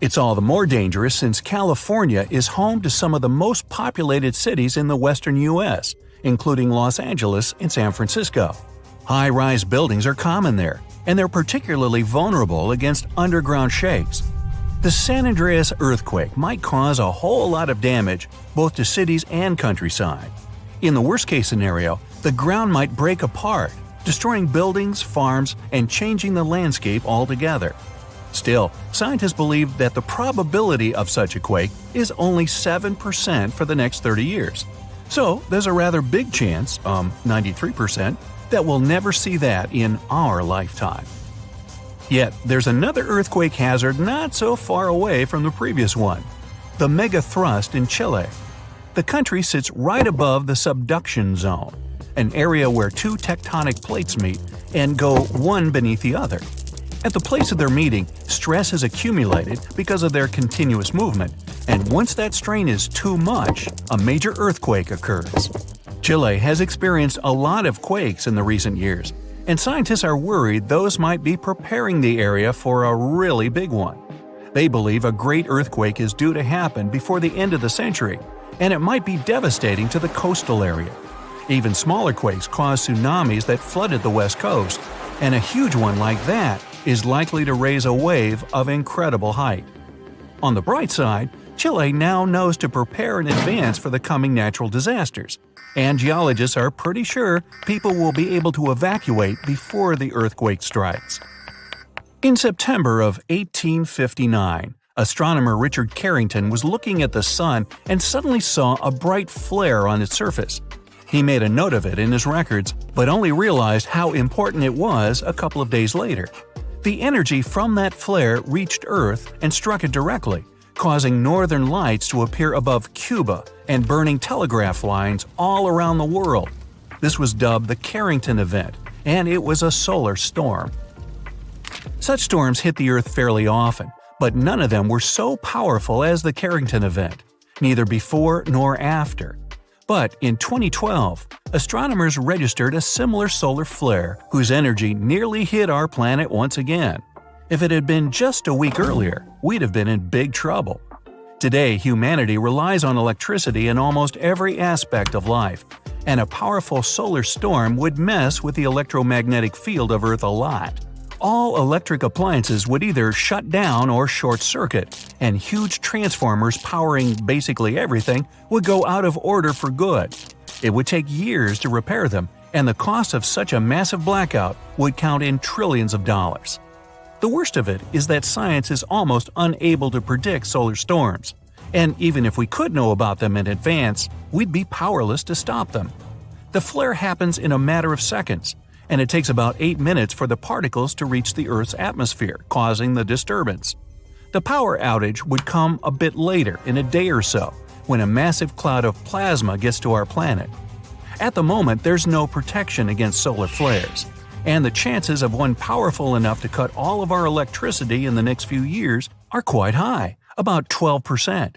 It's all the more dangerous since California is home to some of the most populated cities in the western U.S., including Los Angeles and San Francisco. High-rise buildings are common there, and they're particularly vulnerable against underground shakes. The San Andreas earthquake might cause a whole lot of damage both to cities and countryside. In the worst-case scenario, the ground might break apart, destroying buildings, farms, and changing the landscape altogether. Still, scientists believe that the probability of such a quake is only 7% for the next 30 years. So there's a rather big chance, 93%, that we'll never see that in our lifetime. Yet, there's another earthquake hazard not so far away from the previous one: the megathrust in Chile. The country sits right above the subduction zone, an area where 2 tectonic plates meet and go one beneath the other. At the place of their meeting, stress has accumulated because of their continuous movement, and once that strain is too much, a major earthquake occurs. Chile has experienced a lot of quakes in the recent years, and scientists are worried those might be preparing the area for a really big one. They believe a great earthquake is due to happen before the end of the century, and it might be devastating to the coastal area. Even smaller quakes caused tsunamis that flooded the west coast, and a huge one like that is likely to raise a wave of incredible height. On the bright side, Chile now knows to prepare in advance for the coming natural disasters, and geologists are pretty sure people will be able to evacuate before the earthquake strikes. In September of 1859, astronomer Richard Carrington was looking at the sun and suddenly saw a bright flare on its surface. He made a note of it in his records, but only realized how important it was a couple of days later. The energy from that flare reached Earth and struck it directly, causing northern lights to appear above Cuba and burning telegraph lines all around the world. This was dubbed the Carrington event, and it was a solar storm. Such storms hit the Earth fairly often, but none of them were so powerful as the Carrington event, neither before nor after. But in 2012, astronomers registered a similar solar flare whose energy nearly hit our planet once again. If it had been just a week earlier, we'd have been in big trouble. Today, humanity relies on electricity in almost every aspect of life, and a powerful solar storm would mess with the electromagnetic field of Earth a lot. All electric appliances would either shut down or short-circuit, and huge transformers powering basically everything would go out of order for good. It would take years to repair them, and the cost of such a massive blackout would count in trillions of dollars. The worst of it is that science is almost unable to predict solar storms, and even if we could know about them in advance, we'd be powerless to stop them. The flare happens in a matter of seconds, and it takes about 8 minutes for the particles to reach the Earth's atmosphere, causing the disturbance. The power outage would come a bit later, in a day or so, when a massive cloud of plasma gets to our planet. At the moment, there's no protection against solar flares, and the chances of one powerful enough to cut all of our electricity in the next few years are quite high, about 12%.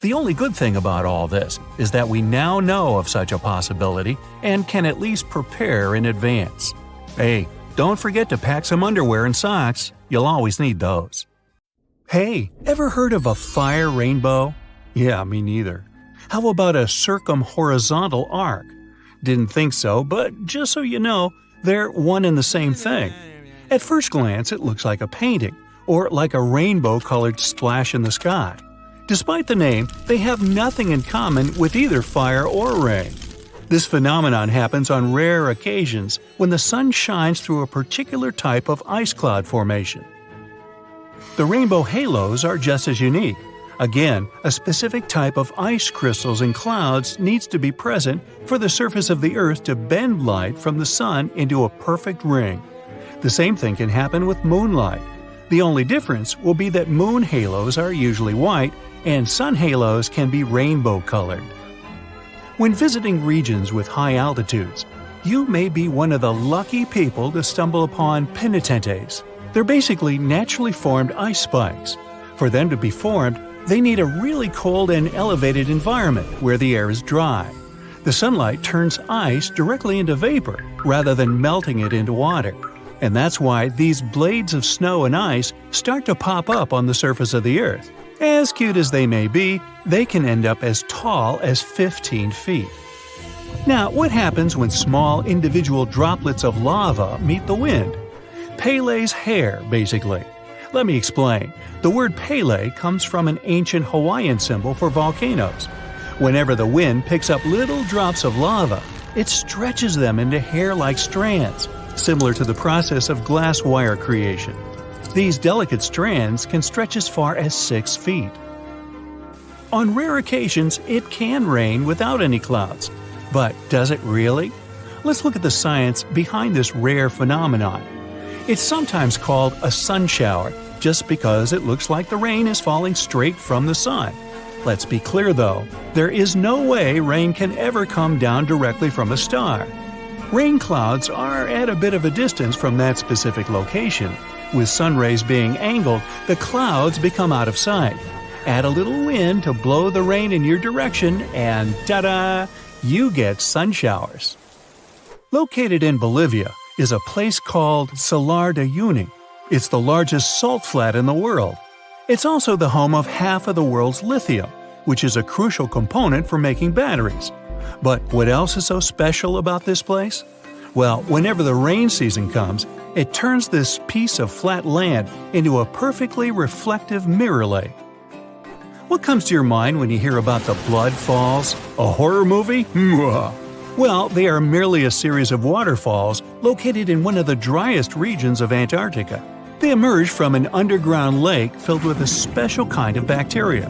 The only good thing about all this is that we now know of such a possibility and can at least prepare in advance. Hey, don't forget to pack some underwear and socks. You'll always need those. Hey, ever heard of a fire rainbow? Yeah, me neither. How about a circumhorizontal arc? Didn't think so, but just so you know, they're one and the same thing. At first glance, it looks like a painting, or like a rainbow-colored splash in the sky. Despite the name, they have nothing in common with either fire or rain. This phenomenon happens on rare occasions when the sun shines through a particular type of ice cloud formation. The rainbow halos are just as unique. Again, a specific type of ice crystals in clouds needs to be present for the surface of the Earth to bend light from the sun into a perfect ring. The same thing can happen with moonlight. The only difference will be that moon halos are usually white and sun halos can be rainbow-colored. When visiting regions with high altitudes, you may be one of the lucky people to stumble upon penitentes. They're basically naturally formed ice spikes. For them to be formed, they need a really cold and elevated environment where the air is dry. The sunlight turns ice directly into vapor rather than melting it into water. And that's why these blades of snow and ice start to pop up on the surface of the Earth. As cute as they may be, they can end up as tall as 15 feet. Now, what happens when small individual droplets of lava meet the wind? Pele's hair, basically. Let me explain. The word Pele comes from an ancient Hawaiian symbol for volcanoes. Whenever the wind picks up little drops of lava, it stretches them into hair-like strands, similar to the process of glass wire creation. These delicate strands can stretch as far as 6 feet. On rare occasions, it can rain without any clouds. But does it really? Let's look at the science behind this rare phenomenon. It's sometimes called a sun shower, just because it looks like the rain is falling straight from the sun. Let's be clear though, there is no way rain can ever come down directly from a star. Rain clouds are at a bit of a distance from that specific location. With sun rays being angled, the clouds become out of sight. Add a little wind to blow the rain in your direction and ta-da! You get sun showers. Located in Bolivia is a place called Salar de Uyuni. It's the largest salt flat in the world. It's also the home of half of the world's lithium, which is a crucial component for making batteries. But what else is so special about this place? Well, whenever the rain season comes, it turns this piece of flat land into a perfectly reflective mirror lake. What comes to your mind when you hear about the Blood Falls? A horror movie? Well, they are merely a series of waterfalls located in one of the driest regions of Antarctica. They emerge from an underground lake filled with a special kind of bacteria.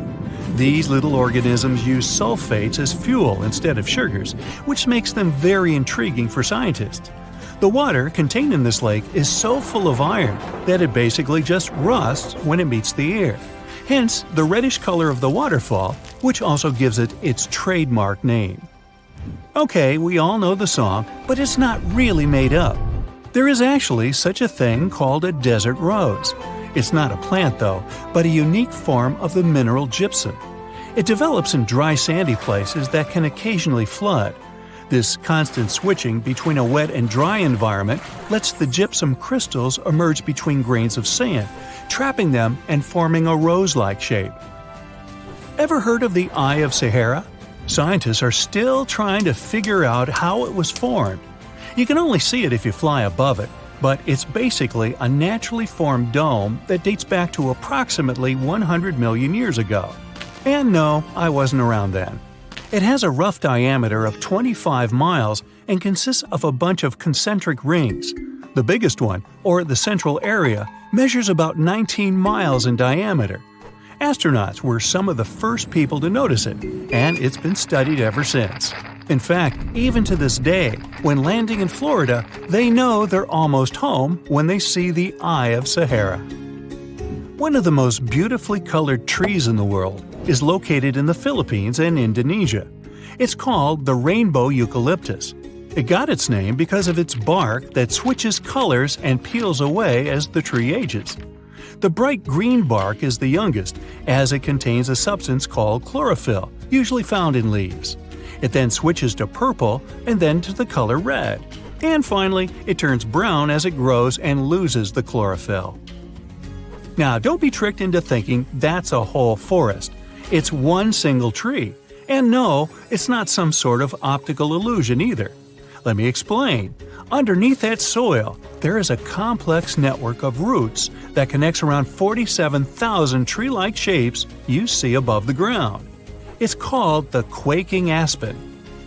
These little organisms use sulfates as fuel instead of sugars, which makes them very intriguing for scientists. The water contained in this lake is so full of iron that it basically just rusts when it meets the air. Hence, the reddish color of the waterfall, which also gives it its trademark name. Okay, we all know the song, but it's not really made up. There is actually such a thing called a desert rose. It's not a plant though, but a unique form of the mineral gypsum. It develops in dry sandy places that can occasionally flood. This constant switching between a wet and dry environment lets the gypsum crystals emerge between grains of sand, trapping them and forming a rose-like shape. Ever heard of the Eye of Sahara? Scientists are still trying to figure out how it was formed. You can only see it if you fly above it, but it's basically a naturally formed dome that dates back to approximately 100 million years ago. And no, I wasn't around then. It has a rough diameter of 25 miles and consists of a bunch of concentric rings. The biggest one, or the central area, measures about 19 miles in diameter. Astronauts were some of the first people to notice it, and it's been studied ever since. In fact, even to this day, when landing in Florida, they know they're almost home when they see the Eye of Sahara. One of the most beautifully colored trees in the world is located in the Philippines and Indonesia. It's called the rainbow eucalyptus. It got its name because of its bark that switches colors and peels away as the tree ages. The bright green bark is the youngest, as it contains a substance called chlorophyll, usually found in leaves. It then switches to purple and then to the color red. And finally, it turns brown as it grows and loses the chlorophyll. Now, don't be tricked into thinking that's a whole forest. It's one single tree. And no, it's not some sort of optical illusion either. Let me explain. Underneath that soil, there is a complex network of roots that connects around 47,000 tree-like shapes you see above the ground. It's called the quaking aspen.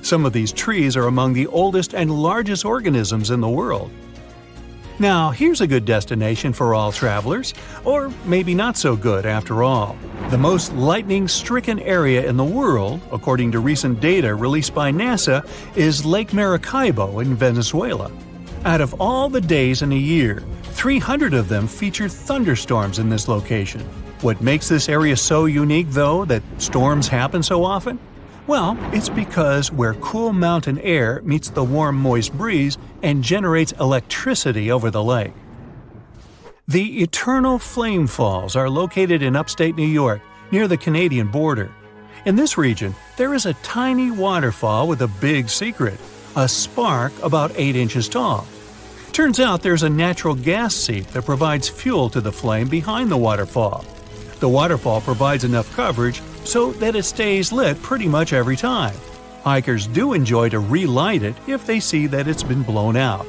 Some of these trees are among the oldest and largest organisms in the world. Now, here's a good destination for all travelers, or maybe not so good after all. The most lightning-stricken area in the world, according to recent data released by NASA, is Lake Maracaibo in Venezuela. Out of all the days in a year, 300 of them feature thunderstorms in this location. What makes this area so unique, though, that storms happen so often? Well, it's because where cool mountain air meets the warm, moist breeze and generates electricity over the lake. The Eternal Flame Falls are located in upstate New York, near the Canadian border. In this region, there is a tiny waterfall with a big secret, a spark about 8 inches tall. Turns out there's a natural gas seep that provides fuel to the flame behind the waterfall. The waterfall provides enough coverage so that it stays lit pretty much every time. Hikers do enjoy to relight it if they see that it's been blown out.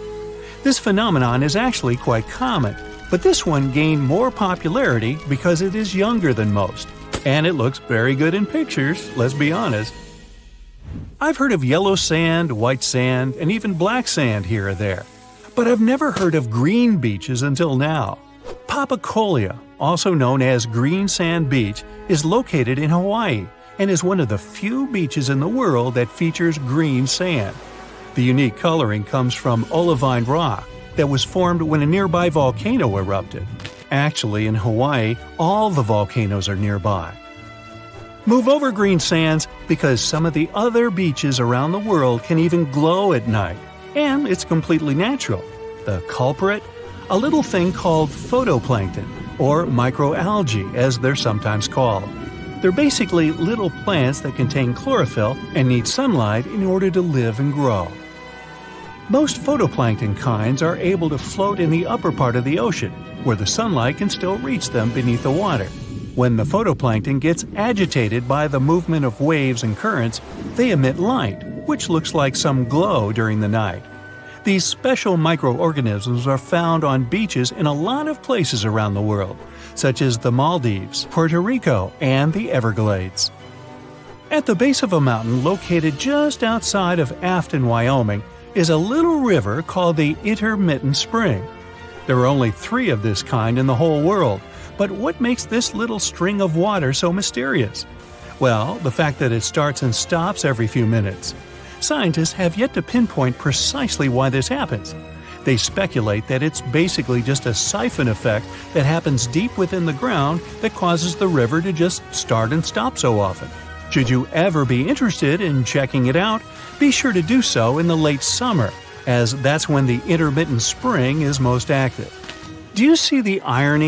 This phenomenon is actually quite common, but this one gained more popularity because it is younger than most. And it looks very good in pictures, let's be honest. I've heard of yellow sand, white sand, and even black sand here or there. But I've never heard of green beaches until now. Papacolia, also known as Green Sand Beach, is located in Hawaii and is one of the few beaches in the world that features green sand. The unique coloring comes from olivine rock that was formed when a nearby volcano erupted. Actually, in Hawaii, all the volcanoes are nearby. Move over green sands because some of the other beaches around the world can even glow at night, and it's completely natural. The culprit? A little thing called photoplankton, or microalgae as they're sometimes called. They're basically little plants that contain chlorophyll and need sunlight in order to live and grow. Most photoplankton kinds are able to float in the upper part of the ocean, where the sunlight can still reach them beneath the water. When the photoplankton gets agitated by the movement of waves and currents, they emit light, which looks like some glow during the night. These special microorganisms are found on beaches in a lot of places around the world, such as the Maldives, Puerto Rico, and the Everglades. At the base of a mountain located just outside of Afton, Wyoming, is a little river called the Intermittent Spring. There are only 3 of this kind in the whole world, but what makes this little string of water so mysterious? Well, the fact that it starts and stops every few minutes. Scientists have yet to pinpoint precisely why this happens. They speculate that it's basically just a siphon effect that happens deep within the ground that causes the river to just start and stop so often. Should you ever be interested in checking it out, be sure to do so in the late summer, as that's when the intermittent spring is most active. Do you see the irony